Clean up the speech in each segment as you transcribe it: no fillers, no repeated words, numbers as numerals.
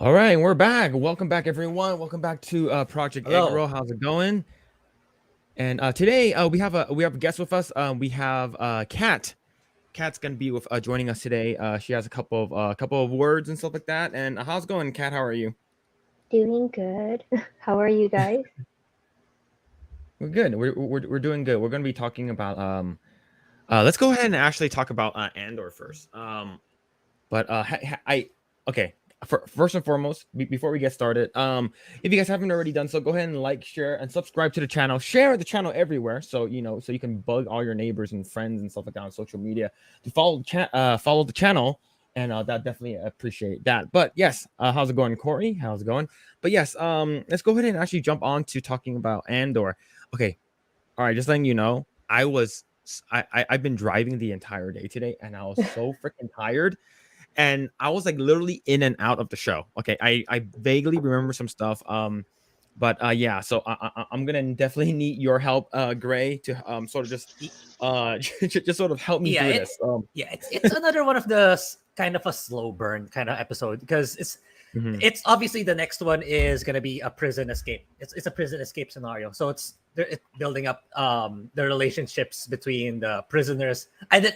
All right, we're back. Welcome back, everyone. Welcome back to Project Hello. Eggroll. How's it going? And today we have a guest with us. We have Kat. Kat's gonna be with joining us today. She has a couple of words and stuff like that. And how's it going, Kat? How are you? Doing good. How are you guys? We're good. We're doing good. We're gonna be talking about Let's go ahead and actually talk about Andor first. But okay. First and foremost, before we get started, if you guys haven't already done so, go ahead and like, share, and subscribe to the channel. Share the channel everywhere, so so you can bug all your neighbors and friends and stuff like that on social media to follow the channel, and that definitely appreciate that. But yes, how's it going, Corey? How's it going? But yes, let's go ahead and actually jump on to talking about Andor. Okay, all right, just letting you know, I've been driving the entire day today, and I was so freaking tired, and I was like literally in and out of the show. Okay, I vaguely remember some stuff. But yeah, so I'm gonna definitely need your help, Grae, to sort of just Y- just sort of help me Yeah, through it this. yeah, it's another one of the kind of a slow burn kind of episode because Mhm. it's obviously the next one is gonna be a prison escape. It's a prison escape scenario, so it's building up the relationships between the prisoners. I did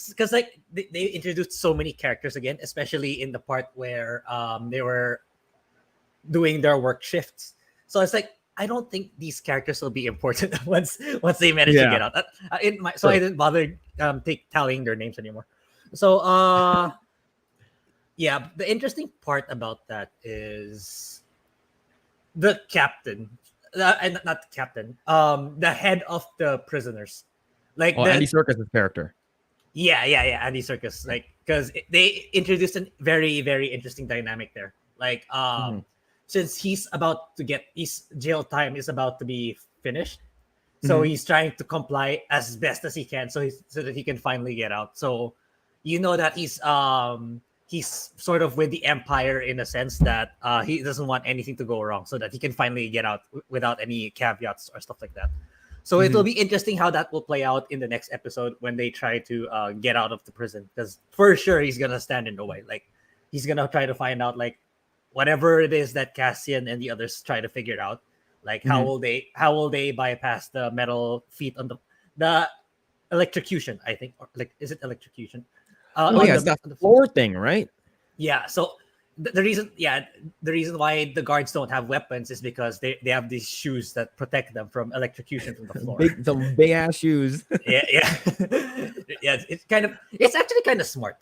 because like they introduced so many characters again, especially in the part where they were doing their work shifts. So it's like I don't think these characters will be important once they manage to Yeah, get out. So I true. didn't bother tallying their names anymore. So yeah, the interesting part about that is the captain, and not the captain, the head of the prisoners, like Well, Andy Serkis' character. yeah, Andy Circus, like because they introduced a very very interesting dynamic there. Like Hmm. since he's about to get his jail time is about to be finished, so Hmm. he's trying to comply as best as he can, so that he can finally get out. So you know that he's sort of with the empire in a sense that he doesn't want anything to go wrong, so that he can finally get out without any caveats or stuff like that. So it will Hmm. be interesting how that will play out in the next episode when they try to get out of the prison, because for sure he's gonna stand in the way. Like he's gonna try to find out like whatever it is that Cassian and the others try to figure out. Like Hmm. how will they bypass the metal feet on the electrocution? I think, or like is it electrocution? Oh On yeah, it's the that on the feet. floor thing, right? Yeah. So the reason why the guards don't have weapons is because they have these shoes that protect them from electrocution from the floor. Some big ass shoes. Yeah, yeah, yeah. It's actually kind of smart.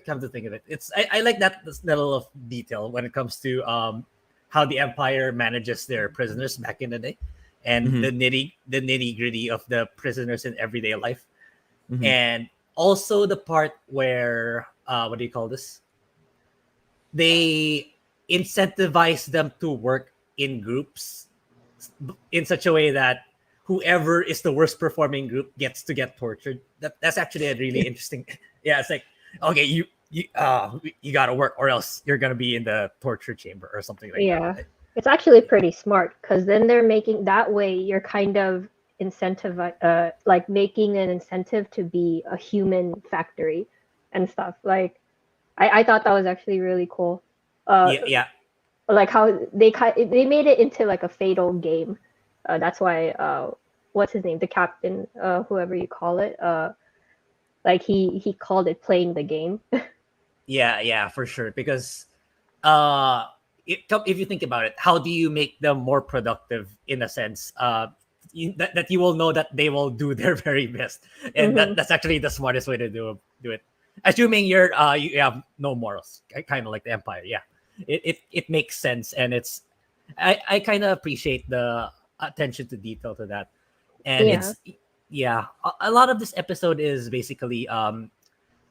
Come to think of it, I like that this level of detail when it comes to how the Empire manages their prisoners back in the day, and Hmm. the nitty gritty of the prisoners in everyday life, Hmm. and also the part where what do you call this? They incentivize them to work in groups in such a way that whoever is the worst performing group gets to get tortured. That's actually a really interesting. Yeah, it's like okay, you gotta work or else you're gonna be in the torture chamber or something like that. Yeah. It's actually pretty smart because then they're making that way you're kind of like making an incentive to be a human factory and stuff. Like I thought that was actually really cool. Uh Yeah, yeah, like how they made it into like a fatal game. That's why what's his name? The captain, whoever you call it, like he called it playing the game. yeah, for sure. Because uh, if you think about it, how do you make them more productive in a sense? That you will know that they will do their very best, and Hmm. that's actually the smartest way to do it. Assuming you have no morals, kind of like the Empire. Yeah, it makes sense, and I kind of appreciate the attention to detail to that, and Yeah. it's yeah, a lot of this episode is basically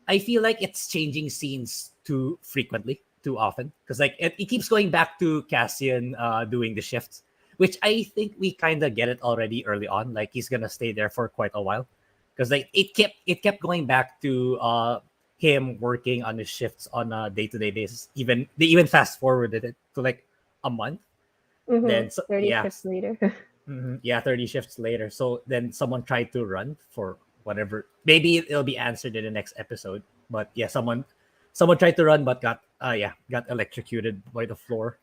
I feel like it's changing scenes too frequently, too often, because like it keeps going back to Cassian doing the shifts, which I think we kind of get it already early on. Like he's gonna stay there for quite a while, because like it kept going back to him working on his shifts on a day to day basis. Even they even fast forwarded it to like a month. Hmm. Then so 30 yeah, shifts later. yeah, 30 shifts later. So then someone tried to run for whatever. Maybe it'll be answered in the next episode. But yeah, Someone tried to run but got electrocuted by the floor.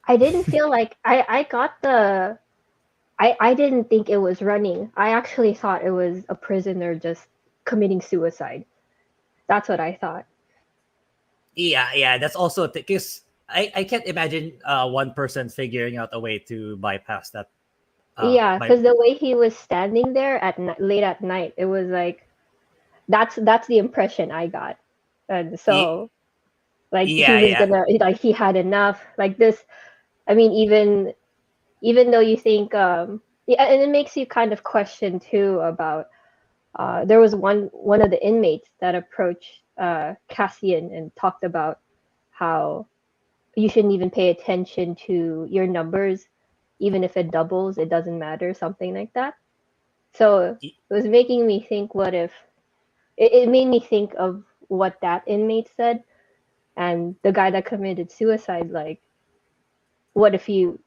I didn't feel like I got the I didn't think it was running. I actually thought it was a prisoner just committing suicide. That's what I thought. Yeah, that's also because I can't imagine one person figuring out a way to bypass that. Yeah, By because the way he was standing there late at night, it was like that's the impression I got. And so like he was yeah, gonna like he had enough. Like this, I mean, even though you think yeah, and it makes you kind of question too about there was one of the inmates that approached Cassian and talked about how you shouldn't even pay attention to your numbers, even if it doubles, it doesn't matter, something like that. So y- it was making me think, what if it made me think of what that inmate said and the guy that committed suicide, like what if you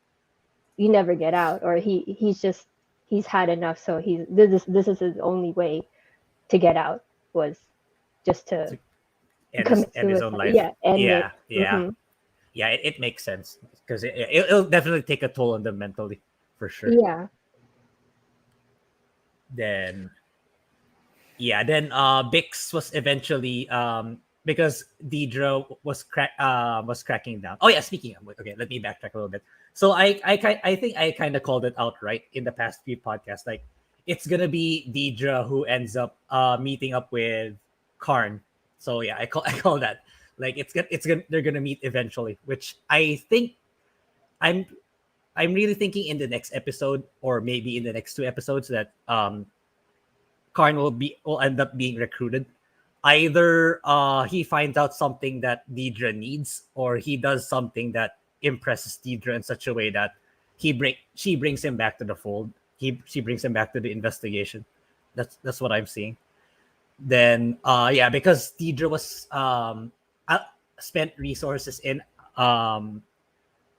never get out, or he's had enough, so this is his only way to get out, was just to to commit end his own suicide. life. Yeah, end it. Yeah, yeah, Hmm. yeah. It makes sense because it'll definitely take a toll on them mentally, for sure. Yeah. Then then Bix was eventually because Deidre was cracking down. Oh yeah, speaking of, okay, let me backtrack a little bit. So I think I kind of called it out right in the past few podcasts. Like it's gonna be Deidre who ends up meeting up with Karn. So yeah, I call that, like it's gonna they're gonna meet eventually, which I think I'm I'm really thinking in the next episode, or maybe in the next two episodes, that Karn will end up being recruited. Either he finds out something that Deidre needs, or he does something that impresses Deidre in such a way that she brings him back to the fold. She brings him back to the investigation. That's what I'm seeing. Then because Deidre was spent resources in um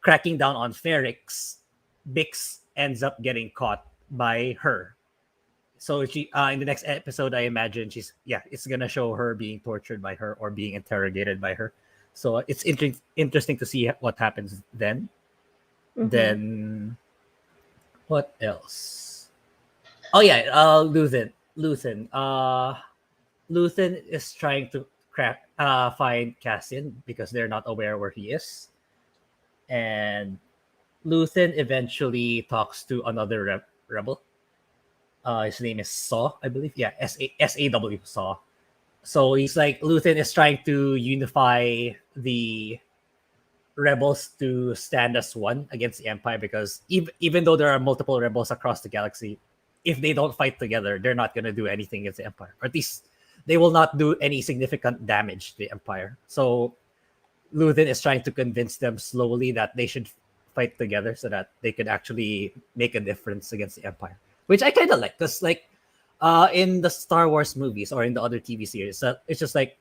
cracking down on Ferrix, Bix ends up getting caught by her. So she in the next episode, I imagine it's gonna show her being tortured by her or being interrogated by her. So it's interesting to see what happens then. Hmm. Then what else? Oh yeah, Luthen is trying to find Cassian because they're not aware where he is, and Luthen eventually talks to another rebel. His name is Saw, I believe. Yeah, SAW Saw. So he's like, Luthen is trying to unify the rebels to stand as one against the Empire, because even though there are multiple rebels across the galaxy, if they don't fight together, they're not going to do anything against the Empire. Or at least they will not do any significant damage to the Empire. So Luthen is trying to convince them slowly that they should fight together so that they could actually make a difference against the Empire, which I kind of like, because like in the Star Wars movies or in the other TV series, it's just like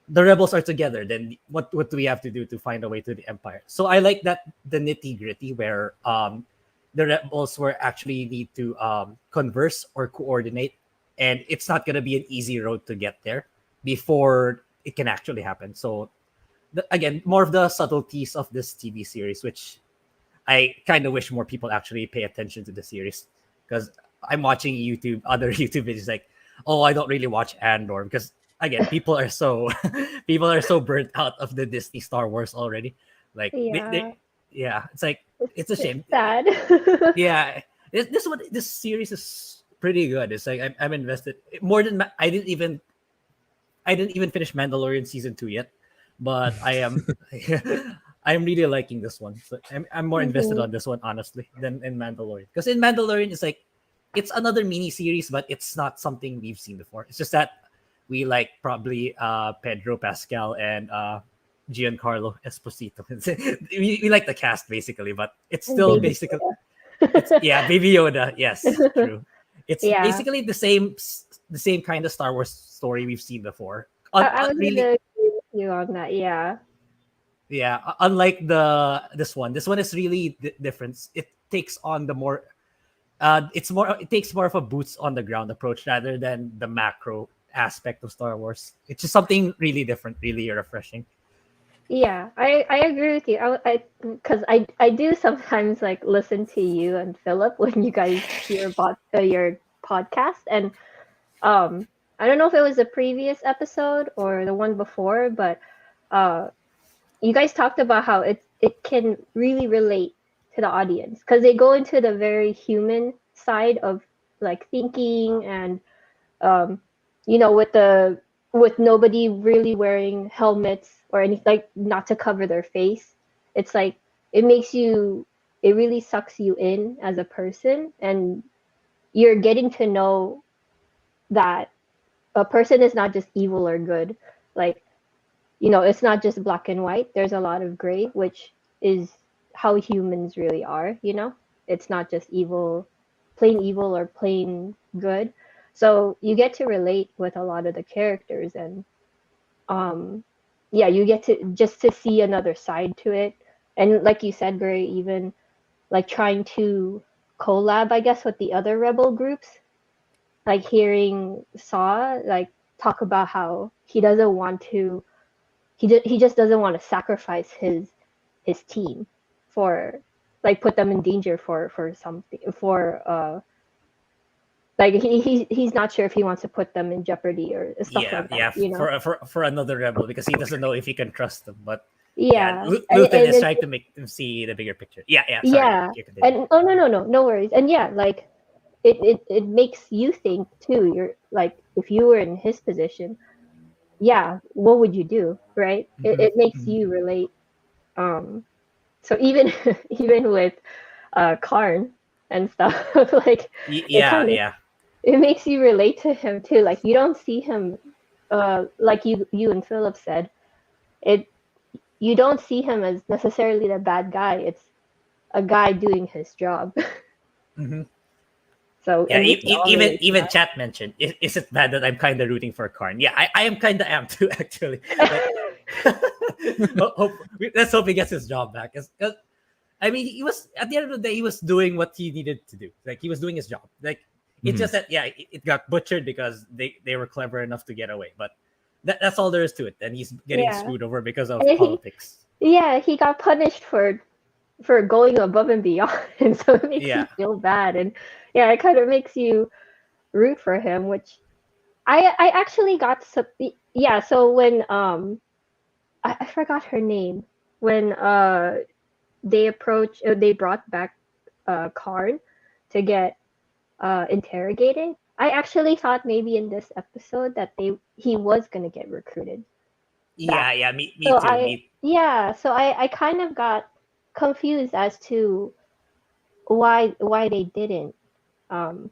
the rebels are together. Then what do we have to do to find a way to the Empire? So I like that, the nitty gritty where the rebels were actually need to converse or coordinate, and it's not gonna be an easy road to get there before it can actually happen. So again, more of the subtleties of this TV series, which I kind of wish more people actually pay attention to the series, because I'm watching other YouTube videos like, oh, I don't really watch Andor because again, people are so burnt out of the Disney Star Wars already. Like Yeah, yeah, it's like it's a it's shame. sad. Yeah, this series is pretty good. It's like I'm invested more than I didn't even finish Mandalorian season 2 yet, but I am I'm really liking this one. So I'm more invested Hmm. on this one honestly than in Mandalorian, because in Mandalorian it's like it's another mini series, but it's not something we've seen before. It's just that we like probably Pedro Pascal and Giancarlo Esposito. We like the cast basically, but it's And still Baby basically it's Yoda. yeah, Baby Yoda. Yes, true. It's Yeah, basically the same kind of Star Wars story we've seen before. I was Really, gonna agree with you on that. Yeah. yeah. Unlike this one is really different. It takes on the more it takes more of a boots on the ground approach rather than the macro aspect of Star Wars. It's just something really different, really refreshing. Yeah, I agree with you. Because I do sometimes like listen to you and Philip when you guys your podcast, and um I don't know if it was the previous episode or the one before, but uh you guys talked about how it can really relate to the audience because they go into the very human side of like thinking and um, with with nobody really wearing helmets or anything, like not to cover their face. It's like it makes you, it really sucks you in as a person, and you're getting to know that a person is not just evil or good. Like, it's not just black and white. There's a lot of gray, which is how humans really are. It's not just plain evil or plain good. So you get to relate with a lot of the characters, and yeah, you get to just to see another side to it. And like you said, Grae, even like trying to collab, I guess, with the other rebel groups, like hearing Saw like talk about how he doesn't want to he just doesn't want to sacrifice his team for like put them in danger for something for like he's not sure if he wants to put them in jeopardy or stuff Yeah, like that, yeah, for another rebel because he doesn't know if he can trust them. But yeah, Yeah, Luthen and is then trying to make them see the bigger picture. Yeah, yeah. Sorry, yeah, you continue. and oh no worries, and yeah, like it makes you think too. You're like, if you were in his position, yeah, what would you do, right? It makes you relate. um so even even with Karn and stuff, like it Yeah, kind of yeah, it makes you relate to him too. Like you don't see him like you and Philip said, it you don't see him as necessarily the bad guy. It's a guy doing his job. hmm So yeah. and we can all relate to Even chat mentioned, is it bad that I'm kind of rooting for Karn? Yeah, I am kind of am too actually. Like, that. let's hope he gets his job back. 'Cause, I mean, he was at the end of the day, he was doing what he needed to do. Like he was doing his job. Like it's Mhm. just that, yeah, it got butchered because they were clever enough to get away. But that's all there is to it. And he's getting Yeah, screwed over because of and politics. he got punished for going above and beyond, and so it makes you Yeah, feel bad, and yeah, it kind of makes you root for him, which I actually got some. Yeah, so when I forgot her name, when they brought back Karn to get interrogated. I actually thought maybe in this episode that he was gonna get recruited back. yeah. Me So too. Me. I kind of got confused as to why they didn't. Um,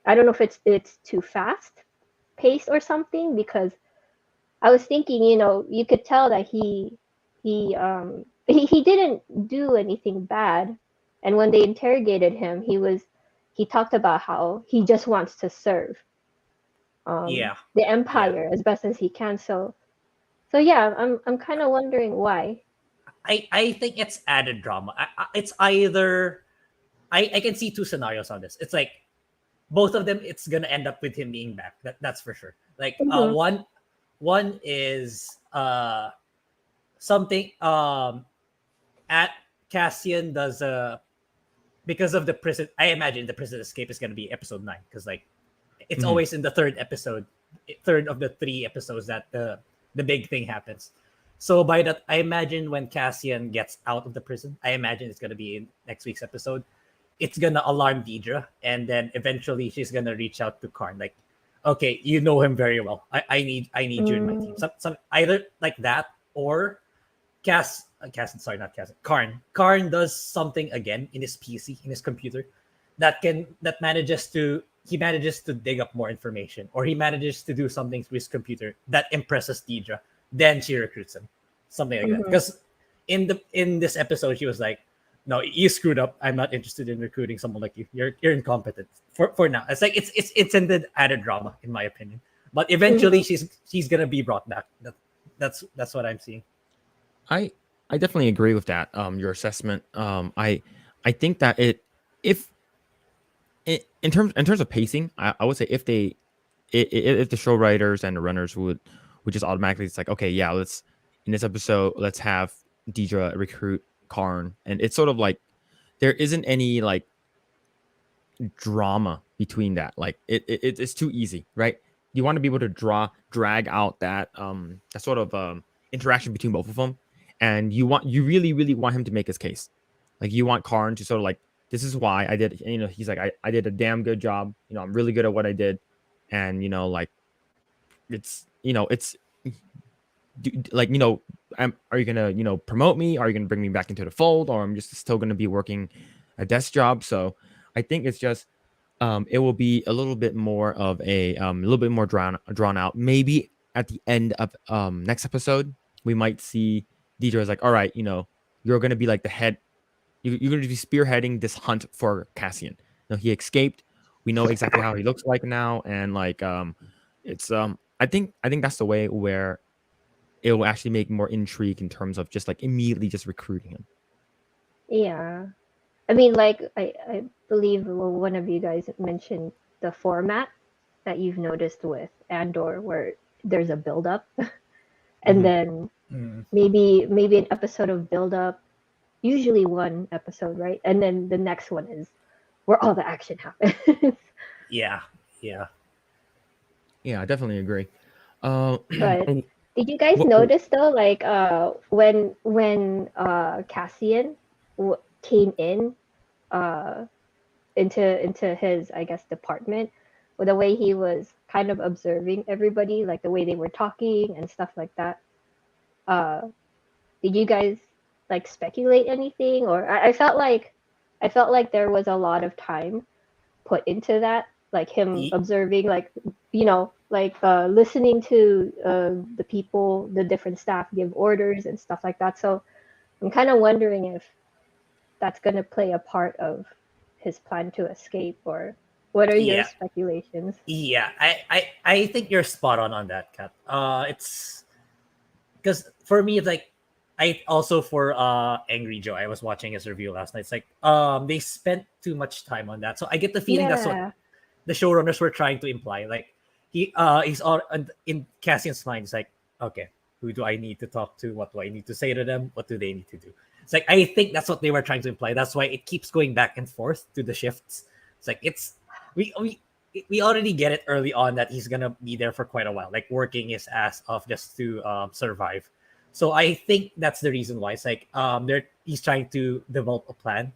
I don't know if it's too fast paced or something, because I was thinking, you could tell that he didn't do anything bad, and when they interrogated him, he talked about how he just wants to serve Yeah, the yeah. empire as best as he can. So yeah, I'm kind of wondering why. I think it's added drama. It's either I can see two scenarios on this. It's like both of them. It's gonna end up with him being back. That's for sure. Like Hmm. one is something at Cassian does because of the prison. I imagine the prison escape is gonna be episode 9 because like it's Mhm. always in the third episode, third of the 3 episodes that the big thing happens. So by that, I imagine when Cassian gets out of the prison, I imagine it's gonna be in next week's episode. It's gonna alarm Deidre, and then eventually she's gonna reach out to Karn, like, okay, you know him very well. I need you in my team. Mm, Some either like that or sorry, not Cass. Karn does something again in his PC, in his computer, that manages to dig up more information, or he manages to do something to his computer that impresses Deidre. Then she recruits him, something like that. mhm, Because in this episode, she was like, "No, you screwed up. I'm not interested in recruiting someone like you. You're incompetent for now." It's like it's intended added drama, in my opinion. But eventually, mhm. she's gonna be brought back. That's what I'm seeing. I I definitely agree with that. Your assessment. I think that if in terms of pacing, I would say if the show writers and the runners would just automatically, it's like, okay, yeah, let's in this episode let's have Deidre recruit Karn, and it's sort of like there isn't any like drama between that. Like it's too easy, right? You want to be able to drag out that that sort of interaction between both of them, and you really want him to make his case. Like you want Karn to sort of like, this is why I did. You know, he's like, I did a damn good job. You know, I'm really good at what I did, and you know, like it's like, you know, are you gonna, you know, promote me? Are you gonna bring me back into the fold, or I'm just still gonna be working a desk job? So I think it's just it will be a little bit more of a little bit more drawn out. Maybe at the end of next episode, we might see Deidre is like, all right, you know, you're gonna be like the head. You're gonna be spearheading this hunt for Cassian. You know, he escaped. We know exactly how he looks like now, and like it's I think that's the way where it will actually make more intrigue in terms of just like immediately just recruiting him. Yeah. I mean, like, I believe one of you guys mentioned the format that you've noticed with Andor, where there's a build up, and then maybe an episode of build up, usually one episode, right? And then the next one is where all the action happens. Yeah. Yeah, I definitely agree. But did you guys notice though, like when Cassian came in into his, I guess, department, with the way he was kind of observing everybody, like the way they were talking and stuff like that. Did you guys like speculate anything, or I felt like there was a lot of time put into that, like him observing, like, you know, like listening to the people, the different staff give orders and stuff like that. So I'm kind of wondering if that's going to play a part of his plan to escape, or what are your speculations? Yeah, I think you're spot on that, Kat. It's because for me, it's like, I also, for Angry Joe, I was watching his review last night. It's like they spent too much time on that, so I get the feeling that's what the showrunners were trying to imply. Like he's all in Cassian's mind. It's like, okay, who do I need to talk to? What do I need to say to them? What do they need to do? It's like, I think that's what they were trying to imply. That's why it keeps going back and forth to the shifts. It's like we already get it early on that he's gonna be there for quite a while, like working his ass off just to survive. So I think that's the reason why. It's like he's trying to develop a plan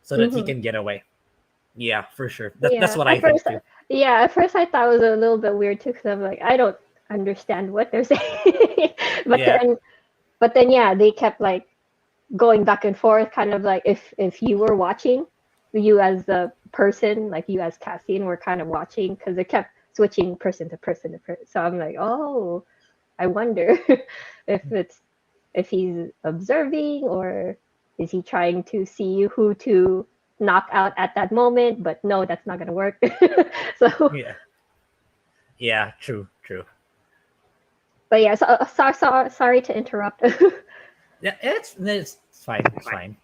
so that he can get away. Yeah, for sure. That's what I think too. Yeah, at first I thought it was a little bit weird too, because I'm like, I don't understand what they're saying. but then yeah, they kept like going back and forth, kind of like if you were watching, you as the person, like you as Cassian, were kind of watching, because it kept switching person to person to person. So I'm like, oh, I wonder if he's observing, or is he trying to see who to knock out at that moment? But no, that's not gonna work. So yeah, true. But yeah, sorry to interrupt. Yeah, it's fine. It's fine.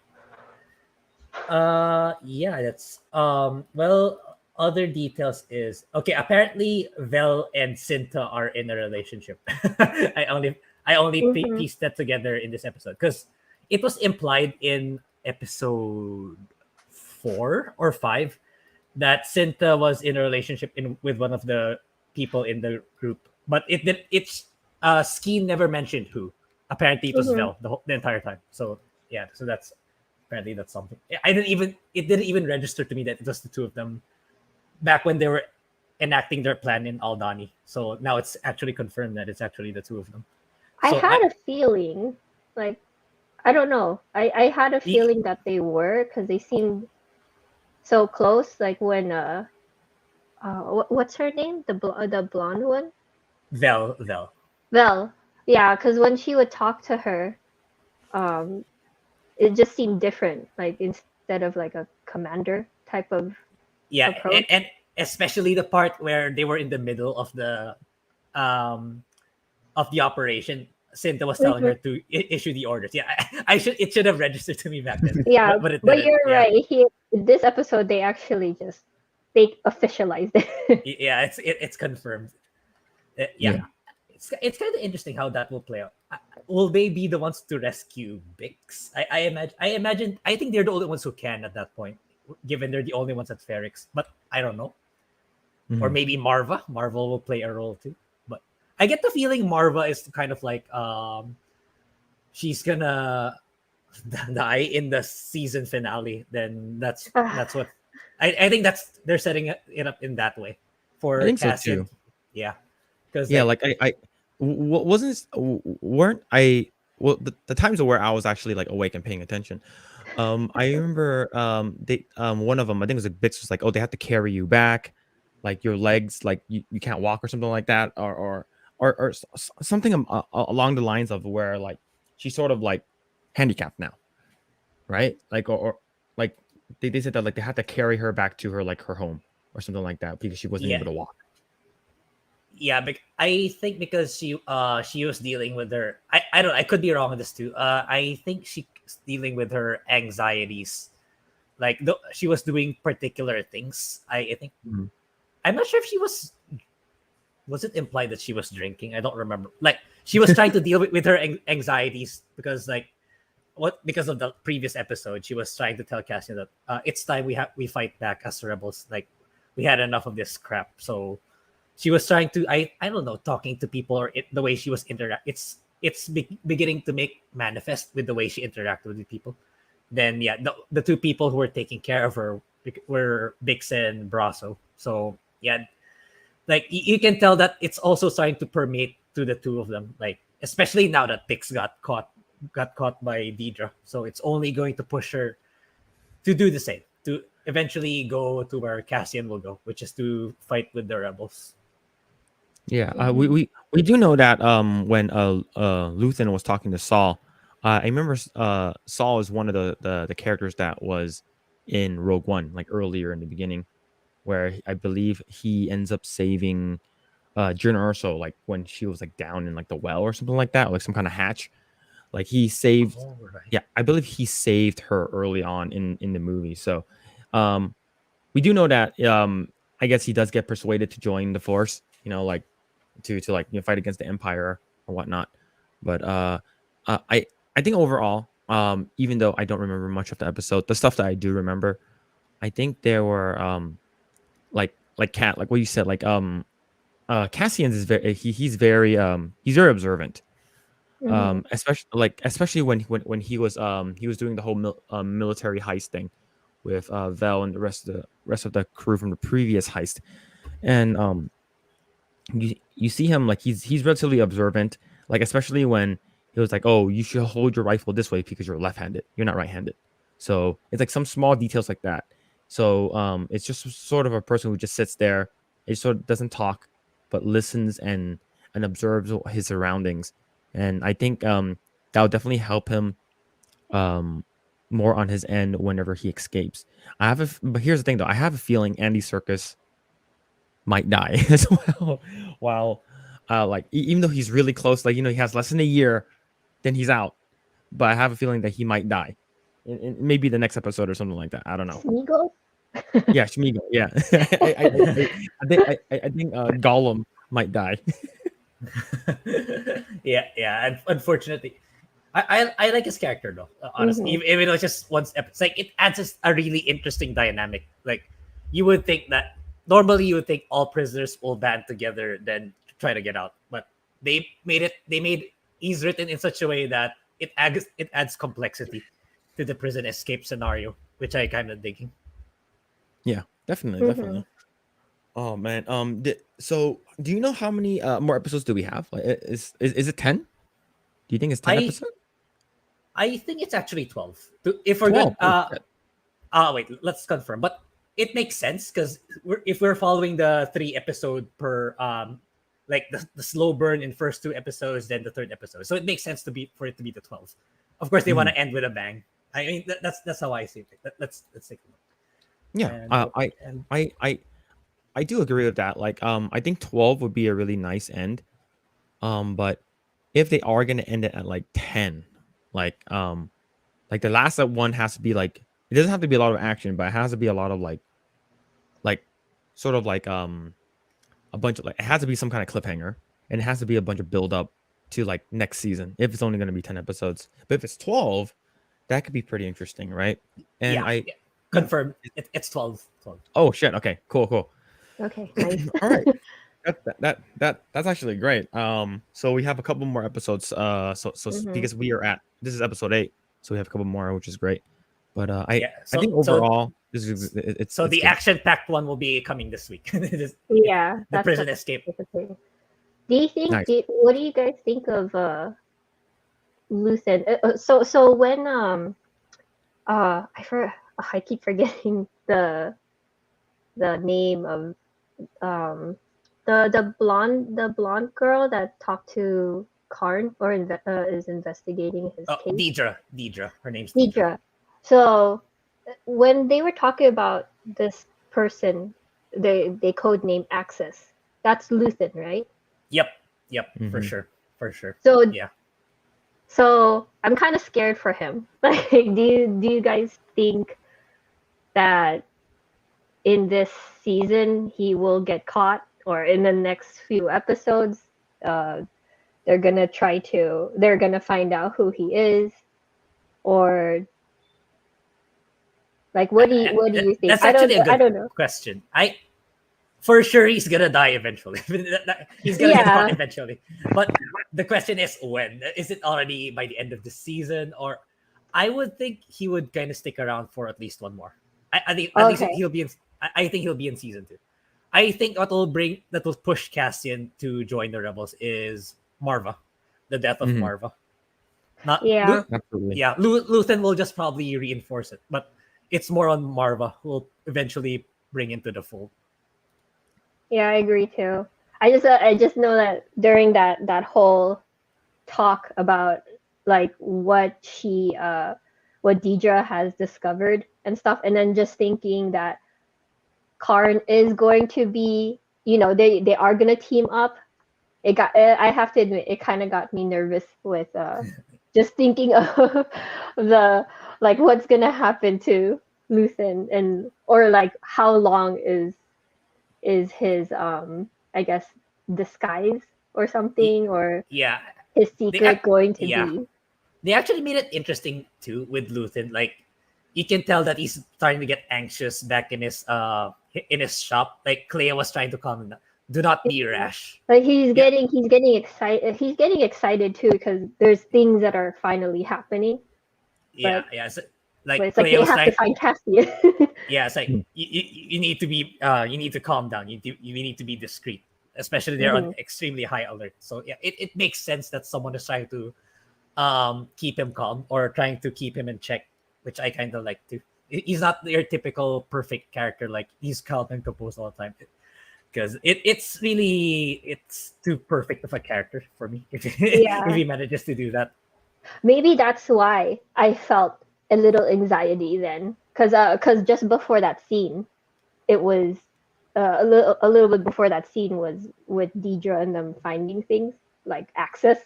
Yeah, that's well, other details is, okay, apparently Vel and Cinta are in a relationship. I only pieced that together in this episode, because it was implied in episode 4 or 5 that Cinta was in a relationship with one of the people in the group, but Skeen never mentioned who. Apparently it was Vel the entire time. So yeah, so that's something. It didn't even register to me that it was the two of them back when they were enacting their plan in Aldani. So now it's actually confirmed that it's actually the two of them. I had a feeling, like, I don't know. I had a feeling that they were, because they seemed so close. Like when what's her name? The blonde one? Vel. Yeah, because when she would talk to her, it just seemed different. Like instead of like a commander type of approach. And especially the part where they were in the middle of the operation. Cinta was telling her to issue the orders. Yeah, it should have registered to me back then. Yeah, but you're right. This episode they actually just they officialized it. Yeah, it's confirmed. Yeah, Yeah. it's kind of interesting how that will play out. Will they be the ones to rescue Bix? I think they're the only ones who can at that point, given they're the only ones at Ferrix. But I don't know. Or Mhm. maybe Marva. Marva will play a role too. But I get the feeling Marva is kind of like she's gonna die in the season finale. Then that's what I think that's they're setting it up in that way I for think so Cassian. too. Yeah, because Yeah, like like wasn't weren't I well the times where I was actually like awake and paying attention. I remember they one of them I think it was like Bix was like, oh, they have to carry you back, like your legs like you can't walk or something like that, or something along the lines of where like she's sort of like handicapped now, right? Like or like they said that like they had to carry her back to her like her home or something like that because she wasn't yeah, able to walk. yeah, I think because she was dealing with her I don't I could be wrong on this too. I think she's dealing with her anxieties. Like she was doing particular things. I think Mhm. I'm not sure if she was it implied that she was drinking? I don't remember. Like she was trying to deal with her anxieties because like what because of the previous episode, she was trying to tell Cassian that it's time we fight back as rebels. Like we had enough of this crap. So she was trying to I don't know talking to people or the way she was interact. It's beginning to make manifest with the way she interacted with people. Then yeah, the two people who were taking care of her were Bix and Brasso. So yeah, like you can tell that it's also starting to permeate to the two of them. Like especially now that Bix got caught by Deidre, so it's only going to push her to do the same to eventually go to where Cassian will go, which is to fight with the rebels. Yeah, Mhm. we do know that when Luthen was talking to Saul, I remember Saul is one of the characters that was in Rogue One like earlier in the beginning, where I believe he ends up saving Jyn Erso like when she was like down in like the well or something like that, like some kind of hatch. Like he saved, Oh, right. yeah, I believe he saved her early on in the movie. So, um, we do know that I guess he does get persuaded to join the Force. You know, like to like fight against the Empire or whatnot. But uh I I think overall, even though I don't remember much of the episode, the stuff that I do remember, I think there were like Cat, like what you said, like Cassian's is very he's very observant. Mhm. Especially when he was doing the whole military heist thing with Vel and the rest of the crew from the previous heist. And you see him like he's relatively observant, like especially when he was like, oh, you should hold your rifle this way because you're left-handed, you're not right-handed. So it's like some small details like that. So it's just sort of a person who just sits there, he sort of doesn't talk but listens and observes his surroundings. And I think that'll definitely help him um more on his end whenever he escapes. But here's the thing though, I have a feeling Andy Serkis might die as well. While like even though he's really close, like he has less than a year, then he's out. But I have a feeling that he might die in maybe the next episode or something like that. I don't know. Smeagol? Yeah, Shmigo. Yeah, I think Gollum might die. Yeah, yeah. Unfortunately, I like his character though. Honestly, Mhm. even though it's just one step, it's like it adds a really interesting dynamic. Like you would think that normally you would think all prisoners will band together then try to get out, but they made he's written in such a way that it adds complexity to the prison escape scenario, which I kind of digging. Yeah, definitely, Mhm. definitely. Oh man. So do you know how many more episodes do we have? Like, is it 10? Do you think it's 10 I episodes? I think it's actually 12. If we're good, 12. Oh shit. wait, let's confirm. But it makes sense because if we're following the 3 episode per like the slow burn in first 2 episodes, then the third episode. So it makes sense to be for it to be the 12. Of course, they want Mhm. to end with a bang. I mean, that's how I see it. Let's take a look. Yeah. And and I I I do agree with that. Like, I think 12 would be a really nice end. But if they are gonna end it at like 10, like, like the last one has to be like, it doesn't have to be a lot of action, but it has to be a lot of like sort of like a bunch of like it has to be some kind of cliffhanger, and it has to be a bunch of build up to like next season if it's only going to be 10 episodes. But if it's 12, that could be pretty interesting, right? And yeah. Confirmed. It's 12. 12. oh shit, okay, cool. Okay, nice. All right. That's actually great. So we have a couple more episodes. So Mhm. because this is episode 8, so we have a couple more, which is great. But I So think overall this is it's the good. action-packed one will be coming this week. Yeah, The prison escape. that's the thing. Do you think? Nice. What do you guys think of Luthen? So when I keep forgetting the name of the blonde girl that talked to Karn or is investigating his case. Deidre. Her name's Deidre. Deidre. So when they were talking about this person, they codename Axis. That's Luthen, right? Yep, Mhm. for sure. So Yeah. So I'm kind of scared for him. Like, do you guys think that in this season he will get caught, or in the next few episodes, they're gonna find out who he is, or like what do you think? That's actually a I good don't know. question. For sure he's gonna die eventually. He's gonna get caught eventually. But the question is when? Is it already by the end of the season? Or I would think he would kind of stick around for at least one more. I think at least he'll be in. I think he'll be in season 2. I think that will push Cassian to join the rebels is Marva, the death of Mhm. Marva. Not Yeah. Absolutely. yeah. Luthen will just probably reinforce it, but it's more on Marva who will eventually bring into the fold. Yeah, I agree too. I just know that during that whole talk about like what Deidre has discovered and stuff, and then just thinking that Karn is going to be, they are gonna team up. I have to admit, it kind of got me nervous with just thinking of the like what's gonna happen to Luthen, and or like how long is his I guess disguise or something, or Yeah, his secret going to yeah. be. They actually made it interesting too with Luthen. Like you can tell that he's starting to get anxious back in his shop. Like Clea was trying to calm him down. Do not be rash. Like Yeah. he's getting excited. He's getting excited too because there's things that are finally happening. Yeah, But yeah. but it's like Clea they was have to trying. find Cassian. Yeah, it's like Hmm. you need to be you need to calm down. You need to be discreet, especially they're on Mhm. extremely high alert. So yeah, it makes sense that someone is trying to keep him calm or trying to keep him in check, which I kind of like too. He's not your typical perfect character, like he's calm and composed all the time, because it's too perfect of a character for me if Yeah. he manages to do that. Maybe that's why I felt a little anxiety then, because just before that scene, it was a little bit before that scene was with Deidre and them finding things like Access,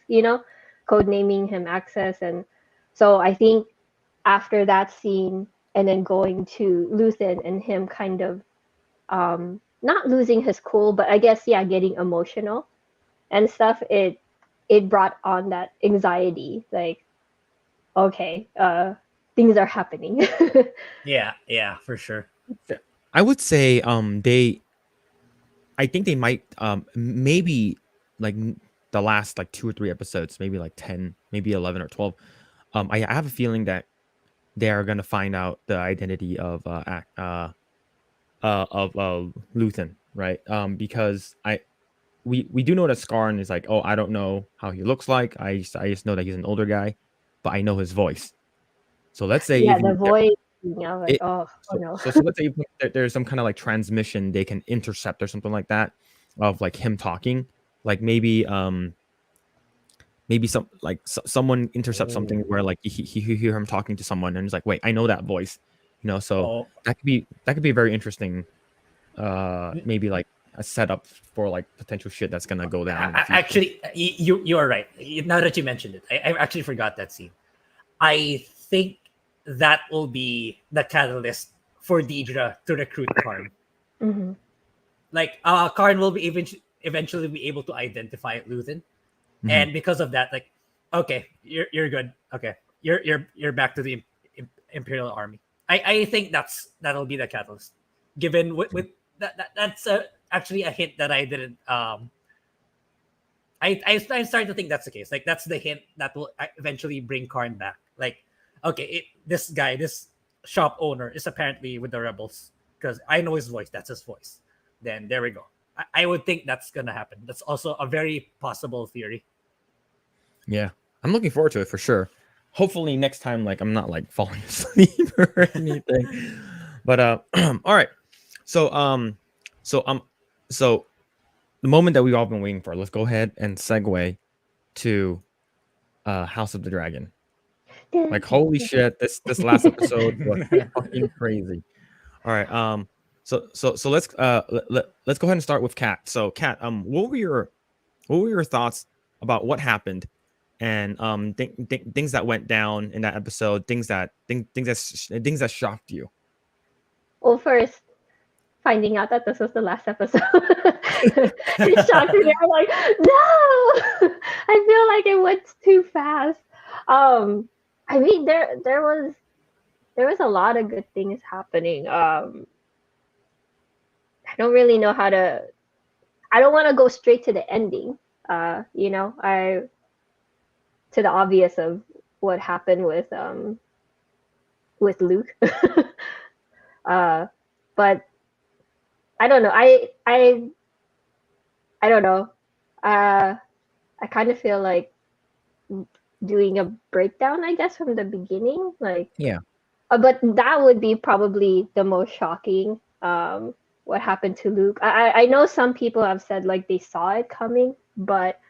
codenaming him Access, and so I think after that scene and then going to Luthen and him kind of not losing his cool, but I guess yeah, getting emotional and stuff, it brought on that anxiety, like okay, things are happening. Yeah, for sure. I would say I think they might maybe like the last like 2 or 3 episodes, maybe like 10, maybe 11 or 12. I have a feeling that they are going to find out the identity of Luthen, right? Because we do know that Skarn is like, oh, I don't know how he looks like. I just know that he's an older guy, but I know his voice. So let's say Yeah, if the you voice, like it, oh so, no. so let's say there's some kind of like transmission they can intercept or something like that of like him talking, like maybe someone intercepts something where like he hear him talking to someone and he's like, wait, I know that voice, so Oh, that could be very interesting, maybe like a setup for like potential shit that's gonna go down in the future. actually, you are right. Now that you mentioned it, I actually forgot that scene. I think that will be the catalyst for Deidre to recruit Karn. Hmm. like Karn will be eventually be able to identify Luthen, and because of that, like, okay, you're good. Okay, you're back to the Imperial Army. I think that'll be the catalyst. Given with that's actually a hint that I didn't. I started to think that's the case. Like that's the hint that will eventually bring Karn back. Like, okay, this guy, this shop owner, is apparently with the rebels because I know his voice. That's his voice. Then there we go. I would think that's gonna happen. That's also a very possible theory. Yeah, I'm looking forward to it for sure. Hopefully next time, like I'm not like falling asleep or anything. But all right. So so the moment that we've all been waiting for. Let's go ahead and segue to House of the Dragon. Like holy shit, this last episode was fucking crazy. All right. So let's let's go ahead and start with Kat. So Kat, what were your thoughts about what happened and things that went down in that episode, things that shocked you? Well, first, finding out that this was the last episode, it shocked me. I'm like, no, I feel like it went too fast. I mean, there was a lot of good things happening. I don't really know how to. I don't want to go straight to the ending. You know, to the obvious of what happened with Luke. But I don't know. I don't know. I kind of feel like doing a breakdown, I guess, from the beginning. Like, Yeah. But that would be probably the most shocking. What happened to Luke? I know some people have said like they saw it coming, but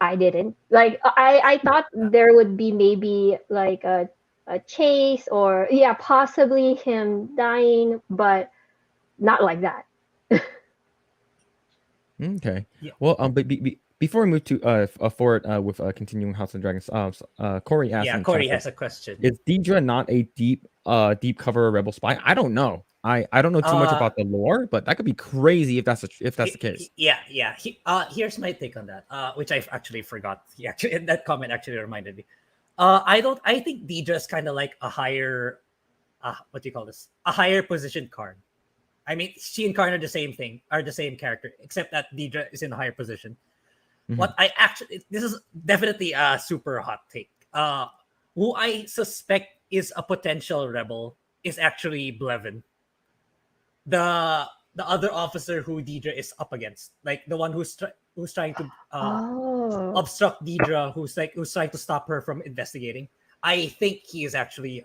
I didn't. Like I thought there would be maybe like a chase or possibly him dying, but not like that. Okay. Yeah. Well, but before we move to forward with continuing House of Dragons, Corey asked. Yeah, Corey has a question. Is Deidre not a deep cover rebel spy? I don't know. I don't know too much about the lore, but that could be crazy if that's the case. Yeah. Here's my take on that. Which I actually forgot. That comment actually reminded me. I think Deidre is kind of like a higher, what do you call this? A higher position Karn. I mean, she and Karn are the same thing, are the same character, except that Deidre is in a higher position. What I actually, this is definitely a super hot take. Who I suspect is a potential rebel is actually Blevin, the other officer who Deidre is up against, like the one who's trying to obstruct Deidre, who's trying to stop her from investigating. I think he is actually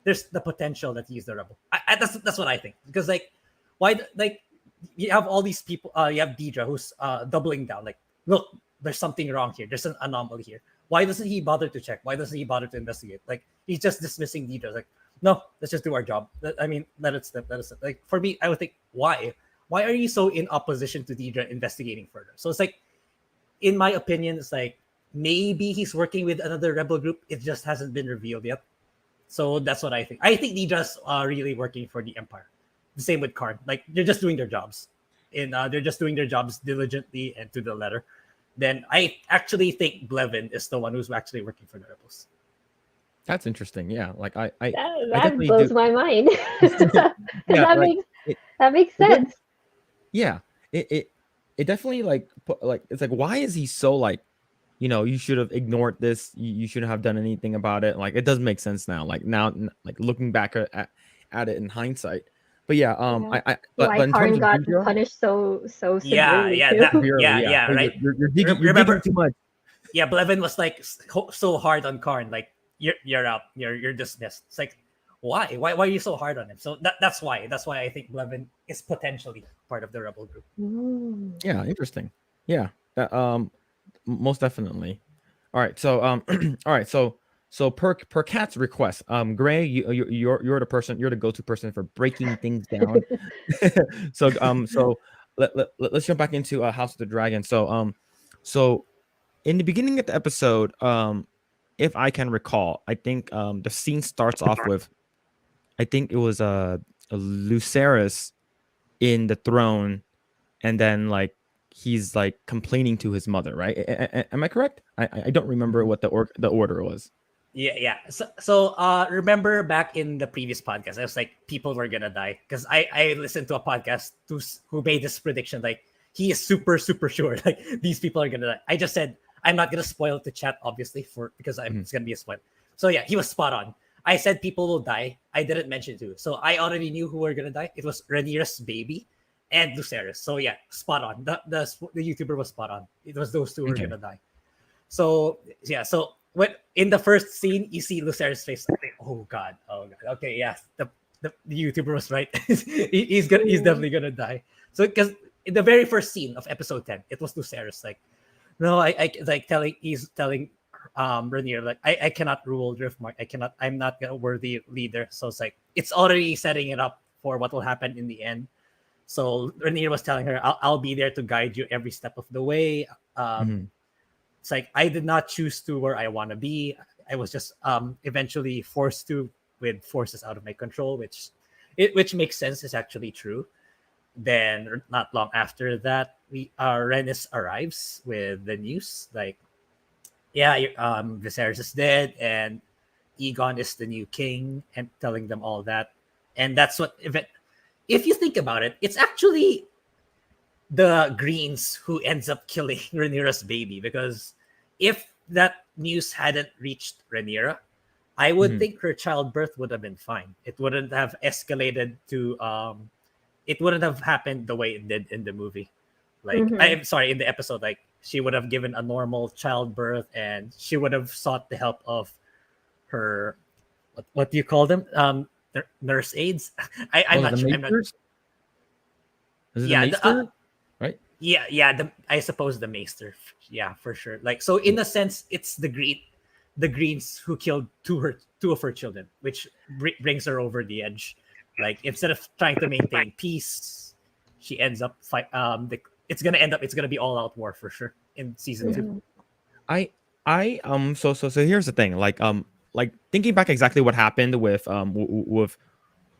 there's the potential that he's the rebel. That's what I think, because like why like you have all these people, you have Deidre who's doubling down, like, look, there's something wrong here, there's an anomaly here. Why doesn't he bother to check? Why doesn't he bother to investigate? Like, he's just dismissing Deidre. Like, no, let's just do our job. I mean, let it slip. Like, for me, I would think, why are you so in opposition to Deidre investigating further? So it's like, in my opinion, it's like maybe he's working with another rebel group. It just hasn't been revealed yet. So that's what I think. I think Deidre's really working for the Empire. The same with Karn. Like, they're just doing their jobs, and they're just doing their jobs diligently and to the letter. Then I actually think Blevin is the one who's actually working for the rebels. That's interesting. Yeah, like I that blows my mind. Yeah, that makes sense. Yeah, it definitely like it's like, why is he so like, you should have ignored this. You shouldn't have done anything about it. Like, it does make sense now. Like now, like looking back at it in hindsight. But yeah, but in Karn terms of got Deidre, punished so severely. Right. You're digging too much. Yeah, Blevin was like so hard on Karn. Like, you're out. You're dismissed. It's like, why are you so hard on him? So that's why I think Blevin is potentially part of the rebel group. Yeah, interesting. Yeah, most definitely. All right, so all right, so per Kat's request, Grae, you're the person, you're the go-to person for breaking things down. So let's jump back into House of the Dragon. So in the beginning of the episode, if I can recall, I think the scene starts off with, I think it was Lucerys in the throne, and then like he's like complaining to his mother, right? Am I correct? I don't remember what the order was. Yeah. So remember back in the previous podcast, I was like, people were gonna die because I listened to a podcast who made this prediction. Like, he is super sure like these people are gonna die. I just said I'm not gonna spoil the chat, obviously, because it's gonna be a spoil. So yeah, he was spot on. I said people will die. I didn't mention too. So I already knew who were gonna die. It was Rhaenyra's baby and Lucerys. So yeah, spot on. The YouTuber was spot on. It was those two who were gonna die. So yeah, so when in the first scene you see Lucerys' face, like, oh god, okay, yeah, the YouTuber was right. He's definitely gonna die. So because in the very first scene of episode 10, it was Lucerys like, no, I like he's telling Rhaenyra like, I cannot rule Driftmark. I'm not a worthy leader. So it's like it's already setting it up for what will happen in the end. So Rhaenyra was telling her, I'll be there to guide you every step of the way. It's like I did not choose to where I want to be. I was just eventually forced to with forces out of my control, which makes sense. Is actually true. Then not long after that, Rhaenys arrives with the news like, yeah, Viserys is dead and Aegon is the new king, and telling them all that. And that's what if you think about it, it's actually the Greens who ends up killing Rhaenyra's baby, because if that news hadn't reached Rhaenyra, I would think her childbirth would have been fine. It wouldn't have escalated to it wouldn't have happened the way it did in the movie. Like I'm sorry, in the episode, like she would have given a normal childbirth and she would have sought the help of her what do you call them? Nurse aides. I'm not sure. I'm not. Is it the Maester? Right? Yeah. I suppose the Maester. Yeah, for sure. Like, so in a sense, it's the Greens who killed two of her children, which brings her over the edge. Like, instead of trying to maintain peace, she ends up it's gonna be all out war for sure in season 2. So here's the thing. Like thinking back exactly what happened with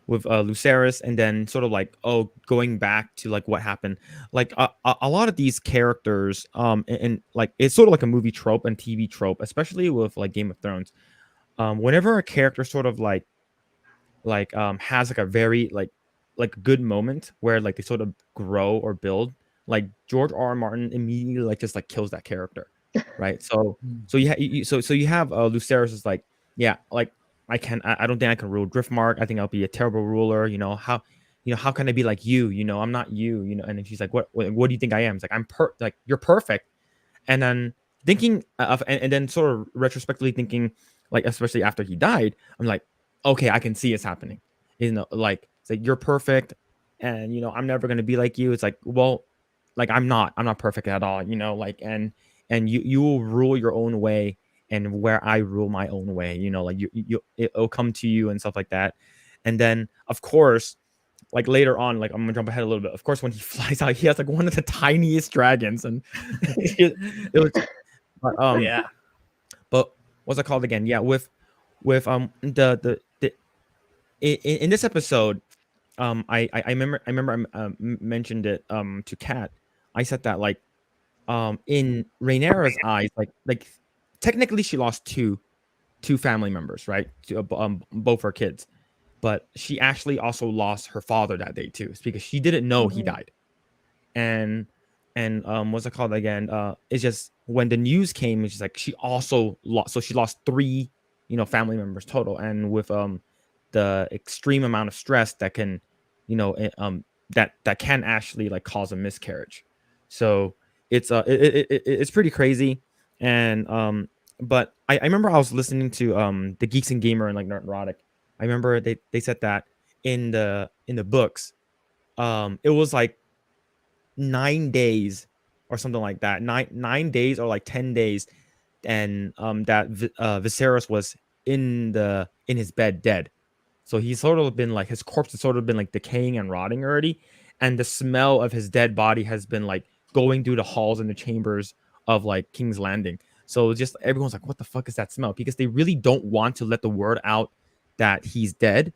Lucerys, and then sort of like going back to like what happened, like a lot of these characters and like it's sort of like a movie trope and TV trope, especially with like Game of Thrones. Whenever a character sort of like has like a very like good moment where like they sort of grow or build, like George R. R. Martin immediately like just like kills that character, right? So you have Lucerys is like, yeah, like I don't think I can rule Driftmark. I think I'll be a terrible ruler. How can I be like you? I'm not you. And then she's like, what do you think I am? It's like like you're perfect. And then thinking of and then sort of retrospectively thinking, like especially after he died, I'm like, okay, I can see it's happening. Like it's like you're perfect, and I'm never gonna be like you. It's like, well, like I'm not perfect at all. Like and you will rule your own way, and where I rule my own way, like it'll come to you and stuff like that. And then of course, like later on, like I'm gonna jump ahead a little bit. Of course, when he flies out, he has like one of the tiniest dragons, and it was Yeah. But what's it called again? Yeah, with the in this episode, I remember I mentioned it to Kat. I said that like in Rhaenyra's eyes, like technically she lost two family members, right? Both her kids, but she actually also lost her father that day too. It's because she didn't know he died. And what's it called again? It's just when the news came, it's just like she also lost. So she lost 3 family members total, and with the extreme amount of stress that can that can actually like cause a miscarriage. So it's it's pretty crazy. And but I remember I was listening to the Geeks and Gamer and like Nerd Erotic. I remember they said that in the books it was like 9 days or something like that, 9 days or like 10 days, and that Viserys was in his bed dead. So he's sort of been like, his corpse has sort of been like decaying and rotting already, and the smell of his dead body has been like going through the halls and the chambers of like King's Landing. So just everyone's like, what the fuck is that smell? Because they really don't want to let the word out that he's dead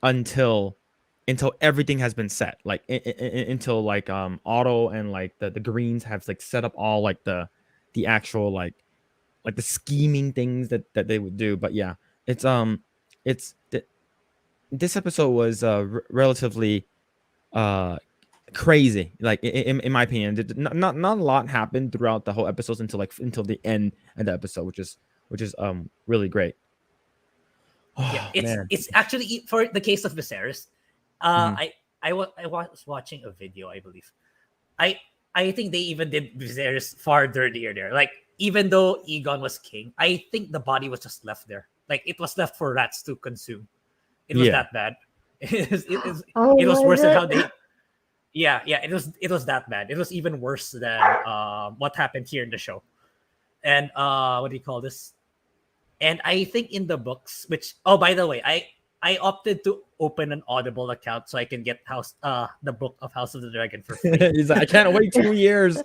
until until everything has been set, like until like Otto and like the Greens have like set up all like the actual like the scheming things that they would do. But yeah, it's this episode was relatively uh crazy, like in my opinion. Not a lot happened throughout the whole episodes until the end of the episode, which is really great. Yeah, Oh man. it's actually for the case of Viserys. Mhm. I was watching a video, I believe. I I think they even did Viserys far dirtier there. Like even though Egon was king, I think the body was just left there. Like it was left for rats to consume. It was Yeah. that bad. Oh, It was was worse than how it? they. Yeah, yeah. It was that bad. It was even worse than what happened here in the show. And what do you call this? And I think in the books, which oh by the way, I opted to open an Audible account so I can get the book of House of the Dragon for free. He's like, I can't wait 2 years.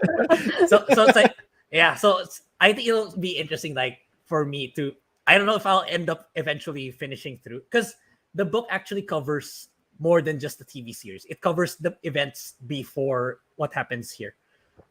So it's like yeah, so I think it'll be interesting like for me to I don't know if I'll end up eventually finishing through because the book actually covers more than just the TV series. It covers the events before what happens here.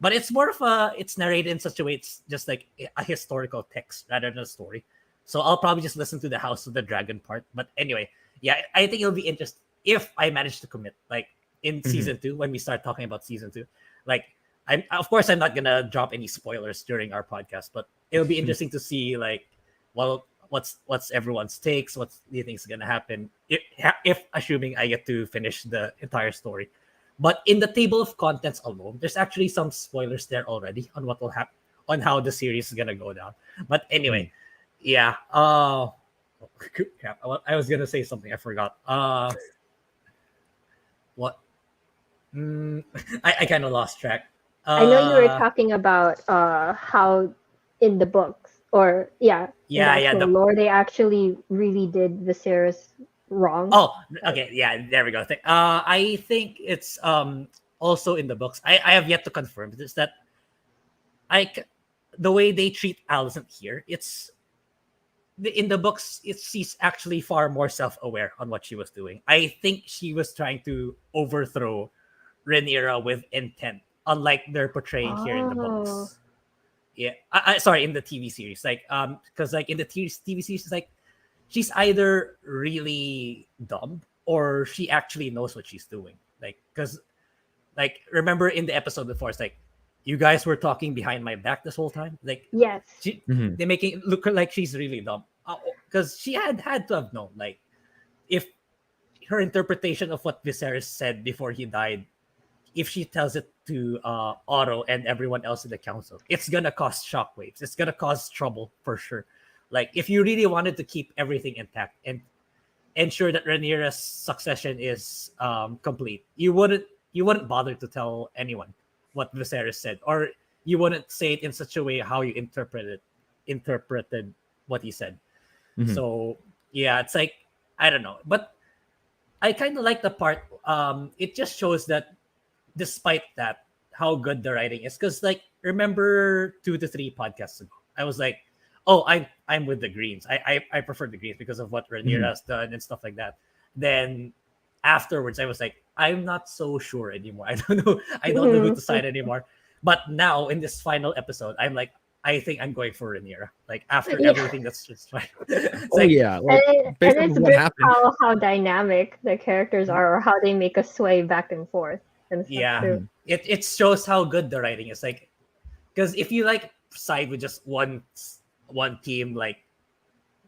But it's more of it's narrated in such a way it's just like a historical text rather than a story. So I'll probably just listen to the House of the Dragon part. But anyway, yeah, I think it'll be interesting if I manage to commit. Like in Mhm. season 2, when we start talking about season 2, like I'm of course I'm not gonna drop any spoilers during our podcast, but it'll be interesting to see like well what's everyone's takes, what do you think is gonna happen if assuming I get to finish the entire story. But in the table of contents alone, there's actually some spoilers there already on what will happen on how the series is gonna go down. But anyway, yeah. Crap, I was gonna say something. I forgot. What? I kind of lost track. I know you were Uh, talking about how in the books or yeah, in the yeah, yeah. actual lore they actually really did Viserys wrong. Oh, okay, yeah. There we go. I think it's also in the books. I have yet to confirm this that I c- the way they treat Alicent here, in the books, she's actually far more self-aware on what she was doing. I think she was trying to overthrow Rhaenyra with intent, unlike they're portraying here in the Oh. books. Yeah, sorry, in the TV series, like because like in the TV series, it's like she's either really dumb or she actually knows what she's doing. Like because like remember in the episode before, it's like you guys were talking behind my back this whole time. Like Yes. Mhm. they making it look like she's really dumb because she had to have known like if her interpretation of what Viserys said before he died, if she tells it to Otto and everyone else in the council, it's gonna cause shockwaves. It's gonna cause trouble for sure. Like if you really wanted to keep everything intact and ensure that Rhaenyra's succession is complete, you wouldn't bother to tell anyone what Viserys said, or you wouldn't say it in such a way how you interpreted what he said. Mhm. So yeah, it's like I don't know, but I kind of like the part. It just shows that despite that, how good the writing is. Because like remember 2 to 3 podcasts ago, I was like, oh, I'm with the Greens. I prefer the Greens because of what Rhaenyra Mhm. has done and stuff like that. Then afterwards, I was like, I'm not so sure anymore. I don't know. I don't know who to side anymore. But now in this final episode, I'm like, I think I'm going for Rhaenyra. Like after Yeah. everything that's just fine. It's Oh like yeah, like And based on it's what great happened. how dynamic the characters are or how they make us sway back and forth and stuff yeah, too. Mhm. it shows how good the writing is. Like because if you like side with just one team, like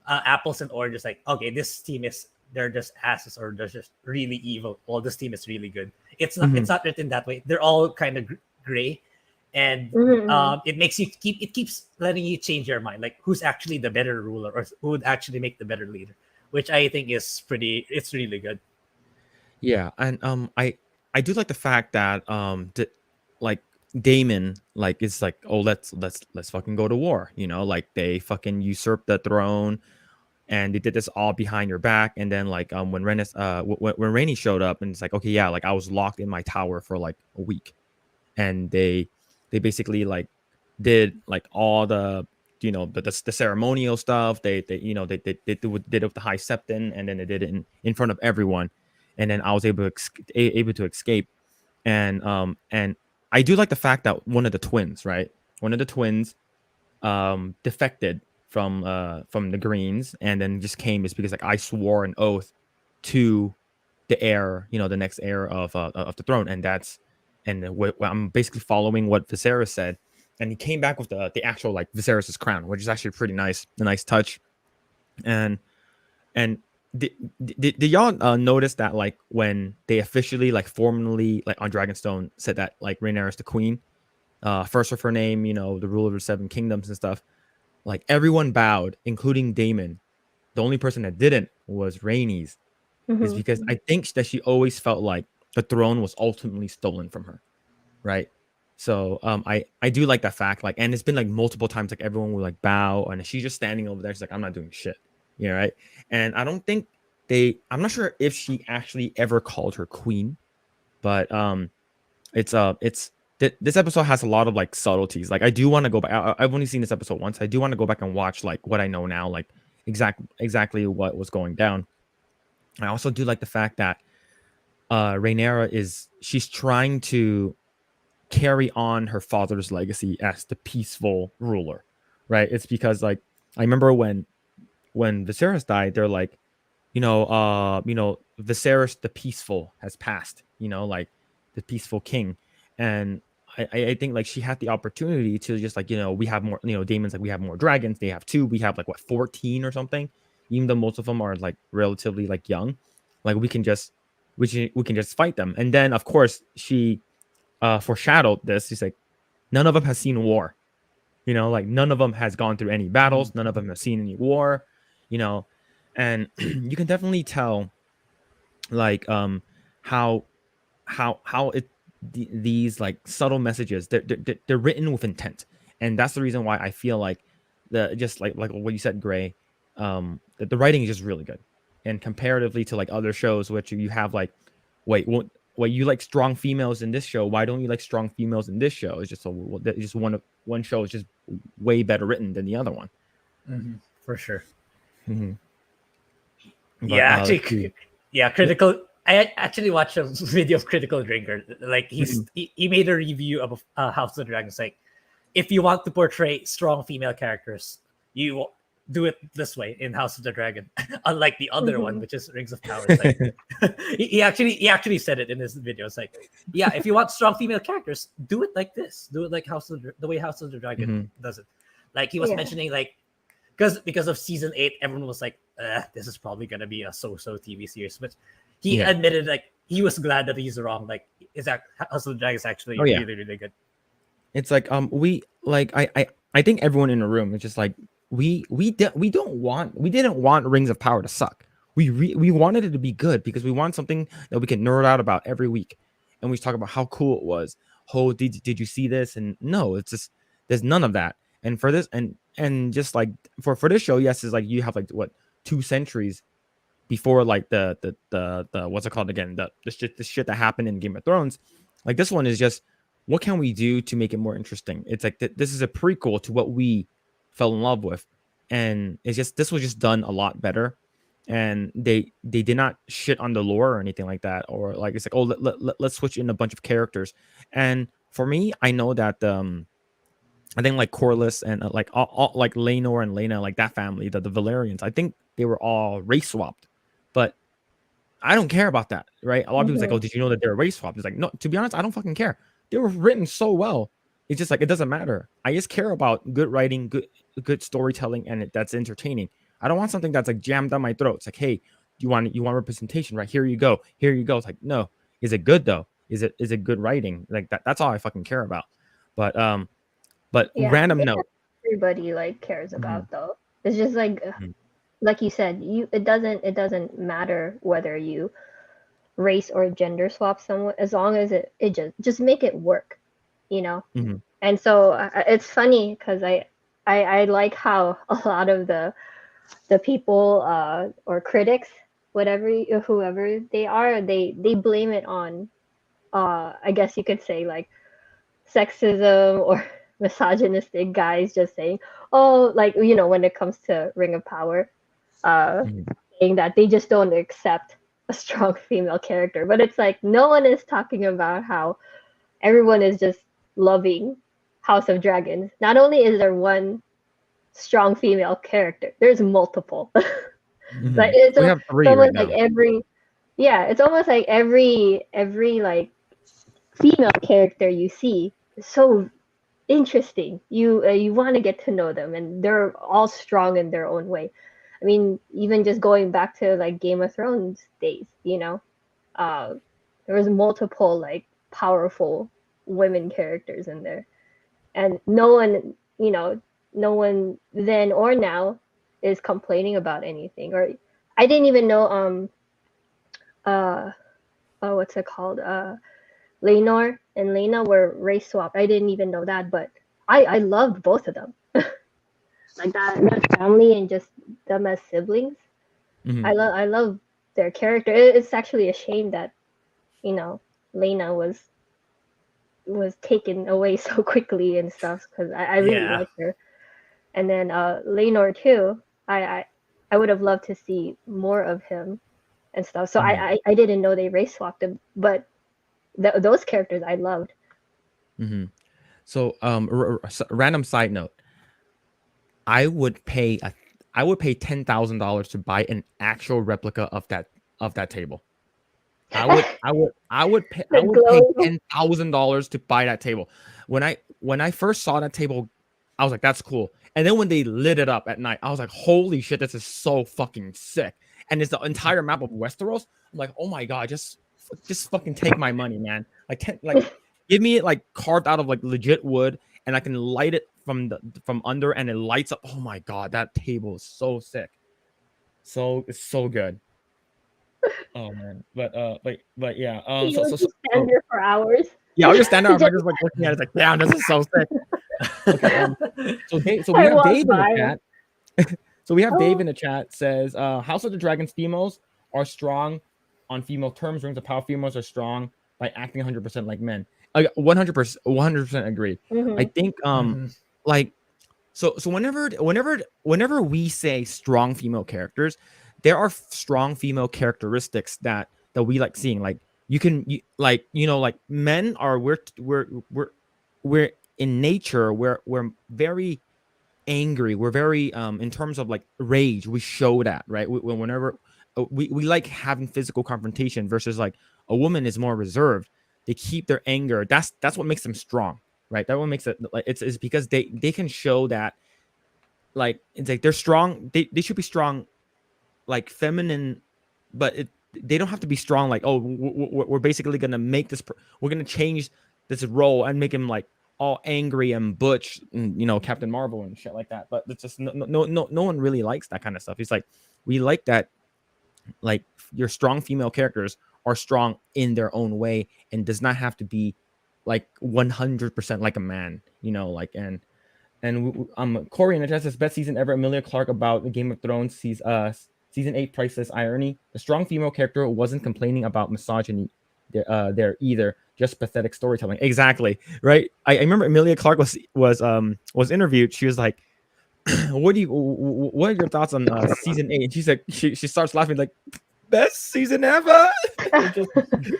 apples and oranges, like okay, this team is they're just asses or they're just really evil. Well, this team is really good. It's Mhm. not written that way. They're all kind of gray, and Mm-hmm. it makes you keeps letting you change your mind, like who's actually the better ruler or who would actually make the better leader, which I think is it's really good. Yeah, and I do like the fact that like Damon like it's like, oh, let's fucking go to war, you know, like they fucking usurped the throne and they did this all behind your back. And then like when when Rainey showed up and it's like, okay, yeah, like I was locked in my tower for like a week, and they basically like did like all the, you know, the ceremonial stuff. They you know they did it with the high septon, and then they did it in front of everyone. and then I was able to escape. And I do like the fact that one of the twins, right? One of the twins defected from the Greens, and then just came is because like I swore an oath to the heir, the next heir of the throne, and I'm basically following what Viserys said, and he came back with the actual like Viserys's crown, which is actually pretty nice, a nice touch. And did y'all notice that like when they officially like formally like on Dragonstone said that like Rhaenyra is the queen, first of her name, the ruler of the Seven Kingdoms and stuff, like everyone bowed, including Daemon. The only person that didn't was Rhaenys, is because I think that she always felt like the throne was ultimately stolen from her, right? So I do like that fact, like, and it's been like multiple times, like everyone will like bow, and she's just standing over there. She's like, I'm not doing shit, right? And I don't think I'm not sure if she actually ever called her queen, but it's this episode has a lot of like subtleties. Like I do want to go back. I've only seen this episode once. I do want to go back and watch like what I know now, like exactly what was going down. I also do like the fact that Rhaenyra she's trying to carry on her father's legacy as the peaceful ruler, right? It's because like I remember when Viserys died, they're like, Viserys the peaceful has passed, like the peaceful king. And I think like she had the opportunity to just like, we have more, Daemon's like, we have more dragons. They have 2. We have like what, 14 or something, even though most of them are like relatively like young. Like we can just fight them. And then of course she foreshadowed this. She's like, none of them has seen war, like none of them has gone through any battles. None of them have seen any war, and you can definitely tell like how these like subtle messages, they're written with intent. And that's the reason why I feel like just like what you said, Grae, the writing is just really good. And comparatively to like other shows, which you have like, wait, you like strong females in this show, why don't you like strong females in this show? It's just one show is just way better written than the other one. For sure. But, actually, Critical. I actually watched a video of Critical Drinker. Like he made a review of House of the Dragon. It's like, if you want to portray strong female characters, you do it this way in House of the Dragon, unlike the other one, which is Rings of Power. Like, he actually said it in his video. It's like, yeah, if you want strong female characters, do it like this. Do it like the way House of the Dragon does it. Like he was mentioning, like, because of season 8, everyone was like, this is probably gonna be a so-so TV series. But he admitted like he was glad that he's wrong. Like, House of the Dragon is actually really, really good. It's like we like I think everyone in the room is just like, we didn't want Rings of Power to suck. We wanted it to be good because we want something that we can nerd out about every week, and we talk about how cool it was. Oh, did you see this? And no, it's just there's none of that. And for this and just like for this show, yes, it's like you have like what 2 centuries before like the what's it called again, the shit that happened in Game of Thrones. Like this one is just, what can we do to make it more interesting? It's like this is a prequel to what we fell in love with, and it's just this was just done a lot better. And they did not shit on the lore or anything like that, or like it's like, oh, let's switch in a bunch of characters. And for me, I know that I think like Corlys and like all like Laenor and Laena, like that family, the Valyrians, I think they were all race swapped, but I don't care about that, right? A lot of people's like, oh, did you know that they're race swapped? It's like, no, to be honest, I don't fucking care. They were written so well. It's just like, it doesn't matter. I just care about good writing, good storytelling, and that's entertaining. I don't want something that's like jammed down my throat. It's like, hey, you want representation, right? Here you go. It's like, no, is it good though? Is it good writing? Like that's all I fucking care about. But random note. Everybody like cares about though. It's just like you said, it doesn't matter whether you race or gender swap someone, as long as it just make it work, And so it's funny because I like how a lot of the people or critics, whoever they are, they blame it on I guess you could say like sexism or misogynistic guys just saying, oh, like when it comes to Ring of Power, saying that they just don't accept a strong female character, but it's like no one is talking about how everyone is just loving House of Dragons. Not only is there one strong female character, there's multiple. Like it's, We have it's 3 right almost like now. it's almost like every like female character you see is so interesting. You want to get to know them, and they're all strong in their own way. I mean, even just going back to like Game of Thrones days, uh, there was multiple like powerful women characters in there, and no one then or now is complaining about anything. Or I didn't even know uh oh, what's it called, Lenor and Lena were race swapped. I didn't even know that, but I loved both of them. Like that family and just them as siblings. Mhm. I love their character. It's actually a shame that Lena was taken away so quickly and stuff, because I really Yeah. liked her. And then Lenor too. I would have loved to see more of him and stuff. So Mhm. I didn't know they race swapped them, but those characters I loved. Mhm. So, random side note, I would pay $10,000 to buy an actual replica of that table. I The would pay glowing. $10,000 to buy that table. When I first saw that table, I was like, "That's cool." And then when they lit it up at night, I was like, "Holy shit, this is so fucking sick!" And it's the entire map of Westeros. I'm like, "Oh my god, just fucking take my money, man! Like, give me it like carved out of like legit wood, and I can light it from under, and it lights up. Oh my god, that table is so sick. It's so good." Oh man, but yeah. You would So just stand there for hours. yeah, I'll just stand there. I'm Just just like looking at it, it's like, damn, this is so sick. Okay. So we I have walk Dave in the by. chat. So we have Dave Oh, in the chat says, House of the Dragons females are strong on female terms. Rings of Power females are strong by acting 100% like men. 100% agree. I hmm think Mhm. like so whenever we say strong female characters, there are strong female characteristics that we like seeing. Like like men are we're in nature we're very angry. We're very in terms of like rage. We show that, right? Whenever we like having physical confrontation versus like a woman is more reserved. They keep their anger. That's what makes them strong, right? That what makes it like it's because they can show that like it's like they're strong. They should be strong, like feminine, but they don't have to be strong. Like oh, we're basically gonna make this. We're gonna change this role and make him like all angry and butch, and Captain Marvel and shit like that. But it's just no one really likes that kind of stuff. It's like we like that. Like your strong female characters are strong in their own way and does not have to be like 100% like a man. Like and Corey in the chat says best season ever. Amelia Clark about the Game of Thrones season 8 priceless irony. The strong female character wasn't complaining about misogyny there either. Just pathetic storytelling. Exactly right. I remember Amelia Clark was interviewed. She was like, what are your thoughts on season 8? And she's like, she starts laughing like best season ever.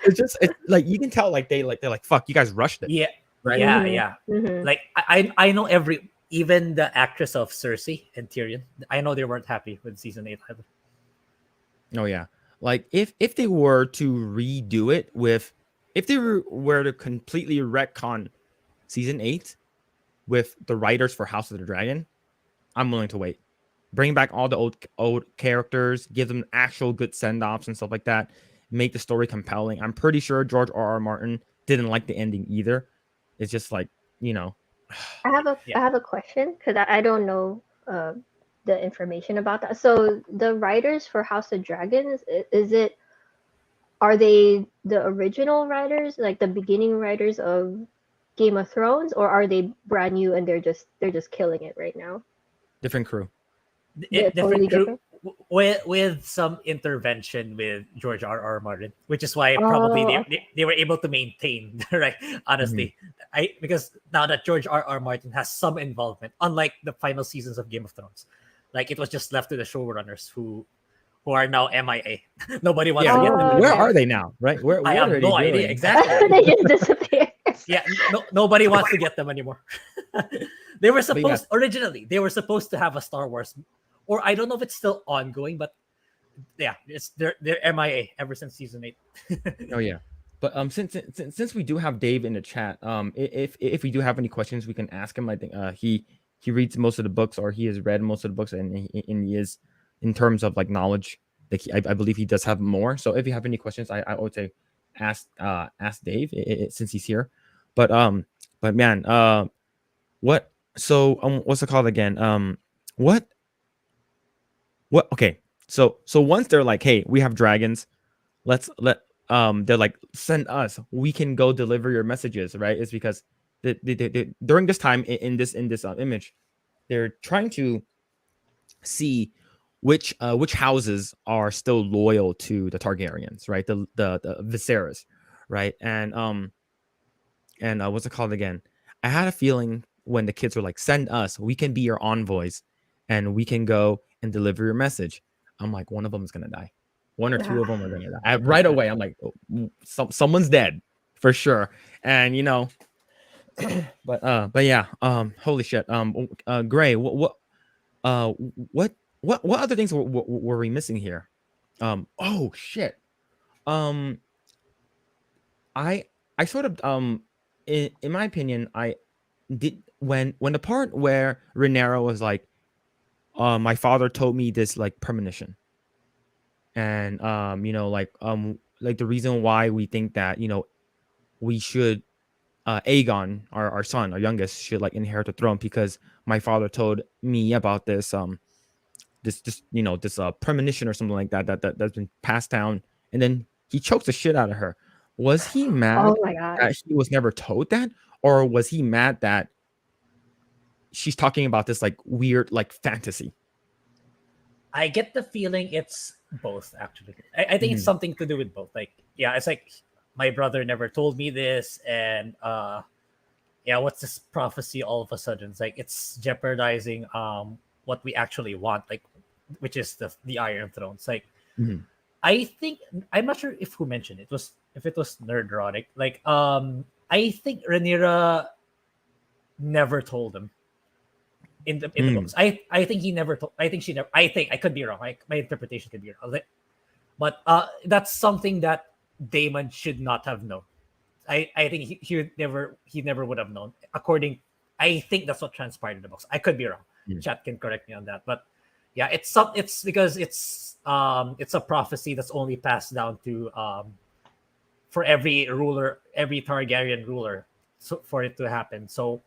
It's like you can tell like they're like fuck you guys rushed it Yeah, right. yeah, hmm yeah. hmm Like I know even the actress of Cersei and Tyrion. I know they weren't happy with season 8 either. Oh yeah. Like if they were to redo it if they were to completely retcon season 8 with the writers for House of the Dragon, I'm willing to wait. Bring back all the old characters, give them actual good send-offs and stuff like that. Make the story compelling. I'm pretty sure George R.R. Martin didn't like the ending either. It's just like, you know. I Yeah. have a question because I don't know the information about that. So the writers for House of Dragons, are they the original writers, like the beginning writers of Game of Thrones, or are they brand new and they're just killing it right now? Different crew. They're Different totally crew different. with some intervention with George R.R. Martin, which is why probably Oh, they were able to maintain right. Mhm. Honestly, because now that George R.R. Martin has some involvement, unlike the final seasons of Game of Thrones, like it was just left to the showrunners who are now MIA. Nobody wants Yeah, to get them Oh, where anymore. are they now? Right? Where? I What have are they no idea doing? exactly. they just disappear. Yeah, nobody wants to get them anymore. They were But yeah, originally they were supposed to have a Star Wars, or I don't know if it's still ongoing, but yeah, they're MIA ever since season 8. oh yeah. But since we do have Dave in the chat, if we do have any questions, we can ask him. I think he reads most of the books, or he has read most of the books, and he is, in terms of like knowledge, like I believe he does have more. So if you have any questions, I would say ask Dave since he's here. But man, what what's it called again? What okay. So once they're like, hey, we have dragons, they're like, send us, we can go deliver your messages, right? It's because during this time in this image, they're trying to see which houses are still loyal to the Targaryens, right? The Viserys, right? And what's it called again? I had a feeling when the kids were like, send us, we can be your envoys, and we can go and deliver your message. I'm like, one of them is gonna die. One or two of them are gonna die. Right away, I'm like, oh, someone's dead for sure. And but yeah, holy shit. Grae, uh, what what other things were we missing here? Oh shit. Um, I sort of in my opinion, I did when the part where Rhaenyra was like, my father told me this like premonition, and like the reason why we think that we should Aegon, our son, our youngest, should like inherit the throne, because my father told me about this this premonition or something like that's been passed down, and then he chokes the shit out of her. Was he Oh mad my god. that he was never told that, or was he mad that she's talking about this like weird like fantasy? I get the feeling it's both, actually. I think it's Mhm. something to do with both. Like, yeah, it's like my brother never told me this, and yeah, what's this prophecy all of a sudden? It's like it's jeopardizing what we actually want, like, which is the Iron Throne. It's like, Mhm. I think, I'm not sure if who mentioned it was, if it was Nerdrotic. Like, I think Rhaenyra never told him in the Mm. books. I think he never told. I think she never. I think I could be wrong. My interpretation could be wrong. But that's something that Damon should not have known. I think he never would have known. I think that's what transpired in the books. I could be wrong. Mm. Chat can correct me on that. But yeah, it's because it's a prophecy that's only passed down to for every ruler, every Targaryen ruler, so for it to happen. So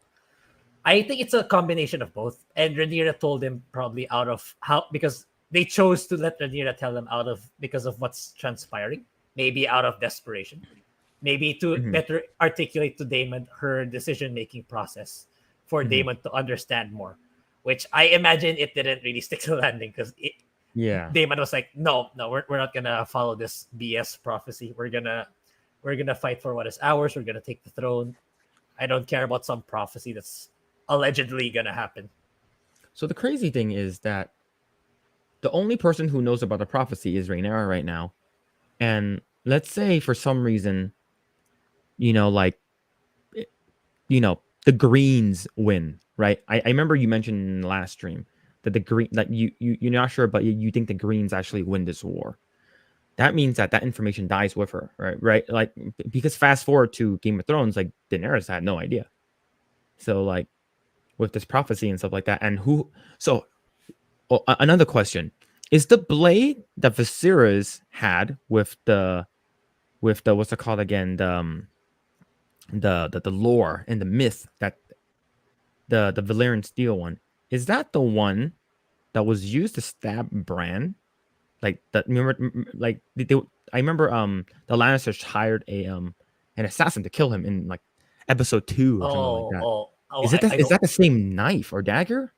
I think it's a combination of both. And Rhaenyra told him probably out of how, because they chose to let Rhaenyra tell them out of, because of what's transpiring, maybe out of desperation, maybe to Mhm. better articulate to Daemon her decision making process, for Mhm. Daemon to understand more. Which I imagine it didn't really stick to the landing, because Yeah. Daemon was like, no, we're not gonna follow this BS prophecy. We're gonna fight for what is ours. We're gonna take the throne. I don't care about some prophecy that's allegedly gonna happen. So the crazy thing is that the only person who knows about the prophecy is Rhaenyra right now. And let's say for some reason, like, eh, the Greens win, right? I remember you mentioned in the last stream that the green, like you're not sure, but you think the Greens actually win this war. That means that information dies with her, right? Right? Like, because fast forward to Game of Thrones, like Daenerys had no idea. So like with this prophecy and stuff like that, and who? So another question is: the blade that Viserys had with the what's it called again? The lore and the myth that the Valyrian steel one, is that the one that was used to stab Bran? Like that, remember, like I remember the Lannisters hired an assassin to kill him in like episode 2 or something like that. I Is don't. that the same knife or dagger?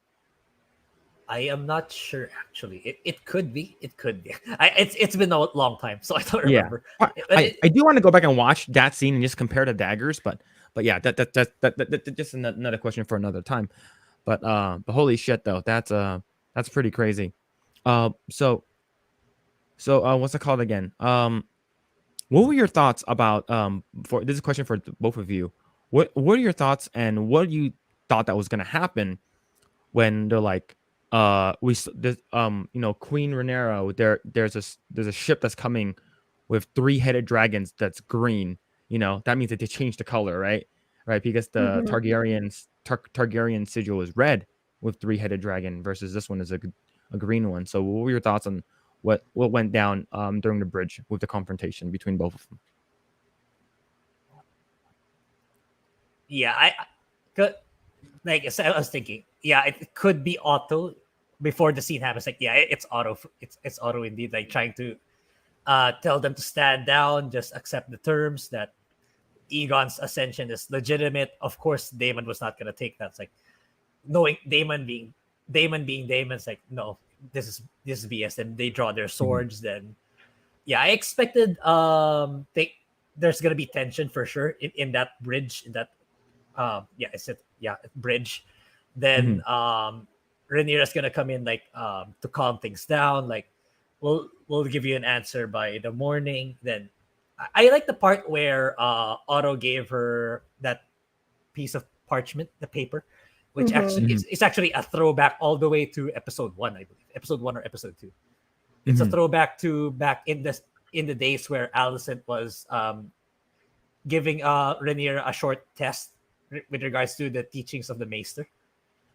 I am not sure actually. It could be. It could be. It's been a long time, so I don't Yeah. remember. I do want to go back and watch that scene and just compare the daggers, but yeah, that just another question for another time. But holy shit though, that's pretty crazy. So So what's it called again? What were your thoughts about for this is a question for both of you. What are your thoughts and what you thought that was gonna happen when they're like this Queen Rhaenyra, there's a ship that's coming with three-headed dragons that's green. That means that they changed the color, right? Right, because the Mhm. Targaryen sigil is red with three-headed dragon versus this one is a green one. So what were your thoughts on what went down during the bridge with the confrontation between both of them? Yeah, I could like so I was thinking. Yeah, it could be Otto before the scene happens. Like, yeah, it's Otto. It's Otto indeed. Like trying to tell them to stand down, just accept the terms that Egon's ascension is legitimate. Of course, Damon was not gonna take that. It's like knowing Damon being Damon. It's like no, this is BS. And they draw their Mhm. swords. Then yeah, I expected there's gonna be tension for sure in that bridge in that yeah, it's it yeah bridge. Then Mhm. Rhaenyra's gonna come in like to calm things down. Like we'll give you an answer by the morning. Then I like the part where Otto gave her that piece of parchment, the paper, which Mhm. actually Mhm. it's actually a throwback all the way to episode one, I believe, episode one or episode two. It's a Mhm. throwback to back in the days where Alicent was giving Rhaenyra a short test with regards to the teachings of the Maester.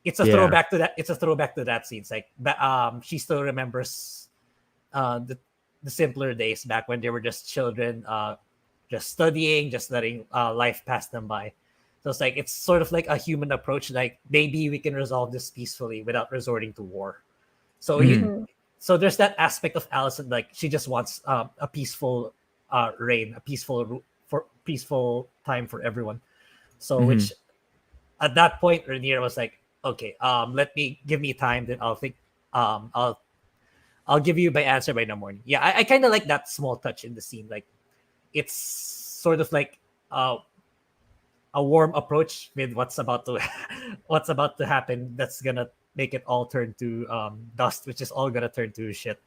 It's a Yeah. throwback to that. It's a throwback to that scene. It's like she still remembers uh, the the simpler days back when they were just children, just studying, just letting life pass them by. So it's like it's sort of like a human approach. Like maybe we can resolve this peacefully without resorting to war. So Mhm. Mhm. so there's that aspect of Allison. Like she just wants a peaceful reign, a for peaceful time for everyone. So Mhm. which at that point Rhaenyra was like, okay, let me give me time, then I'll think, um, I'll I'll give you my answer by the morning. Yeah, I kind of like that small touch in the scene. Like it's sort of like uh, a warm approach with what's about to what's about to happen. That's gonna make it all turn to dust, which is all gonna turn to shit.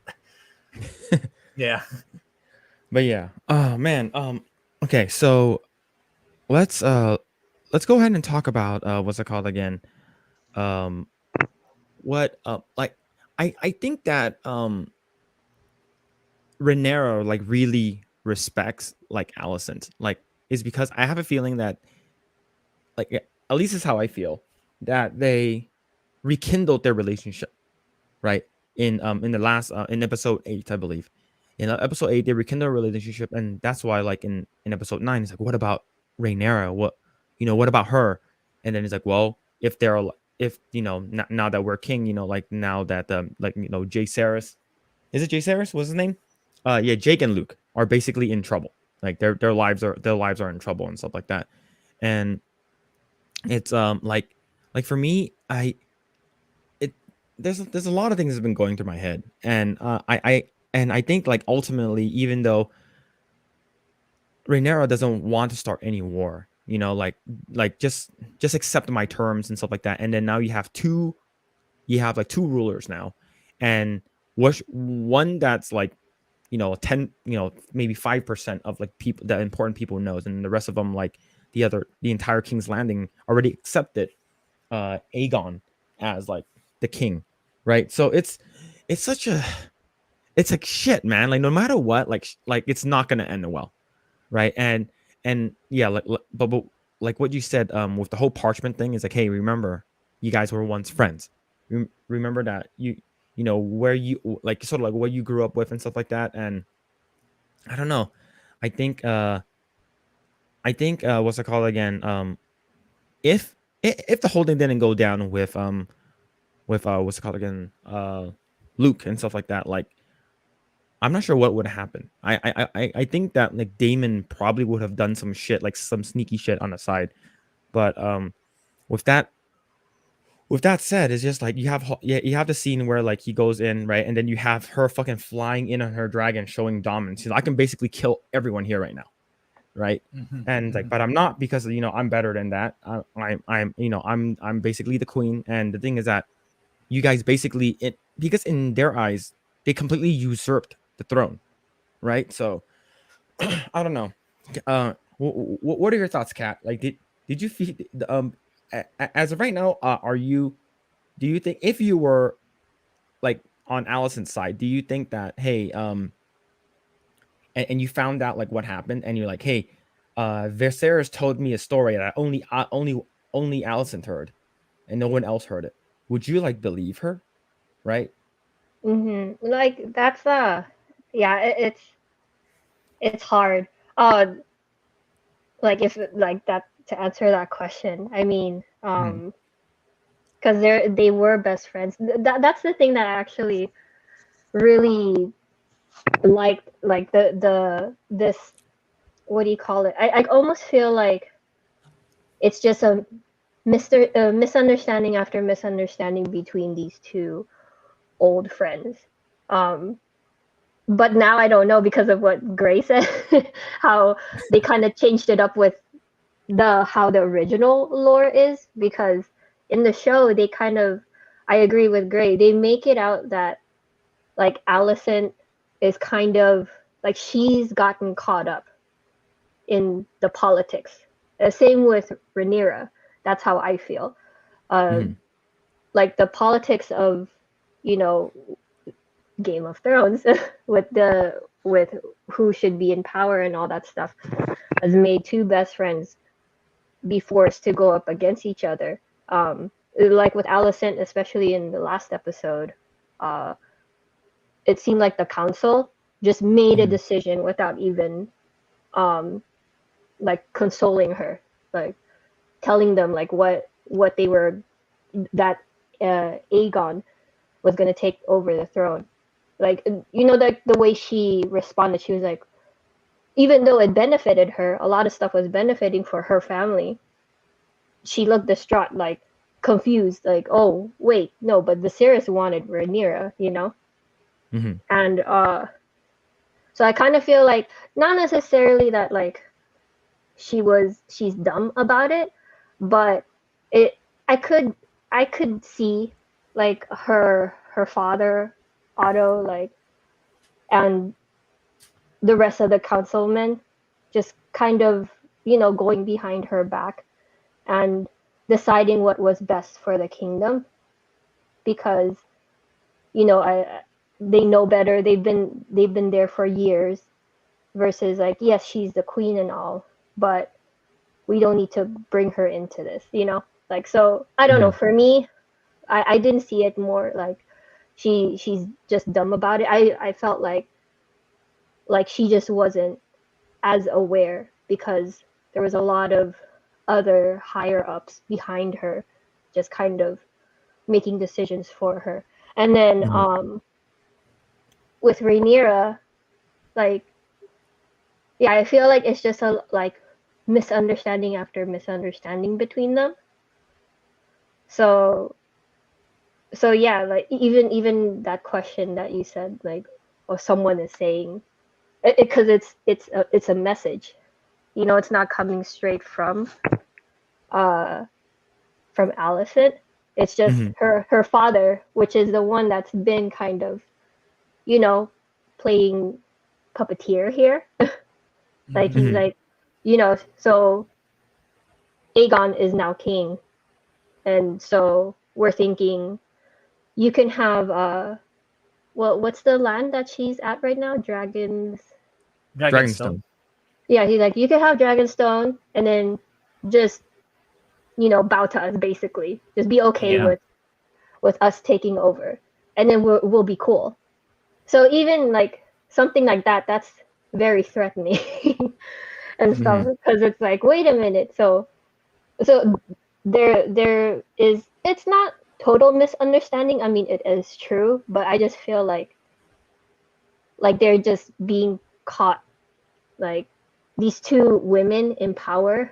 Yeah. But yeah. Oh man. Okay, so let's uh let's go ahead and talk about what's it called again? Um what like I think that Renero like really respects like Alicent. Like is because I have a feeling that at least is how I feel that they rekindled their relationship, right? In the last in episode 8, I believe. In episode 8 they rekindle a relationship, and that's why like in episode 9 it's like, what about Rhaenyra? What about her? And then it's like, well, if they're if now that we're king, like now that Jay Saris, is it Jay Saris? What's his name? Yeah, Jake and Luke are basically in trouble. Like their lives are in trouble and stuff like that. And it's like for me, it there's a lot of things that have been going through my head, and I think like ultimately, even though Rhaenyra doesn't want to start any war, just accept my terms and stuff like that, and then now you have like two rulers now, and one that's like 10, maybe 5% of like people that important people knows, and the rest of them, like the entire King's Landing already accepted Aegon as like the king, right? So it's such a it's like shit, man. Like no matter what, like it's not gonna end well, right? And yeah, but like what you said with the whole parchment thing is like, hey, remember, you guys were once friends. Remember that where you like sort of like what you grew up with and stuff like that. And I don't know. I think what's it called again? If if the whole thing didn't go down with what's it called again? Luke and stuff like that. Like I'm not sure what would happen. I think that like Damon probably would have done some shit, like some sneaky shit on the side. But with that with that said, it's just like you have the scene where like he goes in, right, and then you have her fucking flying in on her dragon, showing dominance. She's like, I can basically kill everyone here right now, right? Mm-hmm, And like, mm-hmm. but I'm not, because I'm better than that. I'm basically the queen. And the thing is that you guys basically, because in their eyes they completely usurped the throne, right? So I don't know. What are your thoughts, Kat? Like, did you feel as of right now? Are you? Do you think if you were like on Allison's side, do you think that hey, and you found out like what happened, and you're like, hey, Viserys told me a story that only Allison heard, and no one else heard it. Would you like believe her, right? Like that's yeah, it's hard. Like if like that to answer that question. I mean, Mhm. because they were best friends. That's the thing that I actually really liked. Like the this what do you call it? I almost feel like it's just a misunderstanding after misunderstanding between these two old friends. Um, but now I don't know because of what Grae said, how they kind of changed it up with the how the original lore is, because in the show they kind of, I agree with Grae, they make it out that like Allison is kind of like she's gotten caught up in the politics. Same with Rhaenyra. That's how I feel. Uh, Mhm. like the politics of, you know, Game of Thrones with who should be in power and all that stuff has made two best friends be forced to go up against each other. Like with Alicent, especially in the last episode, uh, it seemed like the council just made a Mhm. decision without even um, like consoling her, like telling them like what they were, that Aegon was gonna take over the throne. Like like the way she responded, she was like, even though it benefited her, a lot of stuff was benefiting for her family. She looked distraught, like confused, like, oh wait, no, but Viserys wanted Rhaenyra. Mhm. And so I kind of feel like not necessarily that like she's dumb about it, but it I could I could see like her father, Otto, like, and the rest of the councilmen just kind of going behind her back and deciding what was best for the kingdom, because I they know better. They've been there for years, versus like, yes, she's the queen and all, but we don't need to bring her into this. Like, so I don't know, Mhm. for me, I didn't see it more like she's just dumb about it. I felt like she just wasn't as aware, because there was a lot of other higher ups behind her just kind of making decisions for her. And then Mhm. with Rhaenyra, like, yeah, I feel like it's just a like misunderstanding after misunderstanding between them. So yeah, like even that question that you said, like, or someone is saying it, because it's a message. It's not coming straight uh from Allison. It's just Mhm. her father, which is the one that's been kind of, you know, playing puppeteer here. Like, he's Mhm. like, so Aegon is now king, and so we're thinking you can have well, what's the land that she's at right now? Dragons. Dragonstone. Dragonstone. Yeah, he's like, you can have Dragonstone, and then just bow to us, basically. Just be okay Yeah. with us taking over, and then we'll be cool. So even like something like that, that's very threatening and stuff, Mhm. because it's like, wait a minute. So there is, it's not total misunderstanding. I mean, it is true, but I just feel like they're just being caught. Like, these two women in power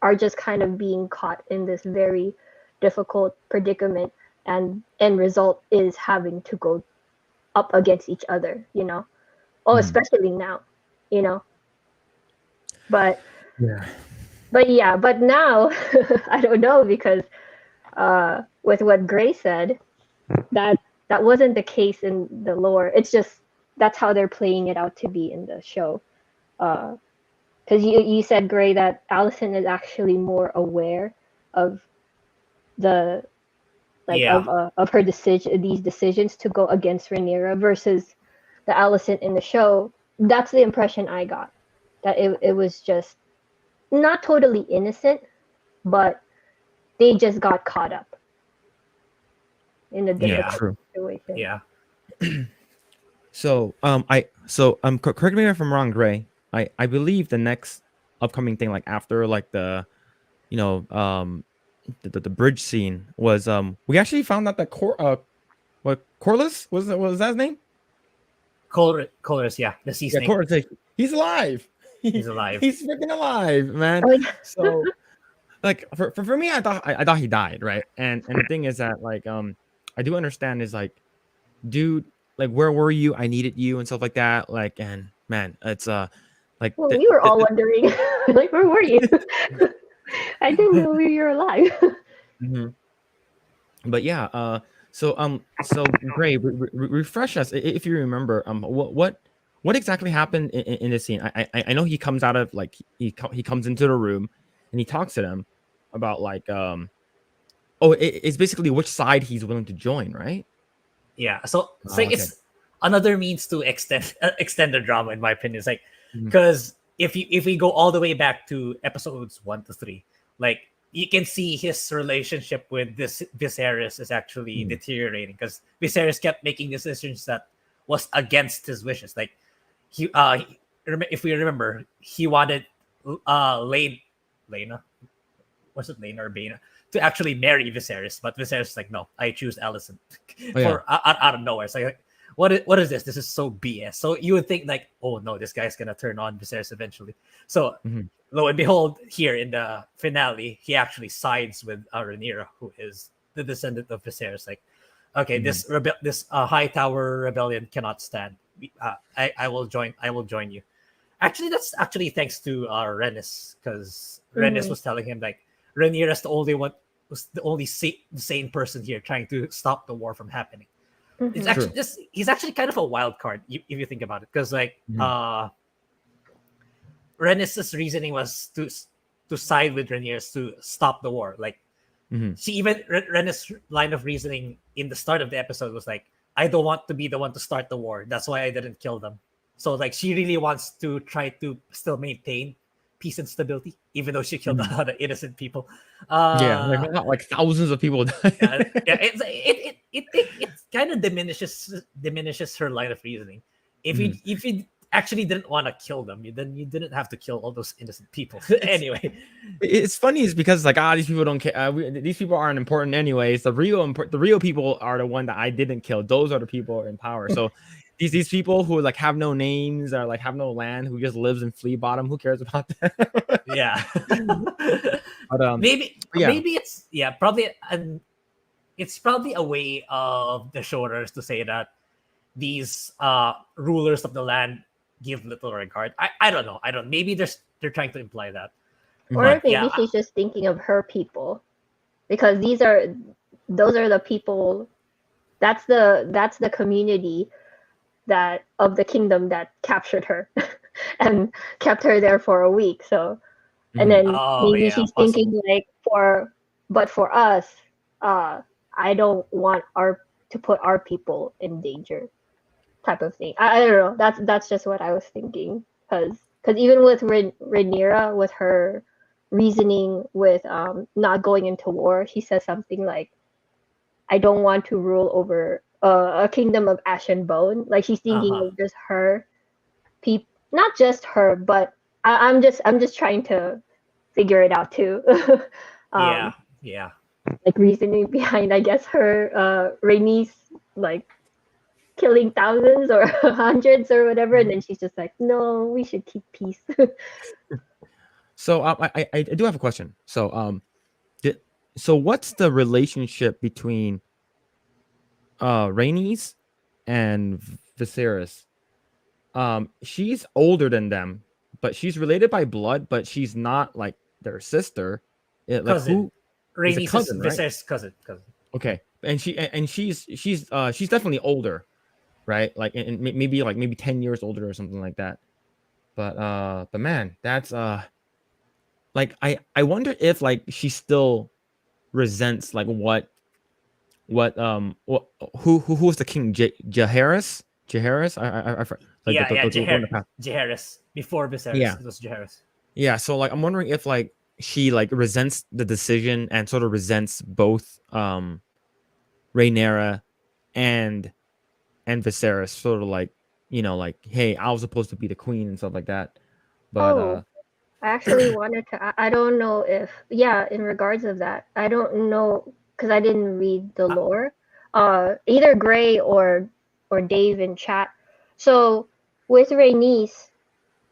are just kind of being caught in this very difficult predicament, and end result is having to go up against each other. Oh, Mhm. especially now, you know but Yeah. yeah, but now I don't know, because with what Grace said, that wasn't the case in the lore. It's just that's how they're playing it out to be in the show. Because you said, Grae, that Allison is actually more aware of the like Yeah. of her these decisions to go against Rhaenyra versus the Allison in the show. That's the impression I got. That it was just not totally innocent, but they just got caught up in a Yeah. difficult True. situation. Yeah. So correct me if I'm wrong, Gray. I believe the next upcoming thing, like after like the the bridge scene was we actually found out that Corlys was that his name? Colors, yeah. The sea Yeah, snake. Corlys. He's alive. He's alive. He's freaking alive, man. Oh, yeah. So like for me, I thought he died, right? And the thing is that like I do understand is like, dude, like where were you? I needed you and stuff like that. Like, and man, it's like Well, we were all wondering, like, where were you? I didn't know you were alive. Mhm. But yeah, so Gray, refresh us if you remember. What exactly happened in this scene? I know he comes out of like he comes into the room and he talks to them about like it's basically which side he's willing to join, right? Yeah. So Oh, okay. it's another means to extend the drama, in my opinion. It's like Mhm. because if we go all the way back to episodes 1 to 3, like you can see his relationship with this Viserys is actually Mhm. deteriorating because Viserys kept making decisions that was against his wishes. Like if we remember, he wanted Lena, was it Lena or Bena, to actually marry Viserys, but Viserys is like, no, I choose Alicent Oh, yeah. out of nowhere. It's like, what is this? This is so BS. So you would think like, oh no, this guy's gonna turn on Viserys eventually. So Mhm. lo and behold, here in the finale, he actually sides with Rhaenyra, who is the descendant of Viserys. Like, okay, this High Tower rebellion cannot stand. I will join. I will join you. Actually, that's actually thanks to Rhaenys, because Rhaenys was telling him like Rhaenyra's the only one, was the only sane person here trying to stop the war from happening. It's actually just he's actually kind of a wild card if you think about it, because like Rhaenys' reasoning was to side with Rhaenyra to stop the war. Like she even Rhaenys' line of reasoning in the start of the episode was like, I don't want to be the one to start the war. That's why I didn't kill them. So like she really wants to try to still maintain peace and stability, even though she killed a lot of innocent people. Yeah, like thousands of people died. Yeah, it kind of diminishes her line of reasoning. If you actually didn't want to kill them, then you didn't have to kill all those innocent people. Anyway, It's funny is because like these people don't care. These people aren't important anyways. The real people are the one that I didn't kill. Those are the people in power. So these people who like have no names or like have no land, who just lives in flea bottom, who cares about that? yeah. But maybe yeah. maybe it's probably a way of the showrunners to say that these rulers of the land give little regard. I don't know. Maybe they're trying to imply that. Or But maybe yeah, she's just thinking of her people, because those are the people. That's the community that of the kingdom that captured her and kept her there for a week. So, and then maybe she's thinking like for us, I don't want to put our people in danger, type of thing. I don't know. That's just what I was thinking, because even with Rhaenyra, with her reasoning with not going into war, she says something like, I don't want to rule over a kingdom of ash and bone. Like she's thinking of just her people, not just her, but I'm just trying to figure it out too. yeah. Like reasoning behind, I guess, her Rhaenys like killing thousands or hundreds or whatever, and then she's just like, no, we should keep peace. So I do have a question. So so what's the relationship between Rhaenys and Viserys? She's older than them, but she's related by blood, but she's not like their sister. Like cousin. Rhaenys is cousin, right? Viserys' cousin. Okay, and she's definitely older. right? Like, and maybe 10 years older or something like that. But man, that's like I wonder if like she still resents like what who was the king? Jaehaerys? Like the one that passed. Jaehaerys. Before Viserys, Yeah. it was Jaehaerys. Yeah, so like I'm wondering if like she like resents the decision and sort of resents both Rhaenyra and Viserys, sort of like, like, hey, I was supposed to be the queen and stuff like that. But Oh, I actually wanted to. I don't know if, yeah, in regards of that, I don't know because I didn't read the lore. Either Grae or Dave in chat. So with Rhaenys,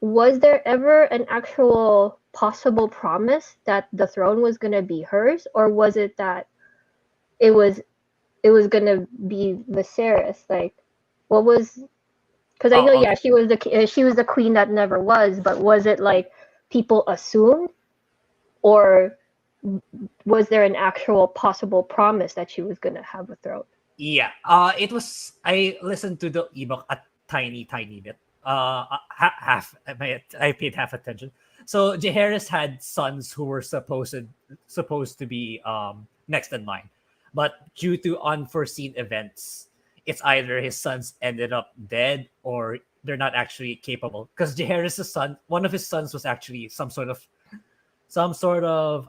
was there ever an actual possible promise that the throne was gonna be hers, or was it that it was gonna be Viserys? Like, what was? Because I know, Oh, yeah, okay. she was the queen that never was, but was it like people assumed, or was there an actual possible promise that she was gonna have a throne? Yeah. It was. I listened to the ebook a tiny bit. Half. I paid half attention. So Jaehaerys had sons who were supposed to be next in line, but due to unforeseen events, it's either his sons ended up dead or they're not actually capable. Because Jaehaerys' son, one of his sons was actually some sort of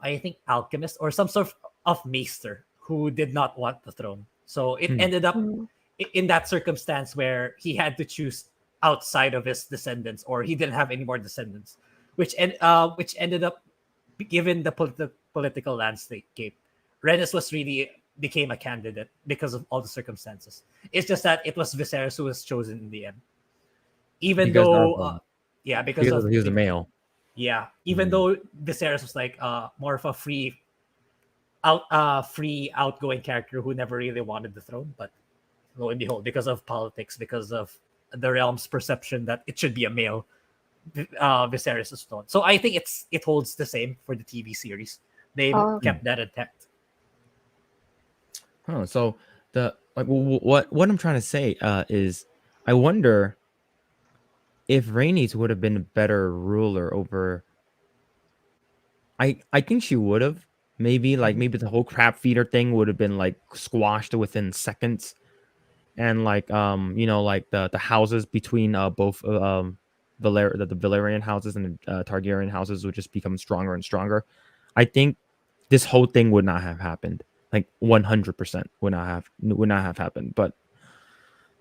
I think alchemist or some sort of maester who did not want the throne. So it hmm, ended up Mm. in that circumstance where he had to choose outside of his descendants, or he didn't have any more descendants, which ended up, given the political landscape, Rennes was really became a candidate because of all the circumstances. It's just that it was Viserys who was chosen in the end, even because of though yeah, because of he was a male. yeah, even Mm. though Viserys was like more of a free outgoing character who never really wanted the throne, but lo and behold, because of politics, because of the realm's perception that it should be a male, Viserys' throne. So I think it holds the same for the TV series. They Oh, kept that intact. Huh, so the like what I'm trying to say is I wonder if Rhaenys would have been a better ruler over. I think she would have. Maybe the whole crab feeder thing would have been like squashed within seconds, and like like the houses between both the Valyrian houses and the Targaryen houses would just become stronger and stronger. I think this whole thing would not have happened. Like 100% would not have happened. But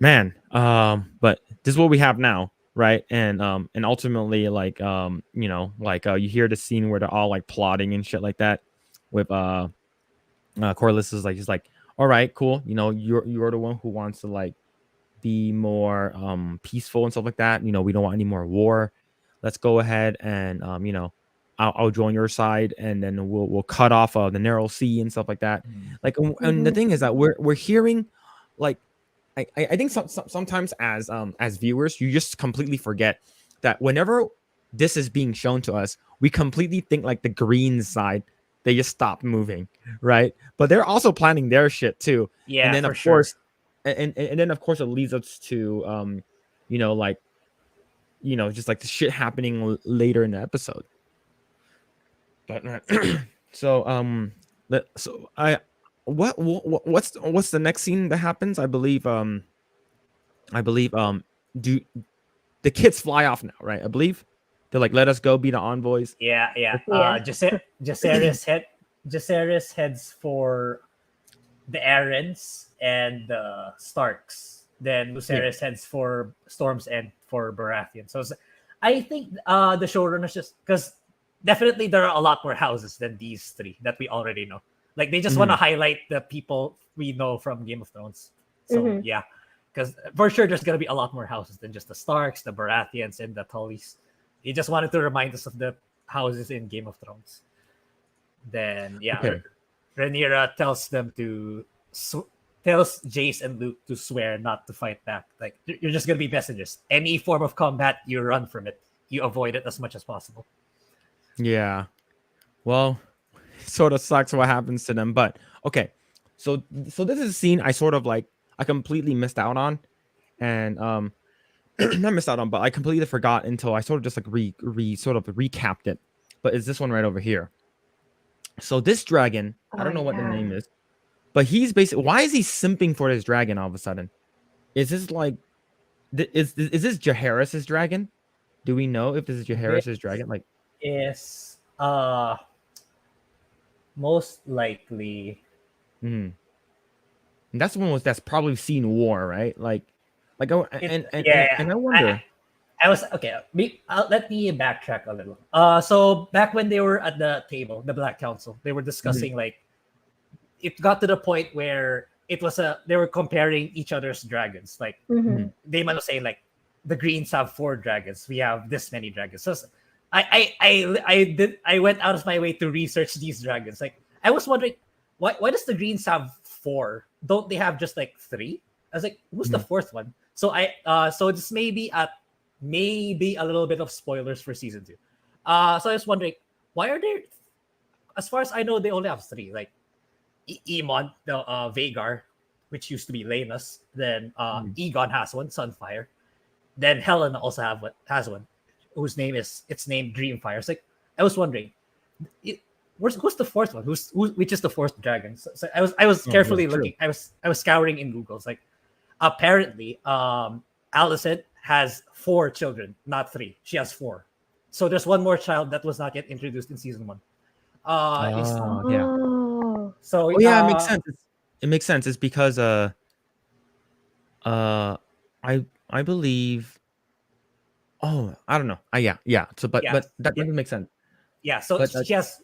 man, but this is what we have now, right? And ultimately, like like you hear the scene where they're all like plotting and shit like that with Corlys is like, he's like, all right, cool, you're the one who wants to like be more peaceful and stuff like that. We don't want any more war. Let's go ahead and I'll join your side, and then we'll cut off the narrow sea and stuff like that. Like, and the mhm. thing is that we're hearing like I think sometimes as viewers, you just completely forget that whenever this is being shown to us, we completely think like the green side, they just stop moving, right? But they're also planning their shit too. And Yeah, then for of sure. course, and then of course it leads us to like just like the shit happening later in the episode. But so so I what's the next scene that happens? I believe do the kids fly off now, right? I believe they're like, let us go be the envoys. Yeah. Yeah. Jaceres heads for the Arryns and the Starks. Then Yeah. Lucerys heads for Storm's End for Baratheon. So I think the showrunners just, because definitely there are a lot more houses than these three that we already know. Like they just want to Mhm. highlight the people we know from Game of Thrones. So Mhm. yeah, because for sure there's gonna be a lot more houses than just the Starks, the Baratheons, and the Tullys. He just wanted to remind us of the houses in Game of Thrones. Then yeah, Okay. Rhaenyra tells Jace and Luke to swear not to fight back. Like you're just gonna be messengers. Any form of combat, you run from it. You avoid it as much as possible. Yeah. Well, sort of sucks what happens to them, but okay. So this is a scene I sort of like I completely missed out on, and not missed out on, but I completely forgot until I sort of just like sort of recapped it. But it's this one right over here. So this dragon, I Oh don't know what the yeah. name is, but he's basically, why is he simping for this dragon all of a sudden? Is this like is this Jaehaerys's dragon? Do we know if this is This Jaehaerys's dragon? Like, is most likely. mhm. And that's the one that's probably seen war, right? Like oh, and I wonder. I was okay. Let me backtrack a little. So back when they were at the table, the Black Council, they were discussing like it got to the point where it was they were comparing each other's dragons. Like Mhm. they might say like the Greens have 4 dragons, we have this many dragons. So I went out of my way to research these dragons. Like I was wondering why does the Greens have 4? Don't they have just like 3? I was like, who's the 4th one? So so this may be maybe a little bit of spoilers for season 2. So I was wondering, why are there? As far as I know, they only have 3. Like Emon, the Vagar, which used to be Laena's. Then Egon has one, Sunfire. Then Helena also has one, whose name is named Dreamfire. It's like I was wondering, who's the 4th one? Which is the 4th dragon? So I was carefully looking. I was scouring in Google. It's like apparently Alicent has 4 children, not 3. She has 4. So there's one more child that was not yet introduced in season 1. Yeah. Oh. So Oh yeah, it makes sense. It makes sense. It's because I believe. Oh, I don't know. Yeah. So, but that doesn't make sense. Yeah. So But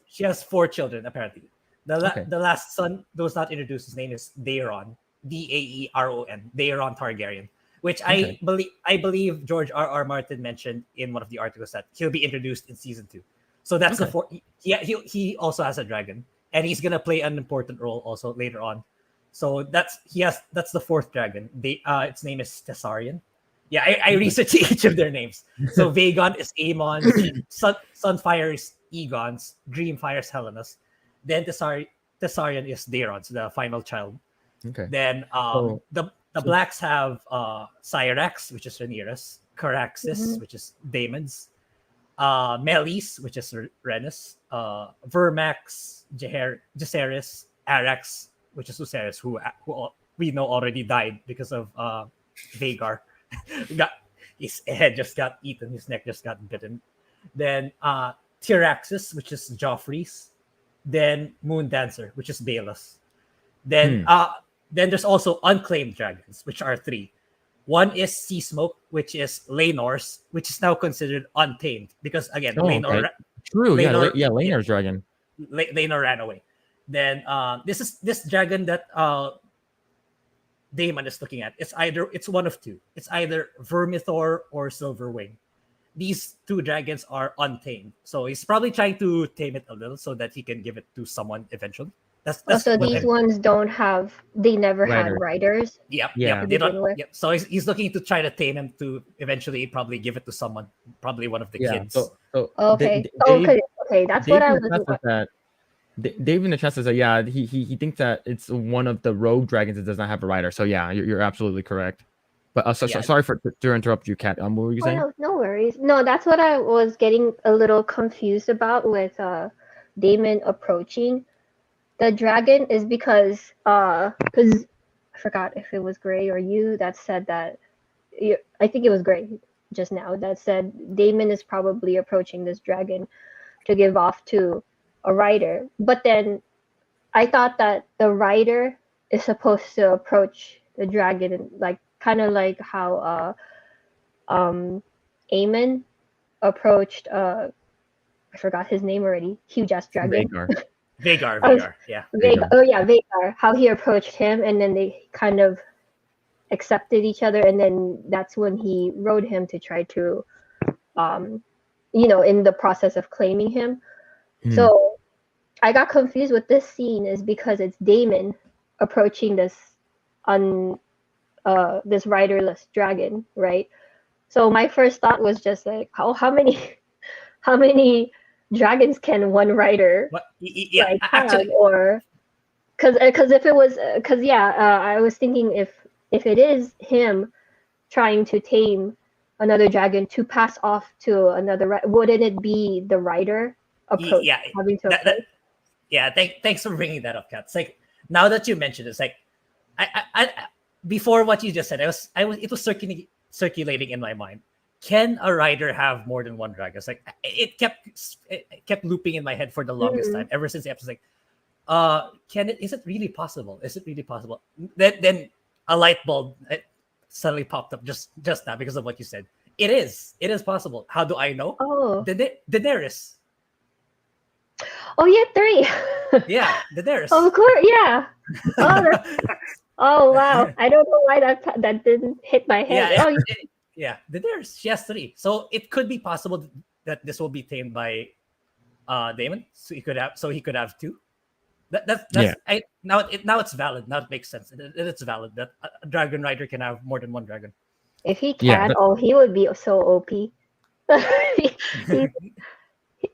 she has 4 children apparently. Okay. The last son that was not introduced, his name is Daeron, Daeron, Daeron Targaryen, which Okay. I believe George R. Martin mentioned in one of the articles that he'll be introduced in season 2. So that's the 4. Yeah, he also has a dragon, and he's gonna play an important role also later on. So that's the 4th dragon. Its name is Tessarion. Yeah, I researched each of their names. So Vagon is Aemon's, Sunfire is Egon's, Dreamfire is Helena's. Then Tessarion is Daeron's, the final child. Okay. Then the Blacks have Cyrax, which is Rhaenyra's, Caraxes, which is Daemon's, Melis, which is Rhaenys, Vermax, Jaehaerys, Arax, which is Lucerys, who we know already died because of Vagar. His head just got eaten, his neck just got bitten. Then Tyraxis, which is Joffrey's. Then Moon Dancer, which is Baelus. Then there's also unclaimed dragons, which are 3. One is Sea Smoke, which is Laenor's, which is now considered untamed because again, Laenor. Okay. True. Laenor, Laenor's dragon. Laenor ran away. Then this dragon that Daemon is looking at. It's one of 2. It's either Vermithor or Silverwing. These 2 dragons are untamed, so he's probably trying to tame it a little so that he can give it to someone eventually. That's So these ones they never had riders. Yep. Yeah. They don't. Yep. So he's looking to try to tame him to eventually probably give it to someone, probably one of the kids. So Okay. Okay. That's what I was. Dave in the chat says that he thinks that it's one of the rogue dragons that does not have a rider. So yeah, you're absolutely correct. But sorry to interrupt you, Kat. What were you saying? No worries. No, that's what I was getting a little confused about with Daemon approaching the dragon is because I forgot if it was Grae or you that said that. I think it was Grae just now that said Daemon is probably approaching this dragon to give off to a rider. But then I thought that the rider is supposed to approach the dragon, like kind of like how Aemon approached I forgot his name already, huge ass dragon. Vagar, yeah. Vagar. How he approached him, and then they kind of accepted each other, and then that's when he rode him to try to, in the process of claiming him. So I got confused with this scene is because it's Daemon approaching this this riderless dragon, right? So my first thought was just like, how many dragons can one rider have? Or because if it was I was thinking if it is him, trying to tame another dragon to pass off to another, wouldn't it be the rider approach Yeah, having to that, approach? yeah. Thanks for bringing that up, Kat. It's like now that you mentioned it, it's like I before what you just said, it was circulating in my mind. Can a rider have more than one dragon? It's like it kept looping in my head for the longest time, ever since the episode. Like, is it really possible? Is it really possible? Then a light bulb suddenly popped up just now because of what you said. It is possible. How do I know? Oh, Daenerys. oh yeah, 3. Yeah, Daenerys. Of course, yeah. Oh, oh wow. I don't know why that didn't hit my head. Yeah, Oh, yeah. Daenerys. She has 3, so it could be possible that this will be tamed by Daemon. So he could have 2. That's Yeah. now it's valid. Now it makes sense. It's valid that a dragon rider can have more than one dragon. if he Yeah, can, oh, he would be so OP.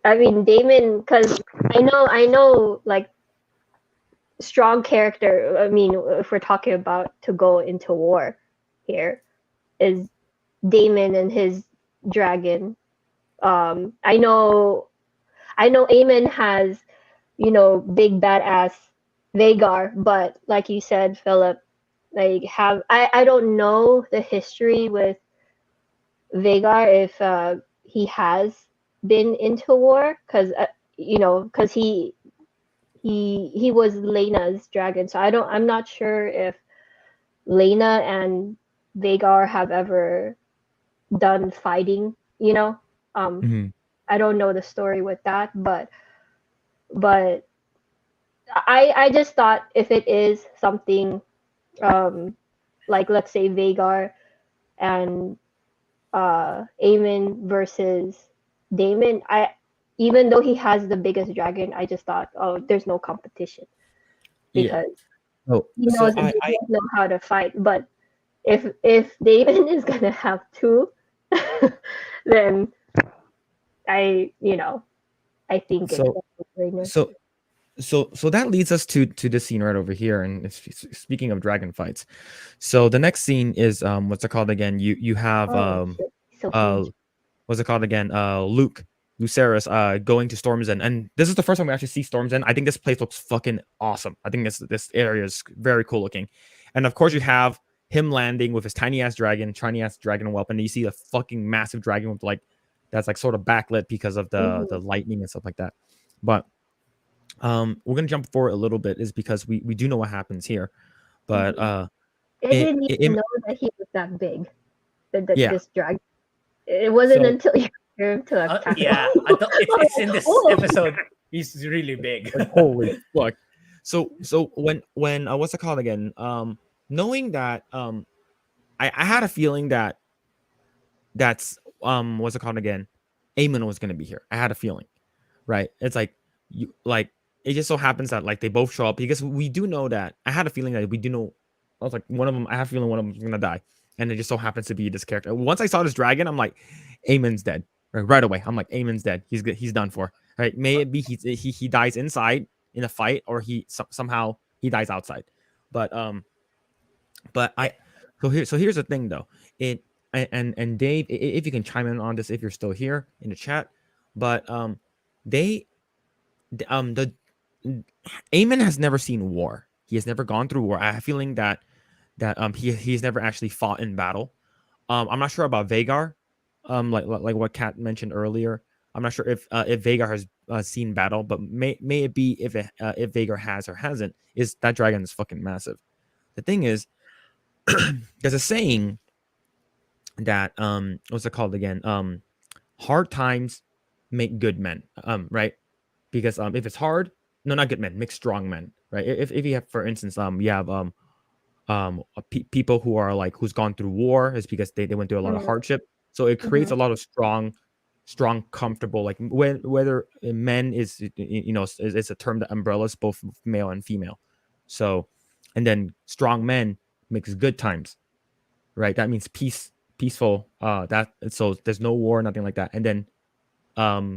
I mean, Damon, because I know, like strong character. I mean, if we're talking about to go into war, here is Damon and his dragon. I know Aemon has, big badass Vagar, but like you said, Philip, like I don't know the history with Vagar if he has been into war because because he was Lena's dragon, so I'm not sure if Lena and Vagar have ever done fighting. mhm. I don't know the story with that, but I just thought if it is something like, let's say Vagar and Aemon versus Daemon, even though he has the biggest dragon, I just thought, oh, there's no competition Yeah. because So he so knows I they both know how to fight. But if Daemon is gonna have 2, then I think it's so a no-brainer. so so that leads us to this scene right over here. And speaking of dragon fights, so the next scene is what's it called again? You have Oh shit, so uh huge. what's it called again? Lucerys going to Storm's End, and this is the first time we actually see Storm's End. I think this place looks fucking awesome. I think this area is very cool looking, and of course you have him landing with his tiny ass dragon whelp, and you see a fucking massive dragon with like that's like sort of backlit because of the lightning and stuff like that. But we're gonna jump forward a little bit is because we do know what happens here, but I it, didn't it, even it know that he was that big. yeah. This dragon. It wasn't So until you hear him to attack. Yeah, I thought it's in this Oh. episode. He's really big. like, holy fuck. So when what's it called again? Knowing that I had a feeling that that's what's it called again? Aemon was gonna be here. I had a feeling, right? It's like you like it just so happens that like they both show up because we do know that I had a feeling that we do know. I was like one of them. I have a feeling one of them's gonna die, and it just so happens to be this character. Once I saw this dragon, I'm like, Aemon's dead. Right away, I'm like, Aemon's dead. He's good. He's done for. Right? May it be he dies inside in a fight, or he somehow he dies outside. But I so here's the thing though. It and Dave, if you can chime in on this if you're still here in the chat, but they the Aemon has never seen war. He has never gone through war. I have a feeling that he's never actually fought in battle. I'm not sure about Vagar. Like what Kat mentioned earlier. I'm not sure if Vagar has seen battle, but may it be if Vagar has or hasn't, is that dragon is fucking massive. The thing is, there's a saying that what's it called again? Hard times make good men. Right? Because if it's hard, no, not good men, make strong men. Right? If you have, for instance, you have people who are like who's gone through war is because they went through a lot of hardship, so it creates a lot of strong comfortable like whether men is it's a term that umbrellas both male and female. So and then strong men makes good times, right? That means peaceful that so there's no war, nothing like that. And then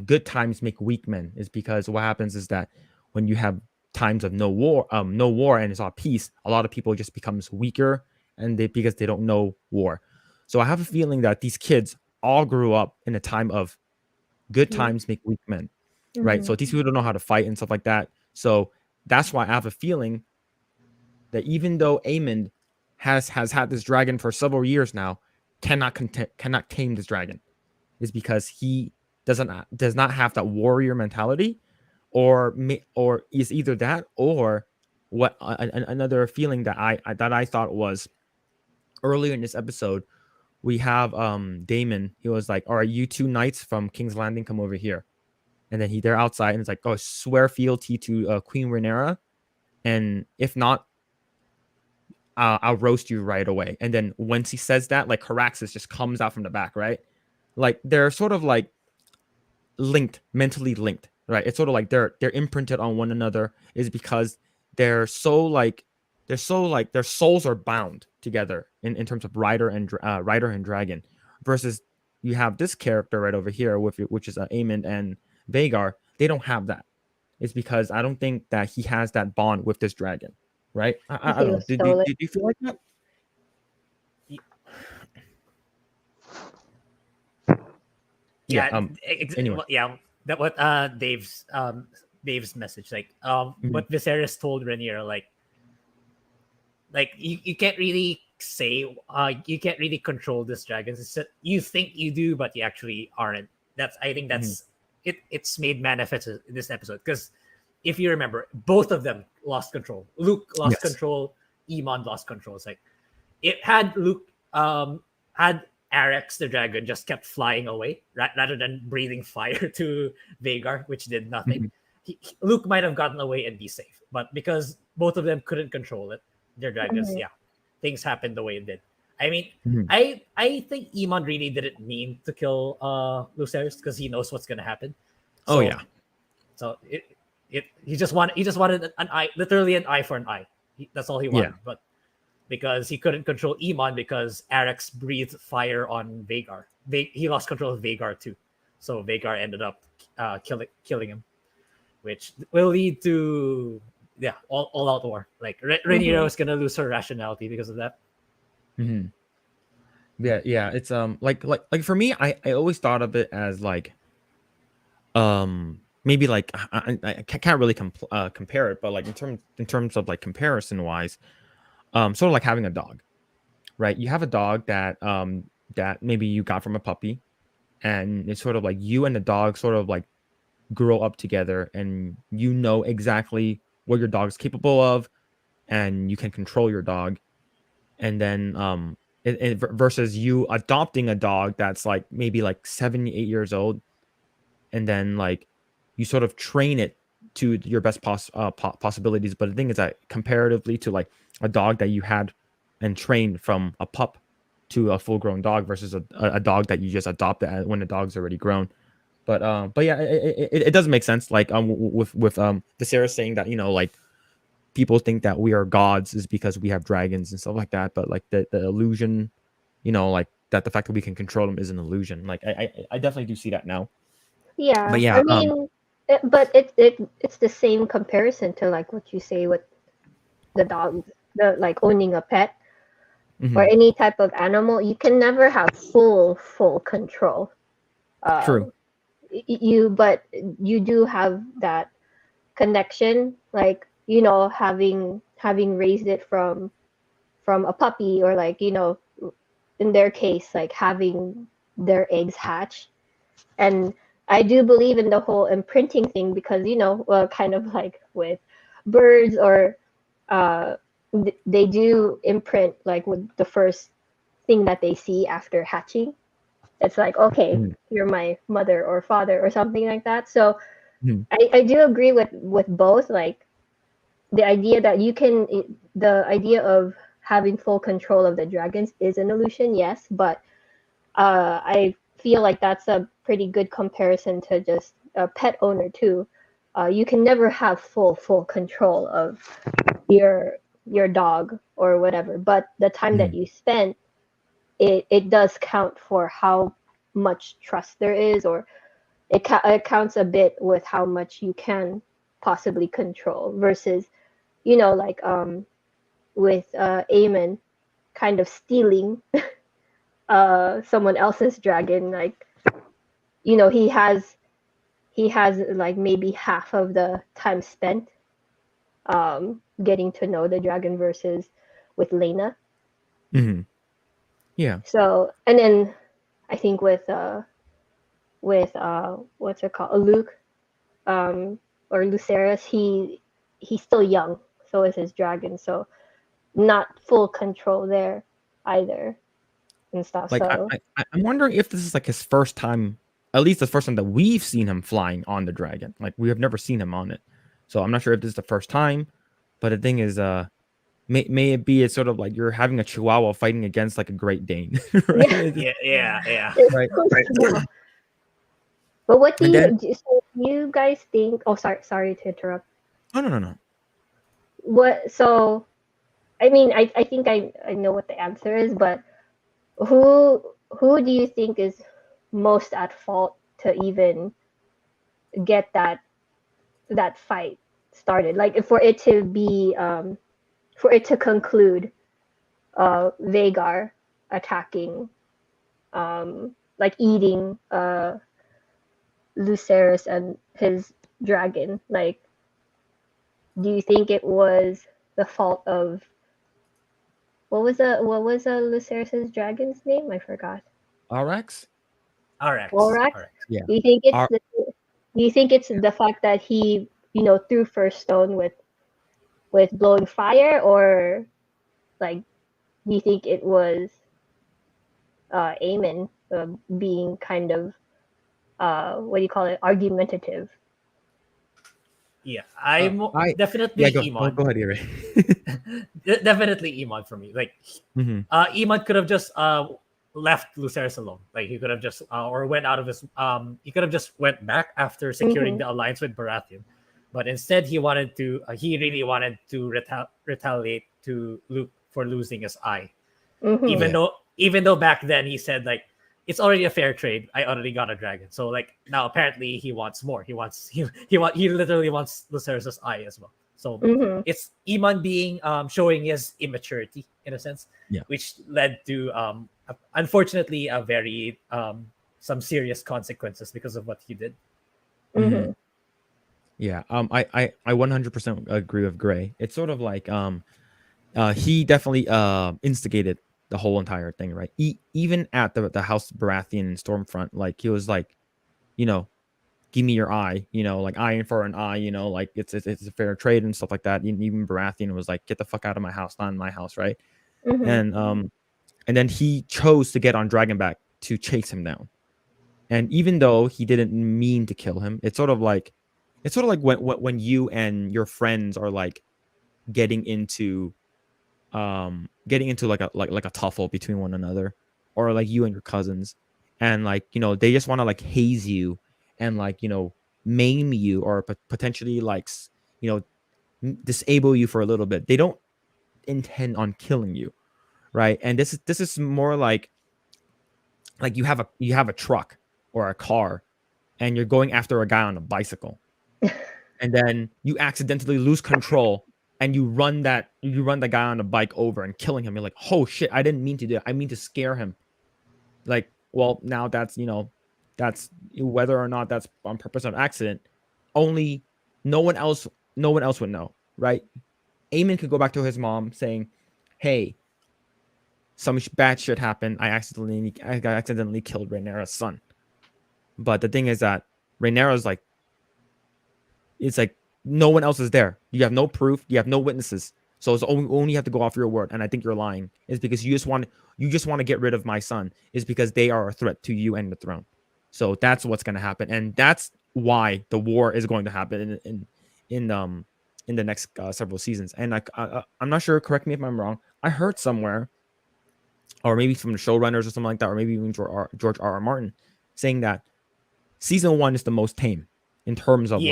good times make weak men is because what happens is that when you have times of no war and it's all peace, a lot of people just becomes weaker and because they don't know war. So I have a feeling that these kids all grew up in a time of good Yeah. times make weak men, right? So Mhm. these people don't know how to fight and stuff like that. So that's why I have a feeling that even though Aemond has had this dragon for several years now, cannot tame this dragon, is because he does not have that warrior mentality, or is either that or what another feeling that I thought was earlier in this episode. We have Damon. He was like, "All right, you two knights from King's Landing, come over here." And then they're outside, and it's like, "Oh, swear fealty to Queen Rhaenyra, and if not, I'll roast you right away." And then once he says that, like Caraxes just comes out from the back, right? Like they're sort of like mentally linked, right? It's sort of like they're imprinted on one another, is because they're so like their souls are bound together in terms of rider and dragon, versus you have this character right over here with which is Aemond and Vhagar. They don't have that. It's because I don't think that he has that bond with this dragon, right? I He don't know. was stolen. Do you feel like that? Yeah. Yeah, Anyway. yeah. That what Dave's message, like Mhm. what Viserys told Rhaenyra, like you can't really say you can't really control this dragon. You think you do, but you actually aren't. I think Mhm. it's made manifest in this episode, because if you remember, both of them lost control. Luke lost Yes. control. Aemon lost control. It's like it had Luke had Arex the dragon just kept flying away rather than breathing fire to Vhagar, which did nothing. Mhm. Luke might have gotten away and be safe, but because both of them couldn't control it, their dragons, Mhm. yeah, things happened the way it did. I mean, Mhm. I think Aemon really didn't mean to kill Lucerys, because he knows what's gonna happen. Oh So yeah. so he just wanted an eye, literally an eye for an eye. That's all he Yeah. wanted. But because he couldn't control Iman, because Arex breathed fire on Vhagar. He lost control of Vhagar too, so Vhagar ended up killing him, which will lead to all out war. Like Rhaenyra Mhm. is gonna lose her rationality because of that. Mhm. Yeah. It's like for me, I always thought of it as like maybe like I can't really compare it, but like in terms of like comparison wise, sort of like having a dog, right? You have a dog that maybe you got from a puppy, and it's sort of like you and the dog sort of like grow up together, and you know exactly what your dog's capable of, and you can control your dog. And then versus you adopting a dog that's like maybe like 7, 8 years old, and then like you sort of train it to your best possibilities. But the thing is that comparatively to like a dog that you had and trained from a pup to a full grown dog, versus a dog that you just adopted when the dog's already grown. But yeah, it does make sense. Like with the Sarah saying that, like people think that we are gods is because we have dragons and stuff like that. But like the illusion, like that the fact that we can control them is an illusion. Like I definitely do see that now. But Yeah, yeah, I mean, but it's the same comparison to like what you say with the dogs, the like owning a pet or mhm, any type of animal. You can never have full control. Uh, true. but you do have that connection, like having raised it from a puppy, or like in their case, like having their eggs hatch. And I do believe in the whole imprinting thing, because kind of like with birds, or uh, they do imprint like with the first thing that they see after hatching. It's like, okay, Mhm, you're my mother or father or something like that. So mhm, I do agree with both. Like the idea that the idea of having full control of the dragons is an illusion, yes, but I feel like that's a pretty good comparison to just a pet owner too. You can never have full control of your your dog or whatever, but the time that mhm, you spend, it does count for how much trust there is, or it counts a bit with how much you can possibly control, versus like with Aemon kind of stealing someone else's dragon, like, you know, he has like maybe half of the time spent getting to know the dragon versus with Lena. Hmm. Yeah. So, and then I think with what's it called, Luke, or Lucerys, he's still young, so is his dragon, so not full control there either and stuff. Like So I'm wondering if this is like his first time, at least the first time that we've seen him flying on the dragon. Like we have never seen him on it, so I'm not sure if this is the first time. But the thing is, may it be it's sort of like you're having a Chihuahua fighting against like a Great Dane, right? yeah, Yeah. it's Right. so small. But what do And then so you guys think? Oh, sorry to interrupt. no. What so? I mean, I think I know what the answer is, but who do you think is most at fault to even get that fight started? Like for it to be for it to conclude Vagar attacking, like eating Lucerys and his dragon. Like, do you think it was the fault of what was Lucerys's dragon's name? I forgot. RX. Walrax. Yeah. Do you think it's R- the fact that he, you know, threw first stone with blowing fire, or like do you think it was Aemon being kind of what do you call it, argumentative? Yeah, I definitely yeah. Go Iman. go ahead, Ray. Definitely Iman for me. Like, Hmm. Iman could have just left Lucerys alone. Like he could have just or went out of his he could have just went back after securing Mm-hmm. the alliance with Baratheon, but instead he wanted to he really wanted to retaliate to Luke for losing his eye. Mm-hmm. Even Yeah. though even though back then he said like it's already a fair trade. I already got a dragon. So like now apparently he wants more. He literally wants Lucerys' eye as well. So Mm-hmm. it's Iman being showing his immaturity in a sense, Yeah. which led to unfortunately a very some serious consequences because of what he did. Mm-hmm. Yeah. I 100% agree with Gray. It's sort of like he definitely instigated the whole entire thing, right? Even at the House Baratheon Stormfront, like he was like, you know, give me your eye, you know, like eye for an eye, you know, like it's a fair trade and stuff like that. Even Baratheon was like, get the fuck out of my house, not in my house, right? Mm-hmm. And then he chose to get on Dragonback to chase him down. And even though he didn't mean to kill him, it's sort of like when you and your friends are like getting into like a tuffle between one another, or like you and your cousins, and like, you know, they just want to like haze you and like, you know, maim you or potentially like you know, disable you for a little bit. They don't intend on killing you, right? And this is more like you have a truck or a car and you're going after a guy on a bicycle, and then you accidentally lose control and you run the guy on the bike over and killing him. You're like, oh shit, I didn't mean to do it. I mean to scare him. Like, well, now that's, you know, that's whether or not that's on purpose or accident. Only no one else, no one else would know, right? Eamon could go back to his mom saying, "Hey, some bad shit happened. I accidentally killed Rhaenyra's son." But the thing is that Rhaenyra's like, it's like no one else is there. You have no proof. You have no witnesses. So it's only you have to go off your word. And I think you're lying. Is because you just want to get rid of my son. Is because they are a threat to you and the throne. So that's what's going to happen, and that's why the war is going to happen in the next several seasons. And I'm not sure. Correct me if I'm wrong. I heard somewhere, or maybe from the showrunners or something like that, or maybe even George R. R. Martin saying that season 1 is the most tame in terms of like,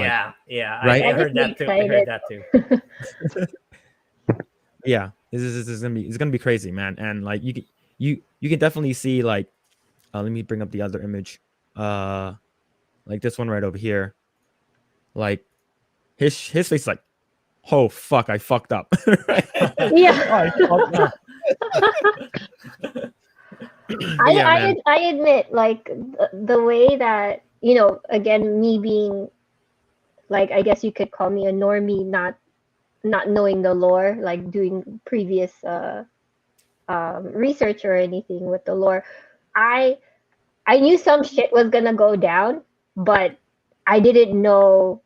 Yeah, right? I I just heard be that too. I heard excited. that too. Yeah, this is gonna be crazy, man. And like you can definitely see like, let me bring up the other image, like this one right over here. Like his face is like, oh fuck, I fucked up. Right? Yeah. Oh, I fucked up. But yeah, man. I admit, like the way that, you know, again, me being like, I guess you could call me a normie, not knowing the lore, like doing previous research or anything with the lore. I I knew some shit was gonna go down, but I didn't know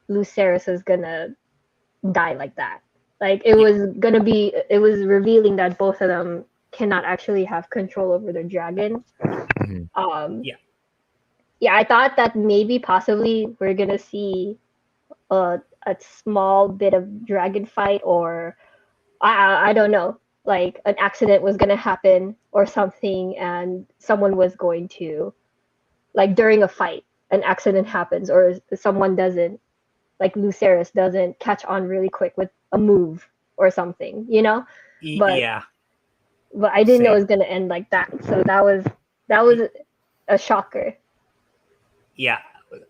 Lucerys was gonna die like that. Like it Yeah. was gonna be, it was revealing that both of them cannot actually have control over the dragon. Mhm. Um, Yeah. yeah, I thought that maybe possibly we're gonna see a small bit of dragon fight, or I don't know, like an accident was gonna happen or something, and someone was going to, like during a fight, an accident happens, or someone doesn't, like Lucerys doesn't catch on really quick with a move or something, you know. But Yeah. I didn't know it Same. was gonna end like that. So that was a shocker. Yeah.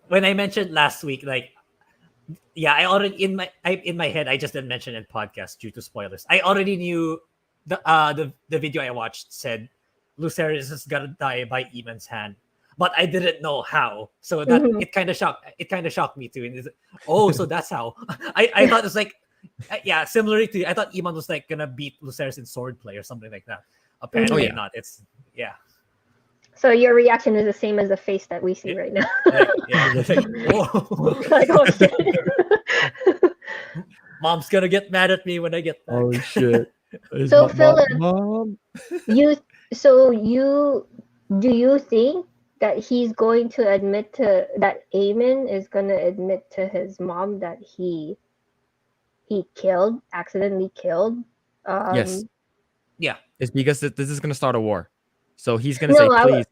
When I mentioned last week, like, yeah, I already in my head, I just didn't mention it in podcast due to spoilers. I already knew the video I watched said Lucerys is gonna die by Eamon's hand, but I didn't know how. So that Hmm. it kind of shocked me too. And oh, so that's how. I thought it's like, yeah, similarly to, I thought Eamon was like gonna beat Lucerys in swordplay or something like that. Oh Apparently Hmm. yeah. not. It's yeah. So your reaction is the same as the face that we see It, right now. yeah. It's like, whoa. Like, oh shit. Mom's gonna get mad at me when I get back. Oh shit. Is So Philip, mom? you so you do you think that he's going to admit to that Aemon is going to admit to his mom that he accidentally killed? Yes. Um, Yeah. It's because this is gonna start a war. So he's gonna say, no, please,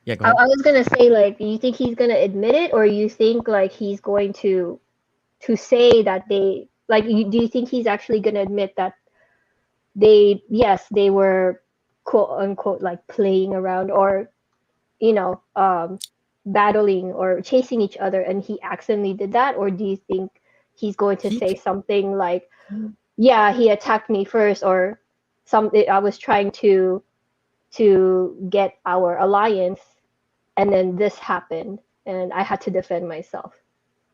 yeah, go ahead. I was gonna say, like, you think he's gonna admit it, or you think like he's going to say that they, like, do you think he's actually gonna admit that they, yes, they were quote unquote like playing around, or you know, battling or chasing each other, and he accidentally did that? Or do you think he's going to He say something like, yeah, he attacked me first, or something, I was trying to get our alliance, and then this happened, and I had to defend myself.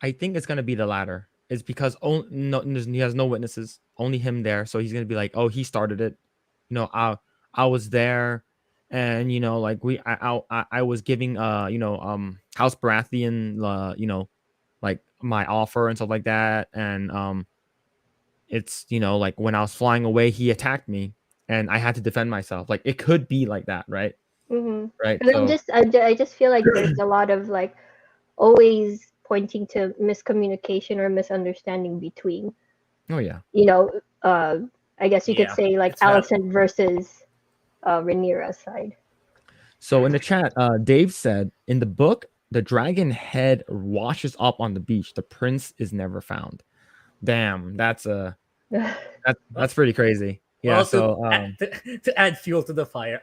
I think it's gonna be the latter. It's because he has no witnesses, only him there. So he's gonna be like, "Oh, he started it." I was there, and like I was giving House Baratheon like my offer and stuff like that, and it's like when I was flying away, he attacked me, and I had to defend myself. Like it could be like that, right? Mm-hmm. Right. But So I just feel like there's a lot of like always pointing to miscommunication or misunderstanding between, oh yeah. you know, I guess you could Yeah. say like It's valid. Allison versus Rhaenyra's side. So in the chat, Dave said, in the book, the dragon head washes up on the beach. The prince is never found. Damn, that's pretty crazy. Yeah. Well, So to add fuel to the fire,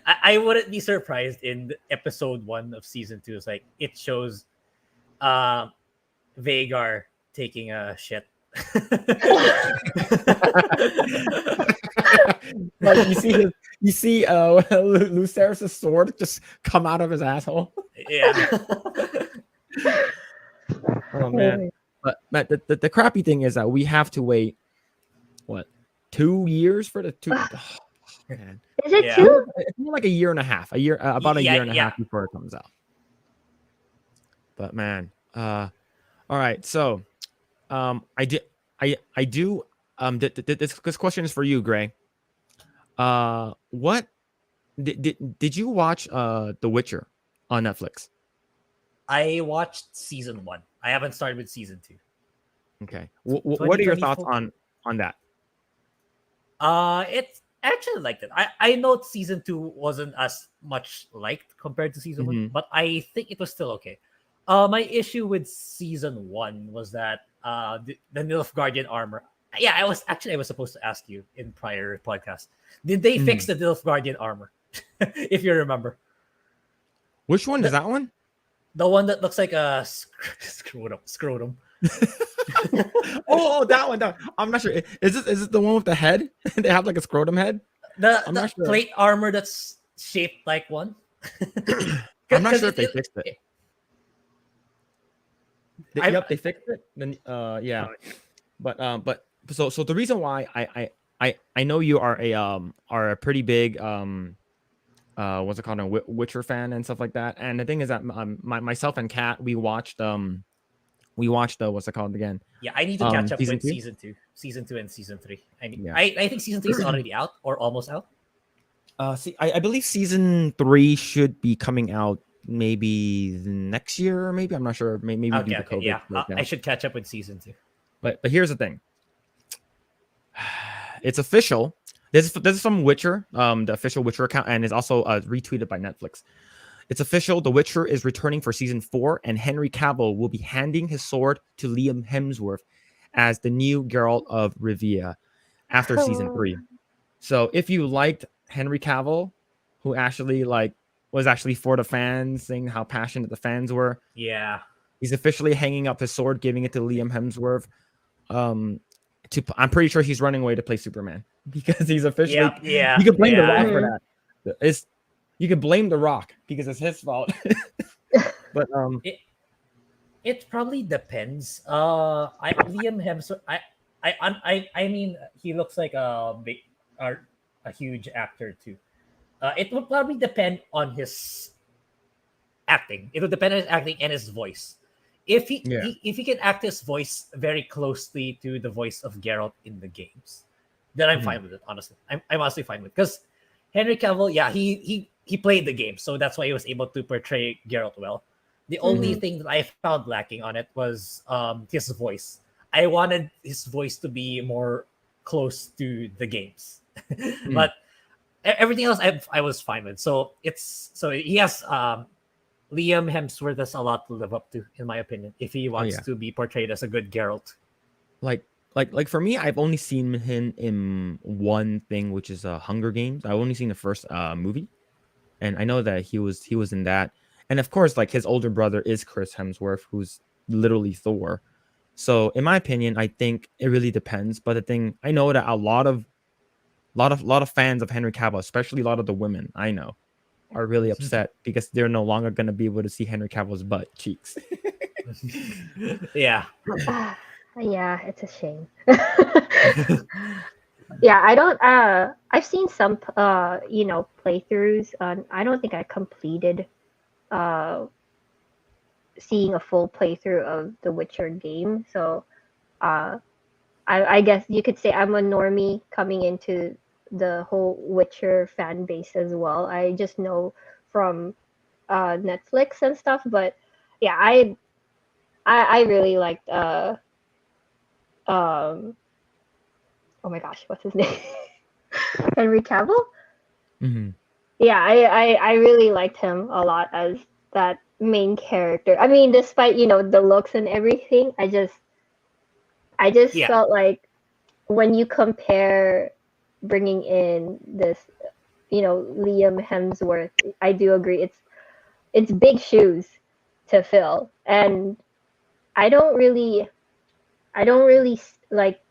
I wouldn't be surprised in episode 1 of season 2. It's like it shows uh Vagar taking a shit. like you see Lucerys' sword just come out of his asshole. Yeah. Oh man. But the crappy thing is that we have to wait what 2 years for the two. Oh, man. Is it Yeah. two? It's more like a year and a half, about a year and a half before it comes out. But man, all right. So, I did, I do, this question is for you, Grae. What did you watch The Witcher on Netflix? I watched season 1. I haven't started with season 2. Okay. What are your thoughts 2024. on that? It's actually liked it. I know season 2 wasn't as much liked compared to season 1, Mhm. but I think it was still okay. My issue with season 1 was that the Nilfgaardian armor. Yeah, I was supposed to ask you in prior podcasts. Did they fix the Nilfgaardian armor? If you remember, Which one is that one? the one that looks like a scrotum. Oh, that one. I'm not sure. Is it the one with the head? They have like a scrotum head. I'm The not sure. plate armor that's shaped like one. I'm not 'Cause sure if they fixed it. I- Yep, they fixed it. Then yeah. But so the reason why I know you are a pretty big what's it called, a Witcher fan and stuff like that. And the thing is that myself and Kat, we watched what's it called again? Yeah, I need to catch up Season with 2. season 2 and season 3. Yeah. I think season 3 is already out or almost out. See, I believe season 3 should be coming out maybe next year, or maybe I'm not sure. Maybe due to COVID. Yeah, like I that. should catch up with season 2. But here's the thing. It's official. This is from Witcher, the official Witcher account, and is also retweeted by Netflix. It's official. The Witcher is returning for season 4, and Henry Cavill will be handing his sword to Liam Hemsworth as the new Geralt of Rivia after season 3. So if you liked Henry Cavill, who actually was actually for the fans, saying how passionate the fans were, Yeah. he's officially hanging up his sword, giving it to Liam Hemsworth. I'm pretty sure he's running away to play Superman because he's officially. Yeah. You can blame The Rock Mhm. for that. You can blame The Rock because it's his fault. But It probably depends. Liam Hemsworth. I mean, he looks like a huge actor too. It would probably depend on his acting. It would depend on his acting and his voice. If if he can act his voice very closely to the voice of Geralt in the games, then I'm fine with it. Honestly, I'm honestly fine with it because Henry Cavill, yeah, he played the game, so that's why he was able to portray Geralt well. The only thing that I found lacking on it was his voice. I wanted his voice to be more close to the games, but everything else I was fine with. So he has Liam Hemsworth has a lot to live up to, in my opinion, if he wants to be portrayed as a good Geralt. Like for me, I've only seen him in one thing, which is Hunger Games. I've only seen the first movie, and I know that he was in that. And of course, like his older brother is Chris Hemsworth, who's literally Thor. So in my opinion, I think it really depends. But the thing I know that a lot of fans of Henry Cavill, especially a lot of the women I know, are really upset because they're no longer going to be able to see Henry Cavill's butt cheeks. Yeah. Yeah, it's a shame. Yeah, I don't I've seen some playthroughs. I don't think I completed seeing a full playthrough of the Witcher game. So I guess you could say I'm a normie coming into the whole Witcher fan base as well. I just know from Netflix and stuff, but yeah, I really liked oh my gosh, what's his name? Henry Cavill? Mm-hmm. Yeah, I really liked him a lot as that main character. I mean, despite, the looks and everything, I just felt like when you compare bringing in this, Liam Hemsworth, I do agree it's big shoes to fill, and I don't really like.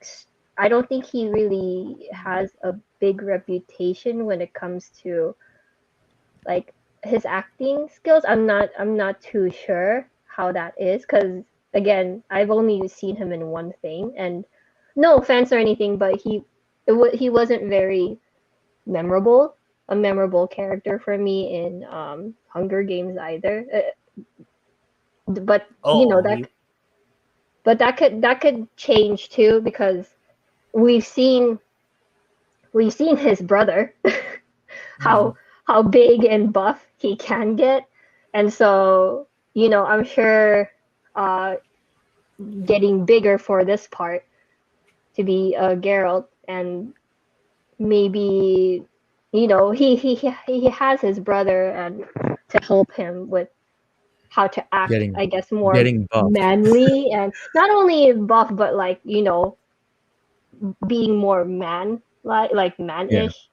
I don't think he really has a big reputation when it comes to like his acting skills. I'm not too sure how that is because again, I've only seen him in one thing, and no offense or anything, but he wasn't very a memorable character for me in Hunger Games either. But that could change too because we've seen his brother how big and buff he can get, and so I'm sure getting bigger for this part to be Geralt, and maybe he has his brother and to help him with how to act, I guess, more buff. manly, and not only buff but like being more like man-ish.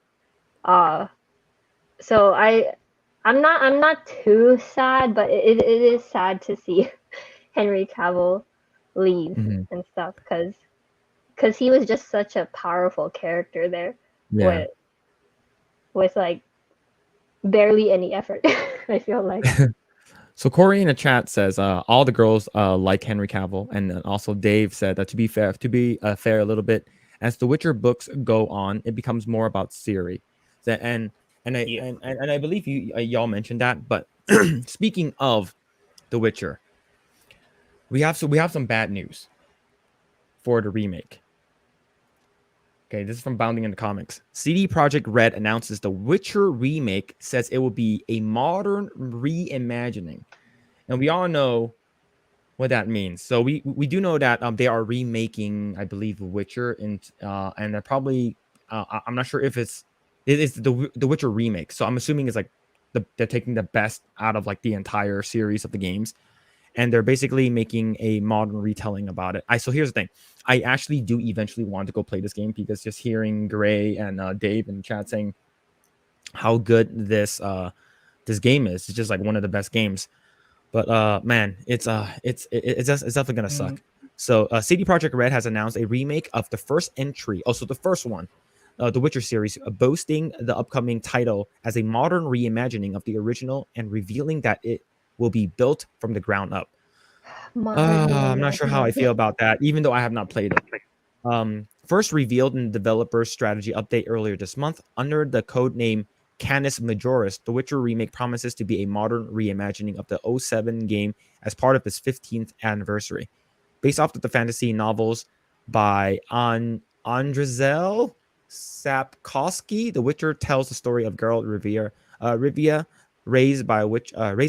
So I'm not too sad, but it is sad to see Henry Cavill leave and stuff because he was just such a powerful character there with like barely any effort. I feel like. So Corey in the chat says all the girls like Henry Cavill, and also Dave said that to be fair a little bit, as the Witcher books go on, it becomes more about Ciri. Yeah. And I believe y'all mentioned that. But speaking of the Witcher, we have some bad news for the remake. Okay, this is from Bounding into Comics. CD Projekt Red announces the Witcher remake, says it will be a modern reimagining. And we all know what that means. So we do know that they are remaking, I believe, Witcher, and they're probably I'm not sure if it is the Witcher remake. So I'm assuming it's like they're taking the best out of like the entire series of the games, and they're basically making a modern retelling about it. So here's the thing. I actually do eventually want to go play this game because just hearing Grae and Dave in the chat saying how good this game is, it's just like one of the best games. But man, it's definitely gonna suck. So CD Projekt Red has announced a remake of the first entry, also the first one, the Witcher series, boasting the upcoming title as a modern reimagining of the original and revealing that it will be built from the ground up. I'm not sure how I feel about that, even though I have not played it. First revealed in the developer's strategy update earlier this month under the code name Canis Majoris, The Witcher remake promises to be a modern reimagining of the 07 game as part of its 15th anniversary. Based off of the fantasy novels by Andrzej Sapkowski, The Witcher tells the story of Geralt Rivia, raised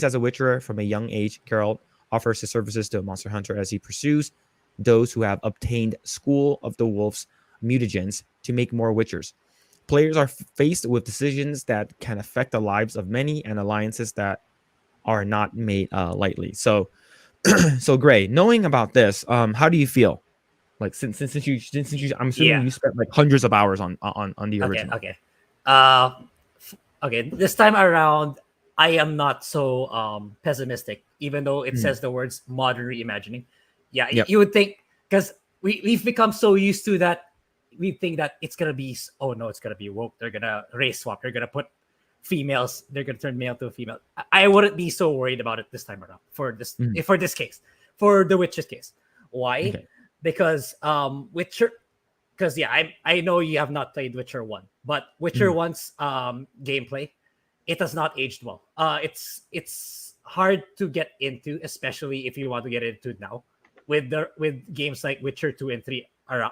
as a Witcher from a young age. Geralt offers his services to a monster hunter as he pursues those who have obtained School of the Wolves mutagens to make more Witchers. Players are faced with decisions that can affect the lives of many and alliances that are not made lightly. So, so Grae, knowing about this, how do you feel? Like since you, I'm assuming you spent like hundreds of hours on the original. Okay. This time around, I am not so pessimistic, even though it says the words modern reimagining. Yeah, you would think, because we've become so used to that. We think that it's gonna be, oh no, it's gonna be woke. They're gonna race swap. They're gonna put females. They're gonna turn male to a female. I wouldn't be so worried about it this time around for this case, for the Witcher's case. Why? Okay. Because Witcher. Because I know you have not played Witcher 1, but Witcher 1's gameplay, it has not aged well. It's hard to get into, especially if you want to get into it now. With games like Witcher 2 and 3 are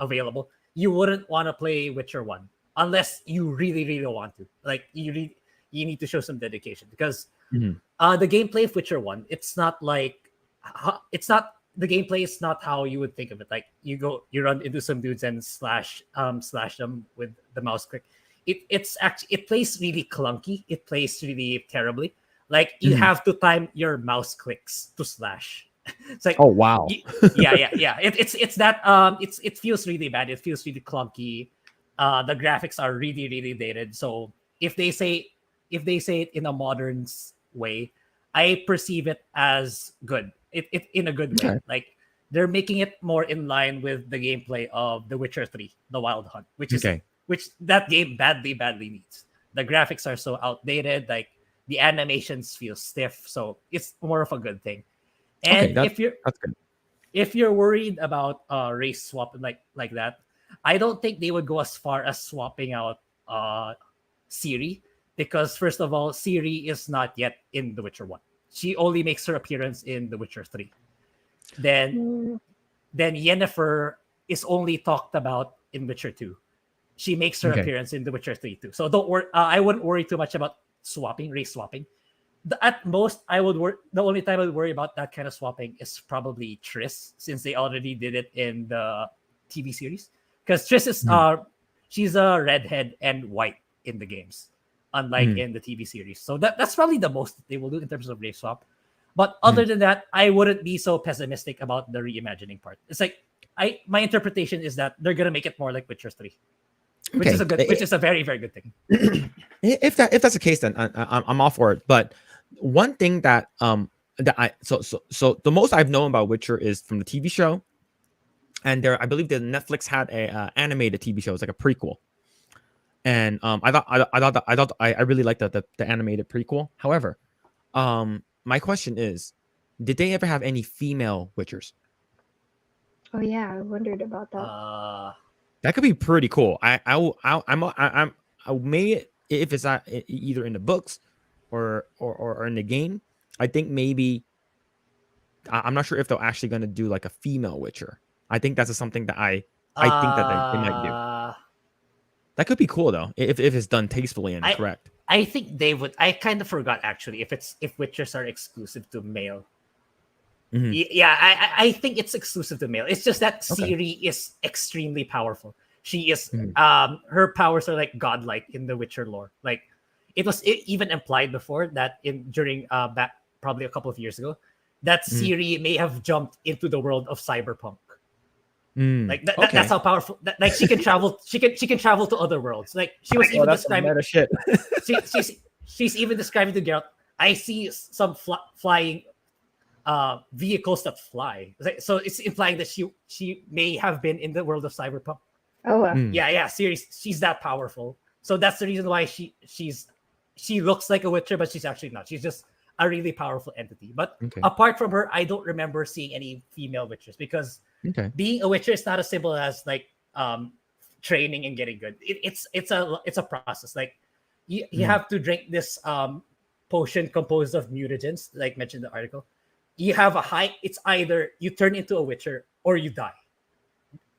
available, you wouldn't want to play Witcher 1 unless you really, really want to. Like you need to show some dedication, because the gameplay of Witcher 1, the gameplay is not how you would think of it. Like you run into some dudes and slash them with the mouse click. It plays really clunky. It plays really terribly. Like you have to time your mouse clicks to slash. It's like, oh wow. Yeah. It's that it feels really bad. It feels really clunky. The graphics are really, really dated. So if they say it in a modern way, I perceive it as good. It in a good way. Okay. Like they're making it more in line with the gameplay of The Witcher 3, The Wild Hunt, which that game badly needs. The graphics are so outdated, like the animations feel stiff, so it's more of a good thing. And that's good. If you're worried about race swap like that, I don't think they would go as far as swapping out Ciri, because first of all, Ciri is not yet in The Witcher 1. She only makes her appearance in The Witcher 3. Then Yennefer is only talked about in Witcher 2. She makes her appearance in The Witcher 3 too. So don't worry. I wouldn't worry too much about race swapping. At most, I would worry. The only time I would worry about that kind of swapping is probably Triss, since they already did it in the TV series. Because Triss is she's a redhead and white in the games, unlike in the TV series. So that's probably the most that they will do in terms of race swap. But other than that, I wouldn't be so pessimistic about the reimagining part. It's like my interpretation is that they're gonna make it more like Witcher 3. Which is a very, very good thing. If that's the case, then I'm all for it. But one thing that so the most I've known about Witcher is from the TV show, and I believe that Netflix had a animated TV show. It's like a prequel. and I really liked the animated prequel. However, my question is, did they ever have any female Witchers? Oh yeah, I wondered about that. That could be pretty cool. I may, if it's not either in the books or in the game. I think maybe I'm not sure if they're actually going to do like a female Witcher. I think that's something that I think that they might do. That could be cool though, if it's done tastefully and correct. I think they would. I kind of forgot actually if Witchers are exclusive to male. Yeah, I think it's exclusive to male. It's just that Ciri is extremely powerful. She is her powers are like godlike in the Witcher lore. Like it was even implied before that during back probably a couple of years ago that Ciri may have jumped into the world of cyberpunk. Like that's how powerful. Like she can travel. She can travel to other worlds. Like she was even describing. Shit. she's even describing to Geralt. I see some flying vehicles that fly. So it's implying that she may have been in the world of cyberpunk. Oh wow. Yeah. She's that powerful. So that's the reason why she looks like a Witcher, but she's actually not. She's just a really powerful entity. But apart from her, I don't remember seeing any female Witchers because being a Witcher is not as simple as like training and getting good. It's a process. Like you have to drink this potion composed of mutagens, like mentioned in the article. You have it's either you turn into a Witcher or you die.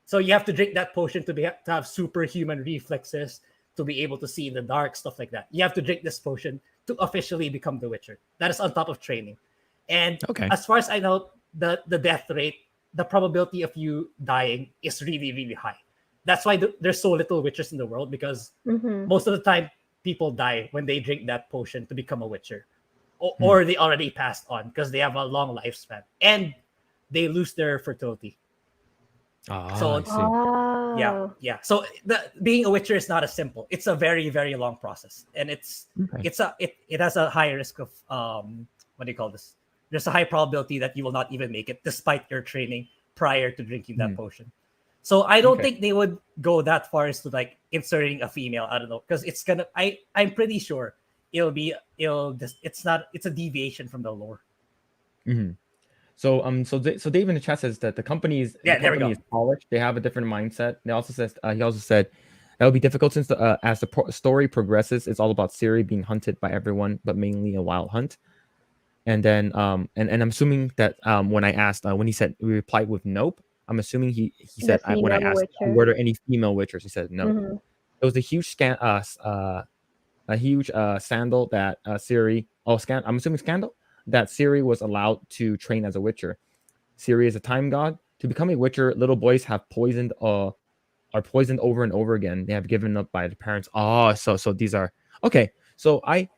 So you have to drink that potion to have superhuman reflexes, to be able to see in the dark, stuff like that. You have to drink this potion to officially become the Witcher. That is on top of training. And as far as I know, the death rate, the probability of you dying is really, really high. That's why there's so little Witchers in the world, because most of the time people die when they drink that potion to become a Witcher. Or they already passed on because they have a long lifespan and they lose their fertility. So yeah. So being a Witcher is not as simple. It's a very, very long process, and it has a high risk of what do you call this? There's a high probability that you will not even make it despite your training prior to drinking that potion. So I don't think they would go that far as to like inserting a female. I don't know, because it's gonna. I'm pretty sure it's a deviation from the lore. So Dave in the chat says that the company is polished. They have a different mindset. He also said that will be difficult since as the story progresses, it's all about Ciri being hunted by everyone, but mainly a wild hunt. And then and I'm assuming that when I asked when he said we replied with nope, I'm assuming he said when I asked were there any female Witchers, he said no. It was a huge scandal that Ciri. I'm assuming scandal that Ciri was allowed to train as a Witcher. Ciri is a time god. To become a Witcher, little boys are poisoned over and over again. They have given up by the parents. So these are okay. So I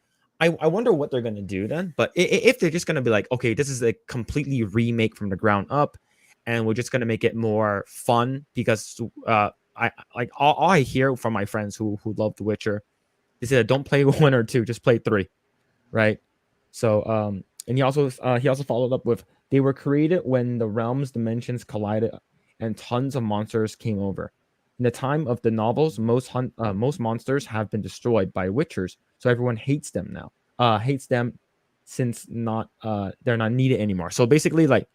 wonder what they're gonna do then. But if they're just gonna be like, okay, this is a completely remake from the ground up, and we're just gonna make it more fun, because I like all I hear from my friends who love The Witcher, they said don't play 1 or 2, just play 3, right? So and he also followed up with, they were created when the realms dimensions collided and tons of monsters came over. In the time of the novels, most monsters have been destroyed by Witchers, so everyone hates them now. Hates them since they're not needed anymore. So basically, like,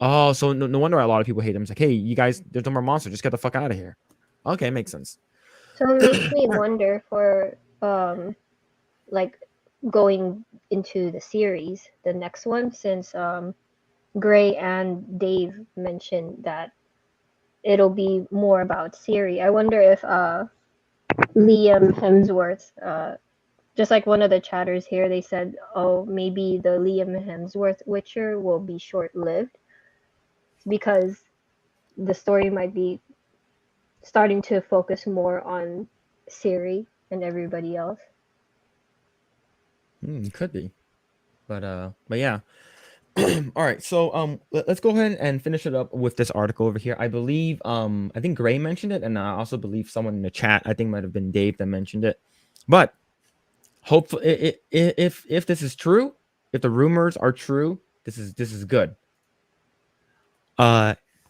so no wonder a lot of people hate them. It's like, hey, you guys, there's no more monsters, just get the fuck out of here. Okay, makes sense. So it makes me wonder for like going into the series, the next one, since Grae and Dave mentioned that it'll be more about Ciri. I wonder if Liam Hemsworth, just like one of the chatters here, they said, oh, maybe the Liam Hemsworth Witcher will be short-lived because the story might be starting to focus more on Ciri and everybody else. Could be, but yeah. All right, so let's go ahead and finish it up with this article over here. I believe I think Grae mentioned it, and I also believe someone in the chat, I think might have been Dave, that mentioned it. But hopefully, if this is true, if the rumors are true, this is good.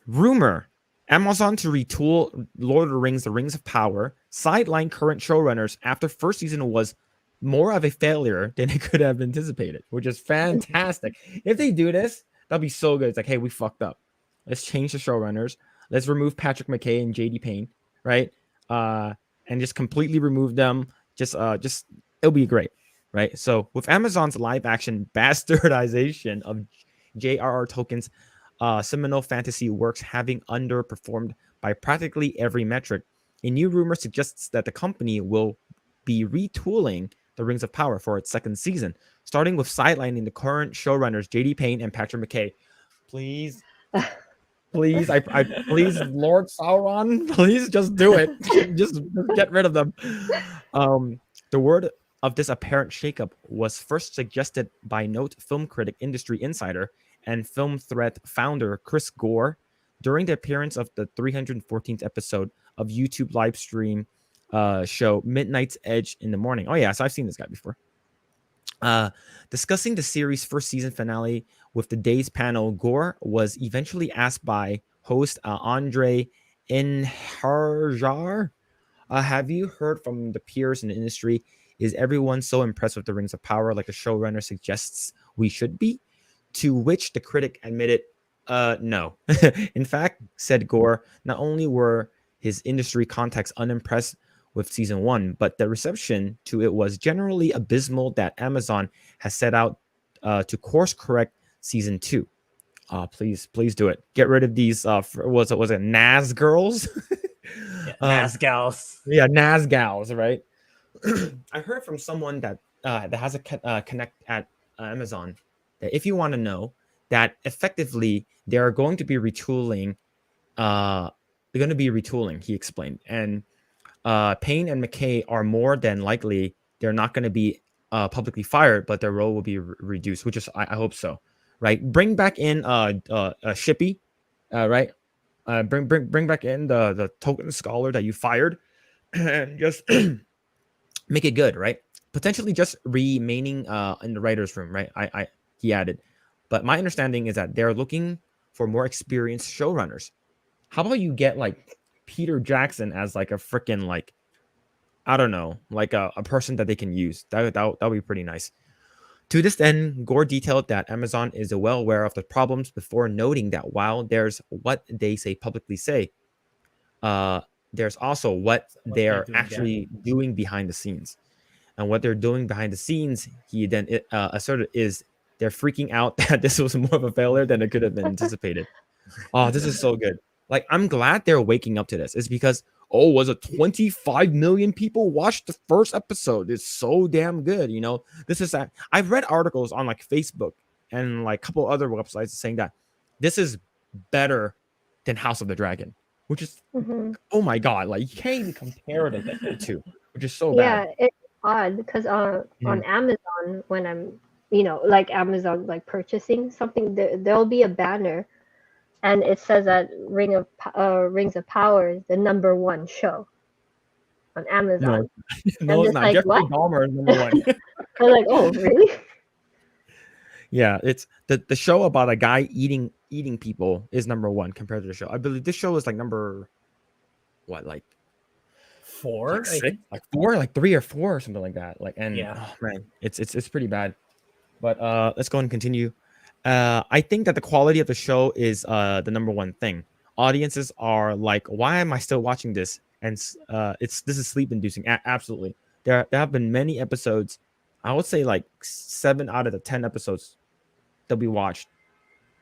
Rumor: Amazon to retool Lord of the Rings: The Rings of Power sideline current showrunners after first season was more of a failure than it could have anticipated, which is fantastic. If they do this, that'll be so good. It's like, hey, we fucked up. Let's change the showrunners. Let's remove Patrick McKay and JD Payne, right? And just completely remove them. Just it'll be great, right? So with Amazon's live action bastardization of J.R.R. Tolkien's seminal fantasy works having underperformed by practically every metric, a new rumor suggests that the company will be retooling the Rings of Power for its second season, starting with sidelining the current showrunners JD Payne and Patrick McKay. Please, please, I please, Lord Sauron, please just do it. just get rid of them. The word of this apparent shakeup was first suggested by Note film critic, industry insider, and Film Threat founder Chris Gore during the appearance of the 314th episode of YouTube live stream show Midnight's Edge in the Morning. Oh yeah, so I've seen this guy before. Discussing the series' first season finale with the day's panel, Gore was eventually asked by host Andre Inharjar, have you heard from the peers in the industry? Is everyone so impressed with the Rings of Power like the showrunner suggests we should be? To which the critic admitted, no. In fact, said Gore, not only were his industry contacts unimpressed with season 1, but the reception to it was generally abysmal that Amazon has set out to course correct season 2. Please do it. Get rid of these, was it Naz girls? Nazgals. Yeah, Nazgals, right? I heard from someone that has a connect at Amazon that if you want to know that effectively they are going to be retooling, he explained. And Payne and McKay are more than likely they're not going to be publicly fired, but their role will be reduced, which is I hope so, right? Bring back in Shippy, right? Bring back in the token scholar that you fired, and just make it good, right? Potentially just remaining in the writer's room, right? He added. But my understanding is that they're looking for more experienced showrunners. How about you get like Peter Jackson as like a freaking like, I don't know, like a person that they can use. That would be pretty nice. To this end, Gore detailed that Amazon is well aware of the problems before noting that while there's what they say publicly say, there's also what they're actually doing behind the scenes. And what they're doing behind the scenes, he then asserted, is they're freaking out that this was more of a failure than it could have been anticipated. Oh, this is so good. Like, I'm glad they're waking up to this. It's because, was it 25 million people watched the first episode? It's so damn good. You know, this is that. I've read articles on like Facebook and like a couple other websites saying that this is better than House of the Dragon, which is, oh my God, like you can't even compare the two, which is so bad. Yeah, it's odd because on Amazon, when I'm, like Amazon, like purchasing something, there'll be a banner and it says that Rings of Power is the #1 show on Amazon. No, it's not. Like, Jeffrey what? Dahmer is #1. I'm like, oh, really? Yeah, it's the show about a guy eating people is #1 compared to the show. I believe this show is like number like 4, like 6, like 4, like 3 or 4 or something like that. Like, and oh man, it's pretty bad. But let's go and continue. I think that the quality of the show is the #1 thing. Audiences are like, why am I still watching this? And this is sleep inducing. Absolutely. There have been many episodes. I would say like 7 out of the 10 episodes that we watched.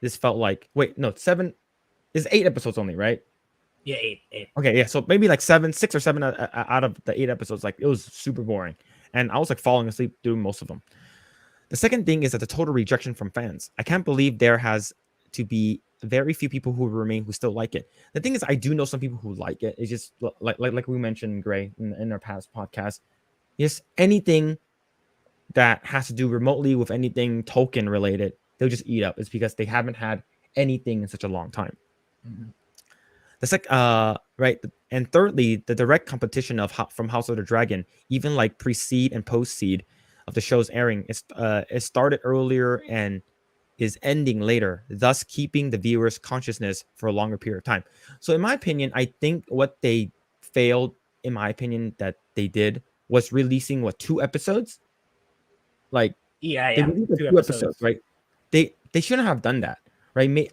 This felt like 7 is 8 episodes only, right? Yeah, 8. Okay, yeah. So maybe like 6 or 7 out of the 8 episodes, like it was super boring, and I was like falling asleep through most of them. The second thing is that the total rejection from fans. I can't believe there has to be very few people who remain who still like it. The thing is, I do know some people who like it. It's just like we mentioned, Grae, in our past podcast. Yes, anything that has to do remotely with anything Tolkien related, they'll just eat up. It's because they haven't had anything in such a long time. The right, and thirdly, the direct competition from House of the Dragon, even like pre-seed and post-seed of the show's airing, it started earlier and is ending later, thus keeping the viewer's consciousness for a longer period of time. So in my opinion, I think what they failed in my opinion, that they did was releasing 2 episodes. Like Yeah, they yeah. released 2 2 episodes, episodes. right? They shouldn't have done that, right?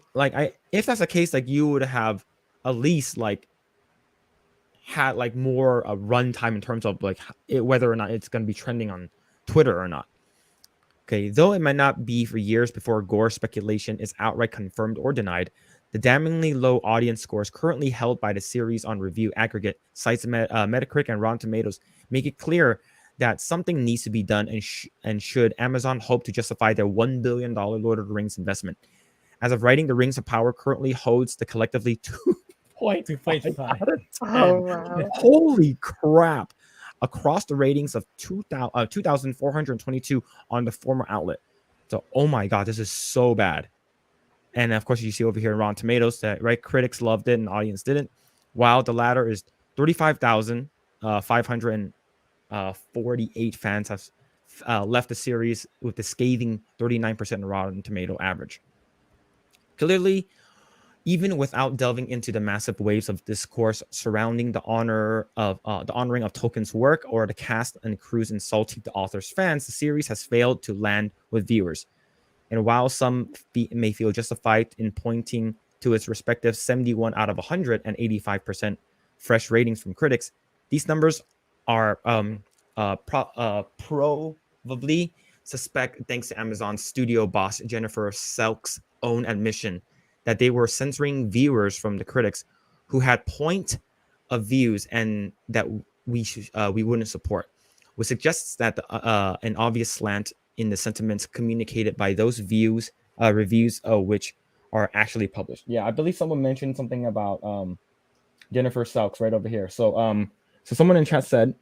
If that's the case, like you would have at least like had like more runtime in terms of like whether or not it's going to be trending on Twitter or not. Okay, though it might not be for years before gore speculation is outright confirmed or denied, the damningly low audience scores currently held by the series on review aggregate sites Metacritic and Rotten Tomatoes make it clear that something needs to be done, and should Amazon hope to justify their $1 billion Lord of the Rings investment. As of writing, the Rings of Power currently holds the collectively 2.5 2.5. out of Oh 10. wow. Holy crap. Across the ratings of 2,422 on the former outlet. So, oh my God, this is so bad. And of course, you see over here in Rotten Tomatoes that, right, critics loved it and the audience didn't. While the latter is 35,548 fans have left the series with the scathing 39% Rotten Tomato average. Clearly, even without delving into the massive waves of discourse surrounding the honoring of Tolkien's work or the cast and crews insulting the author's fans, the series has failed to land with viewers. And while some may feel justified in pointing to its respective 71 out of 100 and 85% fresh ratings from critics, these numbers are probably suspect, thanks to Amazon studio boss Jennifer Selk's own admission, that they were censoring viewers from the critics who had point of views and that we wouldn't support, which suggests that an obvious slant in the sentiments communicated by those reviews which are actually published. Yeah, I believe someone mentioned something about Jennifer Selks right over here. So someone in chat said,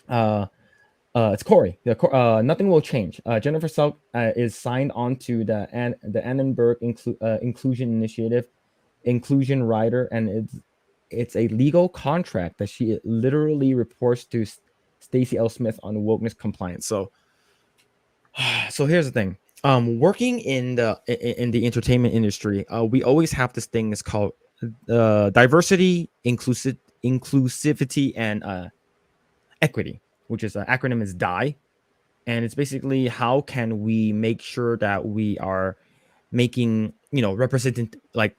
it's Corey. Nothing will change. Jennifer Selk is signed on to the Annenberg Inclusion Initiative, inclusion rider, and it's a legal contract that she literally reports to Stacey L. Smith on wokeness compliance. So here's the thing. Working in the entertainment industry, we always have this thing that's called diversity, inclusivity, and equity, which is acronym is DIE, and it's basically how can we make sure that we are making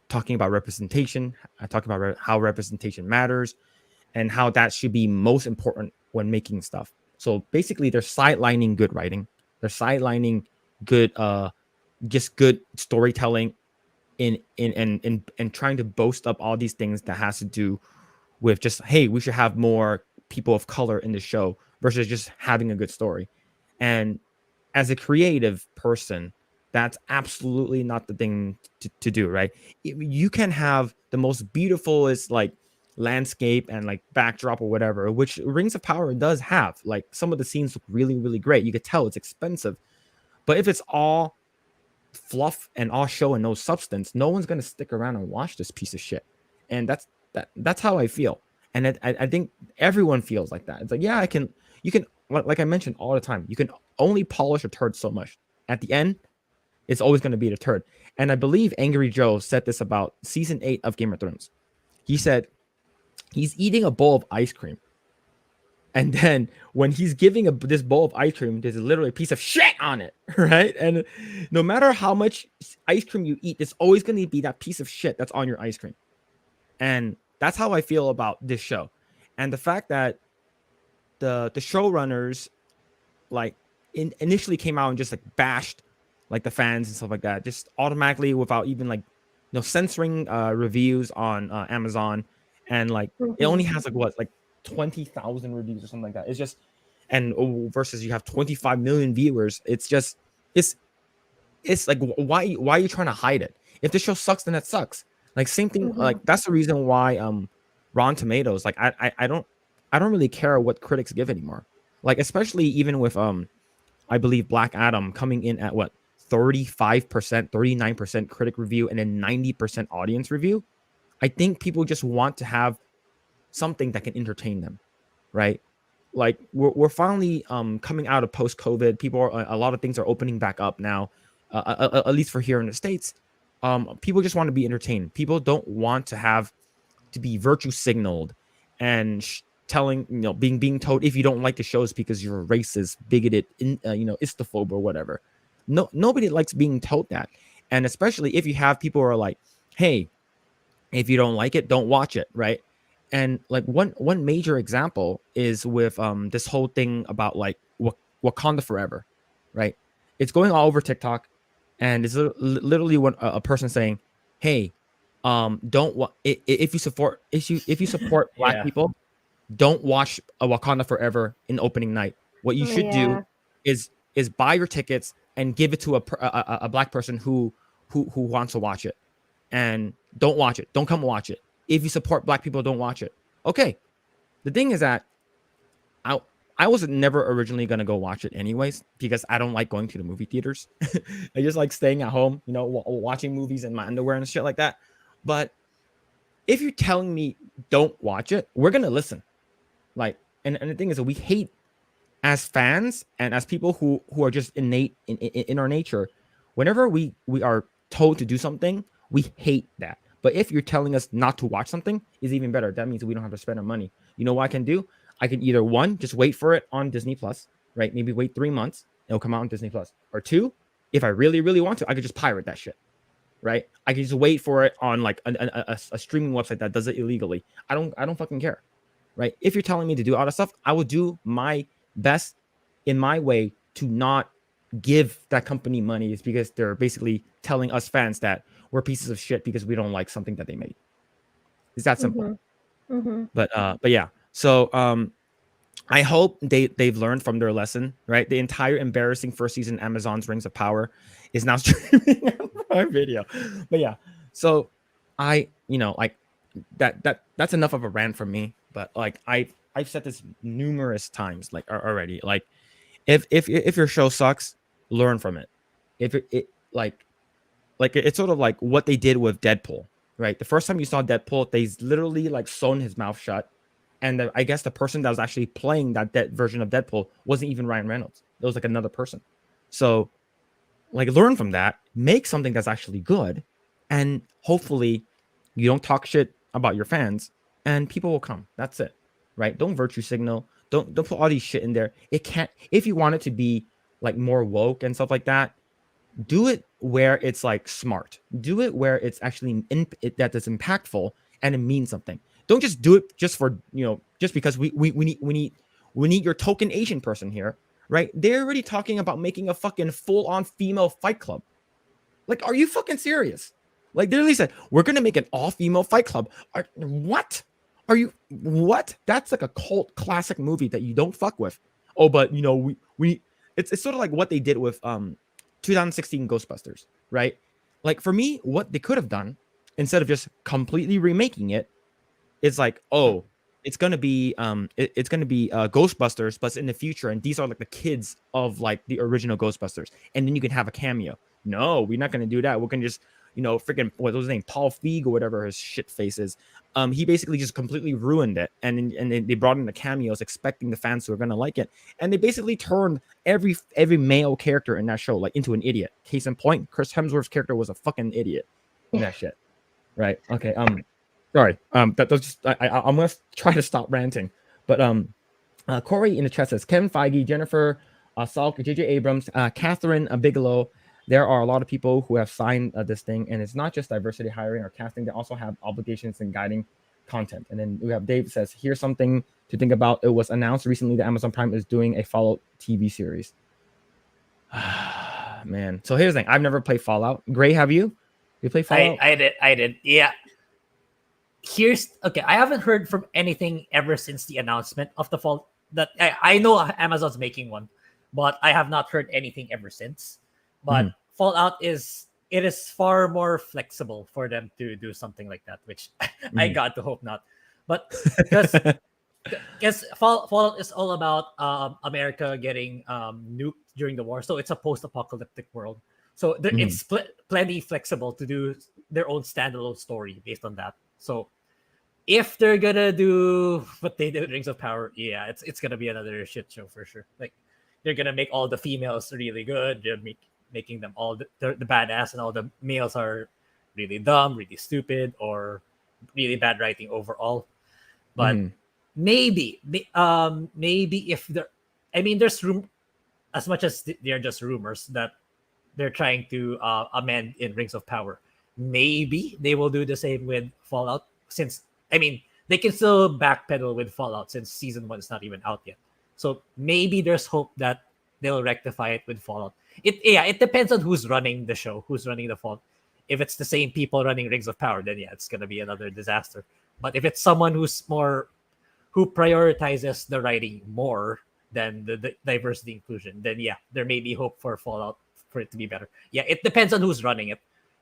talking about representation, talking about how representation matters, and how that should be most important when making stuff. So basically, they're sidelining good writing, they're sidelining good just good storytelling in and trying to boast up all these things that has to do with just, hey, we should have more people of color in the show versus just having a good story. And as a creative person, that's absolutely not the thing to do, right? You can have the most beautifulest like landscape and like backdrop or whatever, which Rings of Power does have. Like some of the scenes look really, really great. You could tell it's expensive. But if it's all fluff and all show and no substance, no one's gonna stick around and watch this piece of shit. And that's how I feel. And I think everyone feels like that. It's like, yeah, you can, like I mentioned all the time, you can only polish a turd so much. At the end, it's always going to be the turd. And I believe Angry Joe said this about season 8 of Game of Thrones. He said he's eating a bowl of ice cream, and then when he's giving this bowl of ice cream, there's literally a piece of shit on it, right? And no matter how much ice cream you eat, there's always going to be that piece of shit that's on your ice cream. And that's how I feel about this show. And the fact that the showrunners like initially came out and just like bashed like the fans and stuff like that, just automatically without even like censoring reviews on Amazon, and like it only has like 20,000 reviews or something like that. It's just, and versus you have 25 million viewers. It's just it's like, why are you trying to hide it? If the show sucks, then it sucks. Like same thing. Like that's the reason why Rotten Tomatoes, like I don't really care what critics give anymore. Like especially even with I believe Black Adam coming in at what 35%, 39% critic review and then 90% audience review. I think people just want to have something that can entertain them, right? Like we're finally coming out of post-COVID. A lot of things are opening back up now, at least for here in the States. People just want to be entertained. People don't want to have to be virtue signaled and being told if you don't like the shows because you're a racist, bigoted, istophobe or whatever. Nobody likes being told that. And especially if you have people who are like, hey, if you don't like it, don't watch it, right? And like one major example is with this whole thing about like Wakanda Forever, right? It's going all over TikTok, and it's literally a person saying, "Hey, if you support Black Yeah. people, don't watch a Wakanda Forever in opening night. What you should do Yeah. is buy your tickets and give it to a Black person who wants to watch it, and don't watch it. Don't come watch it. If you support Black people, don't watch it." Okay. The thing is that I was never originally gonna go watch it anyways because I don't like going to the movie theaters. I just like staying at home, watching movies in my underwear and shit like that. But if you're telling me don't watch it, we're gonna listen. Like, and the thing is that we hate, as fans and as people who are just innate in our nature, whenever we are told to do something, we hate that. But if you're telling us not to watch something, is even better. That means we don't have to spend our money. You know what I can do? I can either, one, just wait for it on Disney Plus, right? Maybe wait 3 months, it'll come out on Disney Plus. Or two, if I really, really want to, I could just pirate that shit, right? I can just wait for it on like a streaming website that does it illegally. I don't fucking care, right? If you're telling me to do all that stuff, I will do my best in my way to not give that company money. Is because they're basically telling us fans that we're pieces of shit because we don't like something that they made. It's that simple. Mm-hmm. But yeah. So I hope they've learned from their lesson, right? The entire embarrassing first season Amazon's Rings of Power is now streaming on Prime Video. But yeah, so I like that's enough of a rant from me. But like I've said this numerous times like already. Like if your show sucks, learn from it. If it like it's sort of like what they did with Deadpool, right? The first time you saw Deadpool, they literally like sewn his mouth shut, and I guess the person that was actually playing that version of Deadpool wasn't even Ryan Reynolds. It was like another person. So like learn from that, make something that's actually good, and hopefully you don't talk shit about your fans, and people will come. That's it, right? Don't virtue signal. Don't put all these shit in there. It can't. If you want it to be like more woke and stuff like that, do it where it's like smart. Do it where it's actually that is impactful and it means something. Don't just do it just for just because we need your token Asian person here, right? They're already talking about making a fucking full-on female Fight Club. Like, are you fucking serious? Like, they literally said we're gonna make an all-female Fight Club. What? Are you what? That's like a cult classic movie that you don't fuck with. Oh, but we it's sort of like what they did with 2016 Ghostbusters, right? Like for me, what they could have done instead of just completely remaking it is like, oh, it's gonna be Ghostbusters, but it's in the future, and these are like the kids of like the original Ghostbusters, and then you can have a cameo. No, we're not gonna do that. We're gonna just freaking what was his name, Paul Feig or whatever his shit face is. He basically just completely ruined it, and they brought in the cameos, expecting the fans who are gonna like it, and they basically turned every male character in that show like into an idiot. Case in point, Chris Hemsworth's character was a fucking idiot in that shit, right? Okay, sorry, that's just I'm gonna try to stop ranting, but Corey in the chat says Kevin Feige, Jennifer Salk, J.J. Abrams, Catherine Bigelow. There are a lot of people who have signed this thing, and it's not just diversity hiring or casting. They also have obligations in guiding content. And then we have Dave says, here's something to think about. It was announced recently that Amazon Prime is doing a Fallout TV series. Man. So here's the thing. I've never played Fallout. Grae, have you? You play Fallout? I did. Yeah. I haven't heard from anything ever since the announcement of the fall. That I know Amazon's making one, but I have not heard anything ever since. But Fallout is far more flexible for them to do something like that, which I got to hope not. But because Fallout is all about America getting nuked during the war, so it's a post-apocalyptic world. So it's plenty flexible to do their own standalone story based on that. So if they're gonna do what they did with Rings of Power, yeah, it's gonna be another shit show for sure. Like they're gonna make all the females really good. They're making them all the badass, and all the males are really dumb, really stupid, or really bad writing overall. But maybe if there, I mean, there's room, as much as they're just rumors that they're trying to amend in Rings of Power. Maybe they will do the same with Fallout, since I mean they can still backpedal with Fallout since season 1 is not even out yet. So maybe there's hope that they'll rectify it with Fallout. It depends on who's running the show, who's running the Fallout. If it's the same people running Rings of Power, then yeah, it's gonna be another disaster. But if it's someone who prioritizes the writing more than the diversity inclusion, then yeah, there may be hope for Fallout for it to be better. Yeah, it depends on who's running it,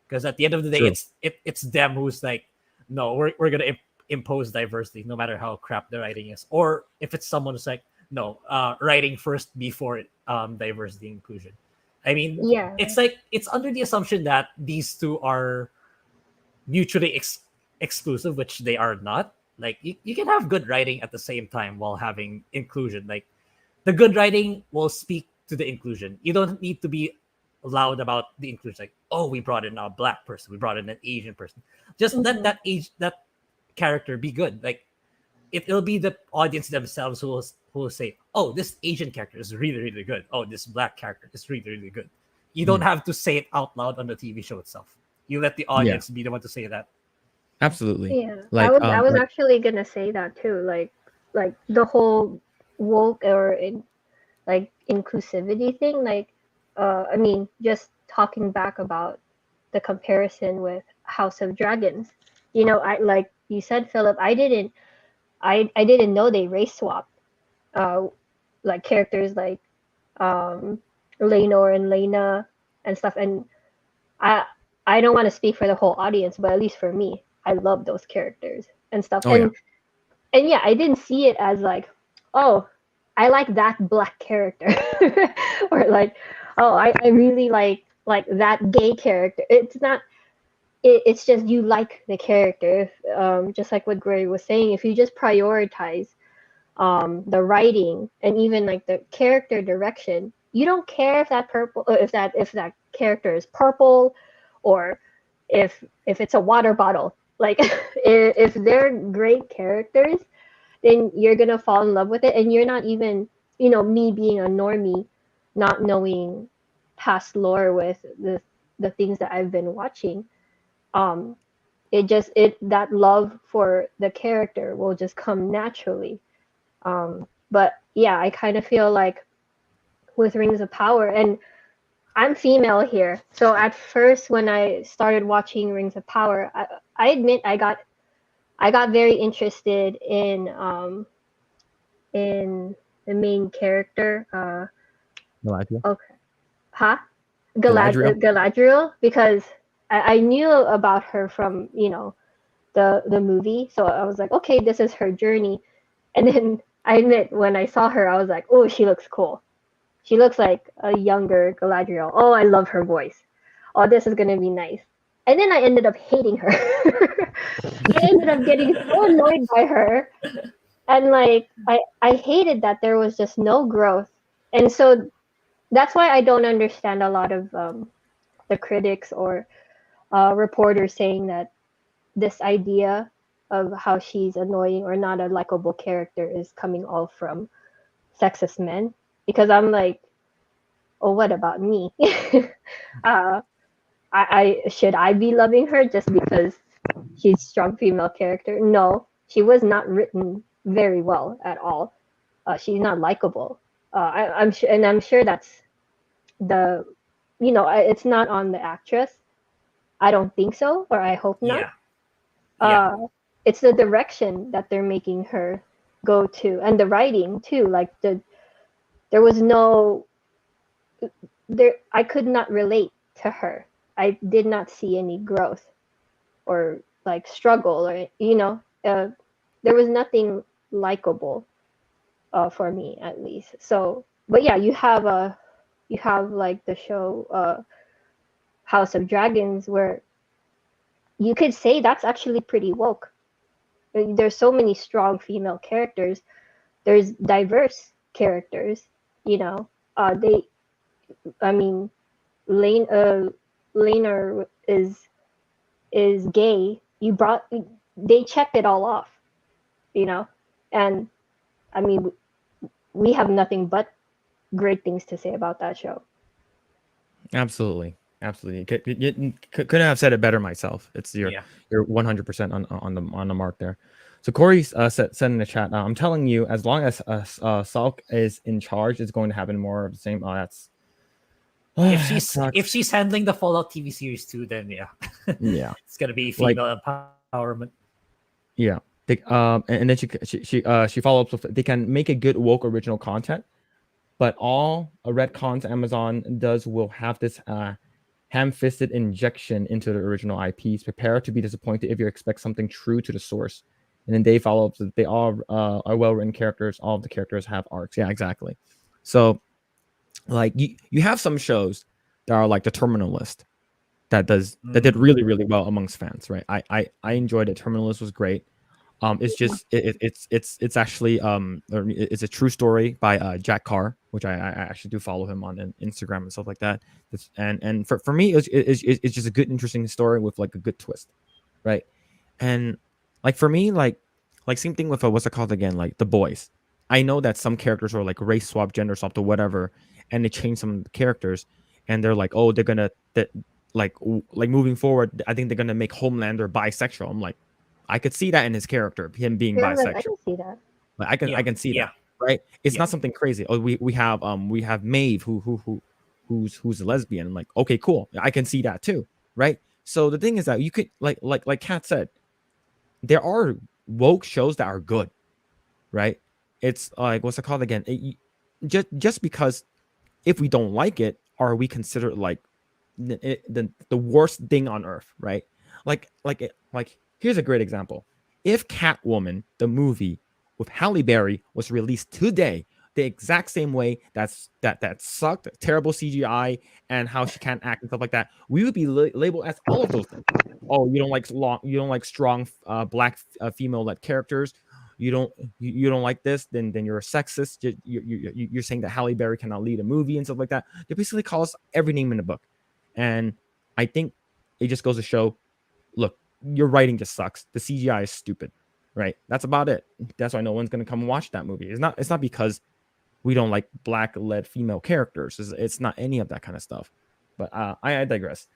because at the end of the day, True. it's them who's like, no, we're gonna impose diversity no matter how crap the writing is, or if it's someone who's like, no, writing first before diversity inclusion. I mean, Yeah. it's like it's under the assumption that these two are mutually exclusive, which they are not. Like you can have good writing at the same time while having inclusion. Like the good writing will speak to the inclusion. You don't need to be loud about the inclusion. Like, oh, we brought in a black person, we brought in an Asian person. Just let that character be good. Like it'll be the audience themselves who will say, oh, this Asian character is really, really good. Oh, this black character is really, really good. You don't have to say it out loud on the TV show itself. You let the audience be the one to say that. Absolutely. Yeah, Like I was like actually gonna say that too. Like the whole woke or like inclusivity thing. Like, I mean, just talking back about the comparison with House of Dragons. You know, I like you said, Philip. I didn't know they race swapped. Like characters like Lenore and Lena and stuff. And I I don't want to speak for the whole audience, but at least for me, I love those characters and stuff. oh yeah. And yeah, I didn't see it as like, oh, I like that black character, or like, oh, I really like that gay character. It's not. It's just you like the character. Just like what Grae was saying, if you just prioritize the writing and even like the character direction, you don't care if that if that character is purple, or if it's a water bottle. Like if they're great characters, then you're gonna fall in love with it, and you're not even, you know, me being a normie, not knowing past lore with the things that I've been watching. um it that love for the character will just come naturally. But yeah, I kind of feel like with Rings of Power, and I'm female here, so at first when I started watching Rings of Power, I admit I got very interested in the main character. Galadriel. Okay, huh? Galadriel. Galadriel, because I knew about her from, you know, the movie, so I was like, okay, this is her journey. And then I admit, when I saw her, I was like, oh, she looks cool. She looks like a younger Galadriel. Oh, I love her voice. Oh, this is gonna be nice. And then I ended up hating her. I ended up getting so annoyed by her, and like I hated that there was just no growth. And so that's why I don't understand a lot of the critics or reporters saying that this idea of how she's annoying or not a likable character is coming all from sexist men, because I'm like, oh, what about me? uh, I should I be loving her just because she's strong female character? No, she was not written very well at all. She's not likable. I'm sure, and I'm sure that's the, you know, it's not on the actress. I don't think so, or I hope not. Yeah. Uh, it's the direction that they're making her go to, and the writing too. Like there was no there. I could not relate to her. I did not see any growth or like struggle, or you know, there was nothing likable for me at least. So, but yeah, you have like the show House of Dragons, where you could say that's actually pretty woke. There's so many strong female characters. There's diverse characters. You know, they. I mean, Lane. Laner is gay. You brought. They checked it all off. You know, And I mean, we have nothing but great things to say about that show. Absolutely. Couldn't have said it better myself. It's you're 100% on the mark there. So Corey said in the chat, I'm telling you, as long as Salk is in charge, it's going to happen more of the same. That's if she's handling the Fallout TV series too, then yeah, it's gonna be female empowerment. Yeah, and then she follows up with, they can make a good woke original content, but all a retcons Amazon does will have this ham-fisted injection into the original IPs. Prepare to be disappointed if you expect something true to the source. And then they follow up that they all are well-written characters. All of the characters have arcs. Yeah, exactly. So, like you have some shows that are like the Terminalist that did really really well amongst fans, right? I enjoyed it. Terminalist was great. It's just it's actually it's a true story by Jack Carr, which I actually do follow him on Instagram and stuff like that. And for me, it's just a good, interesting story with like a good twist, right? And like for me, like same thing with what's it called again, like The Boys. I know that some characters are like race swap, gender swap, or whatever, and they change some of the characters, and they're like, oh, they're gonna like moving forward. I think they're gonna make Homelander bisexual. I'm like, I could see that in his character, him being bisexual. I can see that. Like I can see that, right? It's not something crazy. Oh, we have Maeve who's a lesbian. I'm like, okay, cool. I can see that too, right? So the thing is that you could like Kat said, there are woke shows that are good, right? It's like, what's it called again? Just because if we don't like it, are we considered like the worst thing on earth, right? Like here's a great example. If Catwoman, the movie with Halle Berry, was released today, the exact same way that sucked, terrible CGI, and how she can't act and stuff like that, we would be labeled as all of those things. Oh, you don't like strong black female-led characters. You don't like this, then you're a sexist. You're saying that Halle Berry cannot lead a movie and stuff like that. They basically call us every name in the book, and I think it just goes to show, look, your writing just sucks. The CGI is stupid, right? That's about it. That's why no one's gonna come and watch that movie. It's not because we don't like black-led female characters. It's not any of that kind of stuff. But I digress.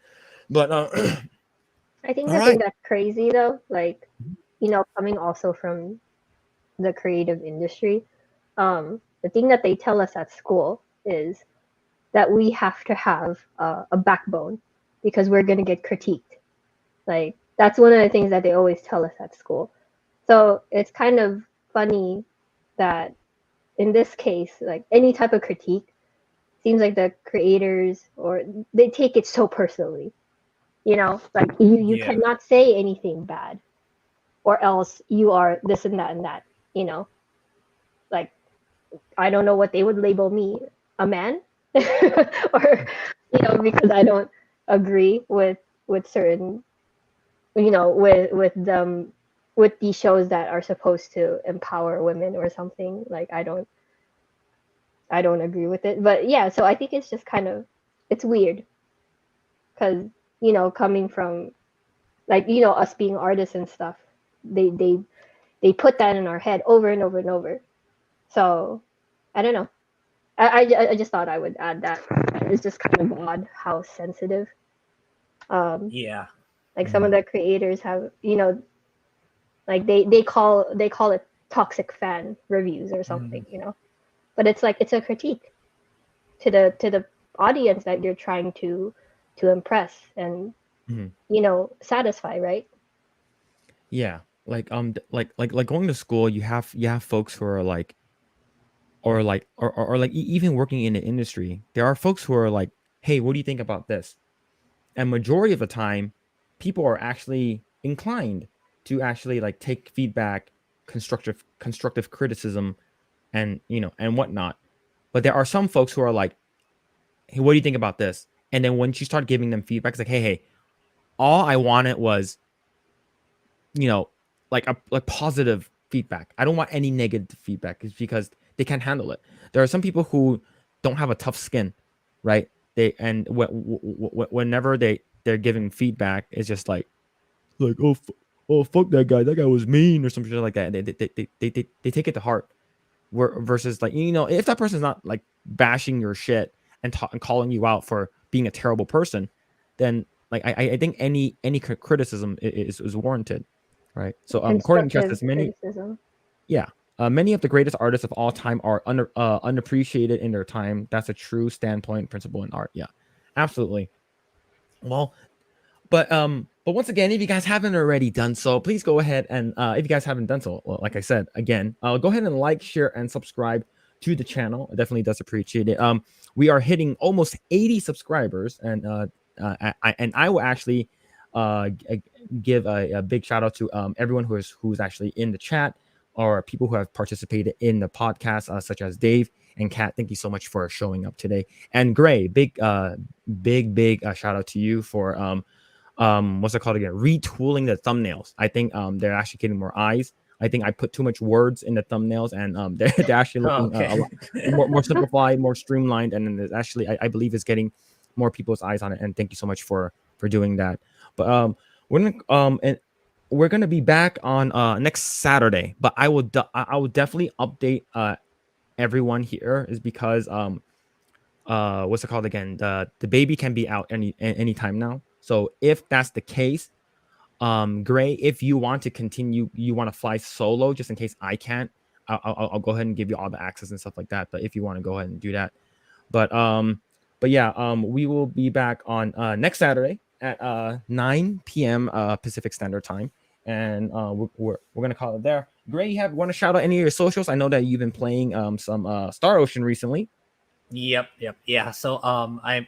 But I think the thing that's crazy though, like, coming also from the creative industry, the thing that they tell us at school is that we have to have a backbone because we're gonna get critiqued. Like, that's one of the things that they always tell us at school. So it's kind of funny that in this case, like any type of critique, seems like the creators or they take it so personally. Like you cannot say anything bad, or else you are this and that and that. Like, I don't know what they would label me, a man, or because I don't agree with certain, with these shows that are supposed to empower women or something. Like, I don't agree with it. But yeah, so I think it's just it's weird because coming from like us being artists and stuff, they put that in our head over and over and over. So I don't know. I just thought I would add that. It's just kind of odd how sensitive. Like some of the creators have, like they call it toxic fan reviews or something, But it's like it's a critique to the audience that you're trying to impress and satisfy, right? Yeah, like going to school, you have folks who are like, or even working in the industry, there are folks who are like, hey, what do you think about this? And majority of the time, people are actually inclined to actually like take feedback, constructive criticism, and and whatnot. But there are some folks who are like, hey, what do you think about this? And then once you start giving them feedback, it's like, hey, all I wanted was, like positive feedback. I don't want any negative feedback, is because they can't handle it. There are some people who don't have a tough skin, right? Whenever they're giving feedback, it's just like oh, oh fuck that guy was mean or something like that. They take it to heart. Versus like, you know, if that person's not like bashing your shit and calling you out for being a terrible person, then like I think any criticism is warranted, right? So according to Constructive Justice, many criticism. yeah. Many of the greatest artists of all time are unappreciated in their time. That's a true standpoint principle in art. Yeah, absolutely. Well, but once again, if you guys haven't already done so, please go ahead and if you guys haven't done so, well, like I said again, go ahead and like, share, and subscribe to the channel. It definitely does appreciate it. We are hitting almost 80 subscribers, and I will actually give a big shout out to everyone who's actually in the chat or people who have participated in the podcast, such as Dave and Kat. Thank you so much for showing up today. And Grae, big shout out to you for what's it called again, retooling the thumbnails. I think they're actually getting more eyes. I think I put too much words in the thumbnails, and they're actually looking a lot more simplified, more streamlined, and then it's actually I believe it's getting more people's eyes on it. And thank you so much for doing that. But we're gonna be back on next Saturday. But I will definitely update everyone here, is because what's it called again, the baby can be out any time now. So if that's the case, Grae, if you want to continue, you want to fly solo just in case I can't, I'll go ahead and give you all the access and stuff like that. But if you want to go ahead and do that, but yeah, we will be back on next Saturday at 9 p.m. Pacific Standard Time, and we're gonna call it there. Grae, you want to shout out any of your socials? I know that you've been playing some Star Ocean recently. Yep. Yeah. So I'm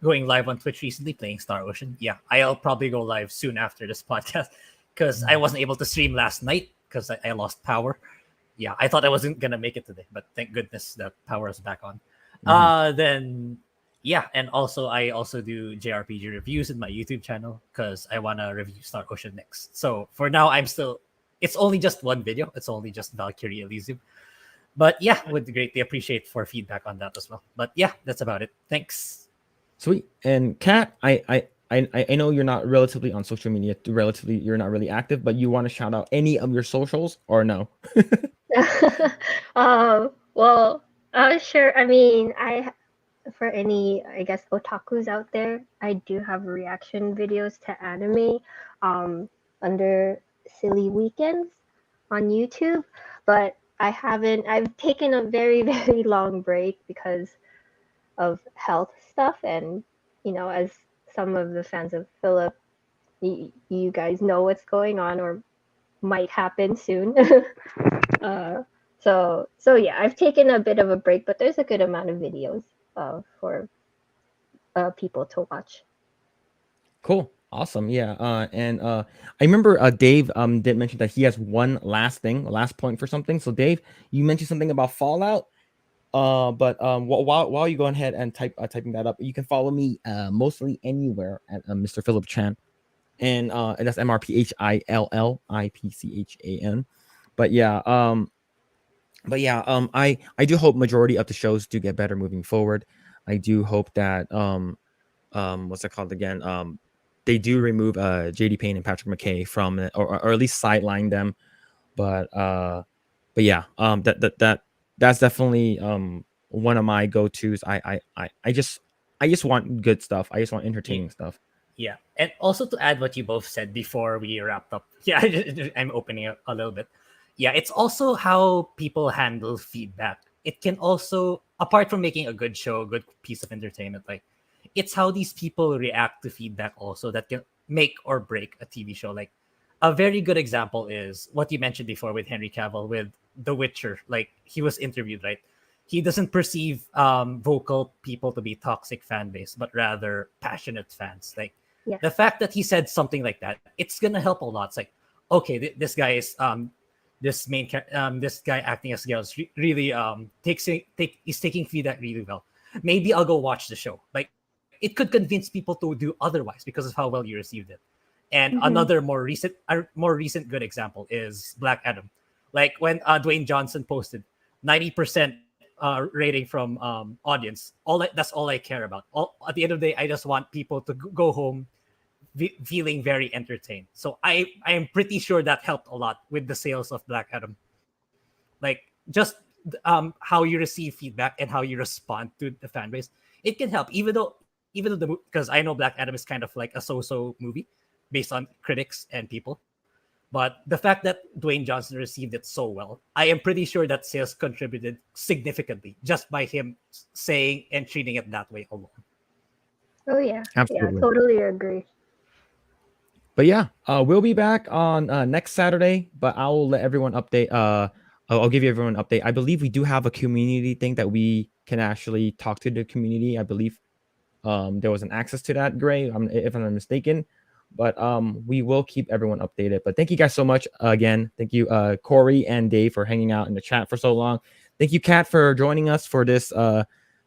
going live on Twitch recently playing Star Ocean. Yeah, I'll probably go live soon after this podcast because I wasn't able to stream last night because I lost power. Yeah, I thought I wasn't gonna make it today, but thank goodness the power is back on. Then yeah, and also I also do JRPG reviews in my YouTube channel because I wanna review Star Ocean next. So for now, it's only just one video. It's only just Valkyrie Elysium. But yeah, would greatly appreciate for feedback on that as well. But yeah, that's about it. Thanks. Sweet. And Kat, I know you're not relatively on social media, you're not really active, but you want to shout out any of your socials or no? Well, sure. I mean, for any, I guess, otakus out there, I do have reaction videos to anime under Cillieweekends on YouTube, but I've taken a very, very long break because of health stuff, and as some of the fans of Phillip, you guys know what's going on or might happen soon. So yeah, I've taken a bit of a break, but there's a good amount of videos for people to watch. Cool. Awesome. Yeah. And I remember Dave did mention that he has one last point for something. So Dave, you mentioned something about Fallout. But while you go ahead and typing that up, you can follow me mostly anywhere at Mr. Philip Chan, and that's MrPhillipChan. But yeah, I do hope majority of the shows do get better moving forward. I do hope that what's it called again, they do remove JD Payne and Patrick McKay from it, or at least sideline them. But yeah, that's definitely one of my go-tos. I just want good stuff. I just want entertaining stuff. Yeah, and also to add what you both said before we wrapped up. Yeah, I'm opening a little bit. Yeah, it's also how people handle feedback. It can also, apart from making a good show, a good piece of entertainment, like it's how these people react to feedback also that can make or break a TV show. Like a very good example is what you mentioned before with Henry Cavill with The Witcher. Like he was interviewed, right? He doesn't perceive vocal people to be toxic fan base, but rather passionate fans. Like the fact that he said something like that, it's gonna help a lot. It's like, okay, this guy is this guy acting as Gale is really is taking feedback really well. Maybe I'll go watch the show. Like it could convince people to do otherwise because of how well you received it. And another more recent good example is Black Adam. Like when Dwayne Johnson posted 90% rating from audience. That's all I care about. At the end of the day, I just want people to go home, feeling very entertained. So I am pretty sure that helped a lot with the sales of Black Adam. Like just how you receive feedback and how you respond to the fan base, it can help. Even though because I know Black Adam is kind of like a so-so movie based on critics and people. But the fact that Dwayne Johnson received it so well, I am pretty sure that sales contributed significantly just by him saying and treating it that way alone. Oh yeah, Absolutely. yeah, totally agree. But yeah, we'll be back on next Saturday. But I will let everyone update. I'll give you everyone an update. I believe we do have a community thing that we can actually talk to the community. I believe there was an access to that, Grae, if I'm not mistaken. But we will keep everyone updated. But thank you guys so much again. Thank you, Corey and Dave, for hanging out in the chat for so long. Thank you, Kat, for joining us for this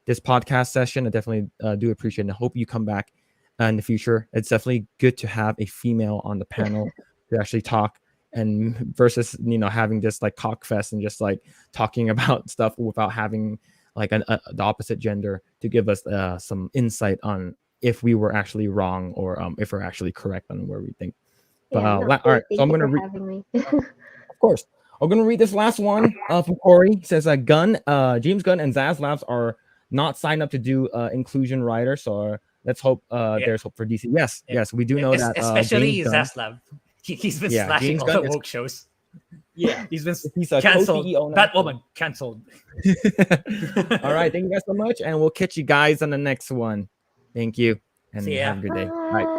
this podcast session. I definitely do appreciate it. I hope you come back in the future. It's definitely good to have a female on the panel to actually talk, and versus having this like cock fest and just like talking about stuff without having like the opposite gender to give us some insight on if we were actually wrong or if we're actually correct on where we think. But Yeah, no, all right, so I'm thank you gonna for having me. of course, I'm gonna read this last one from Corey. It says James Gunn and Zaz Labs are not signed up to do inclusion rider, so let's hope there's hope for DC. Yes, we do know that. Especially James Gunn, Zaslav. He's been Yeah, slashing James all Gunn the is- woke shows. yeah, He's been he's a canceled. co-CEO now. Batwoman canceled. All right, thank you guys so much, and we'll catch you guys on the next one. Thank you, and See ya. have a good day. Bye.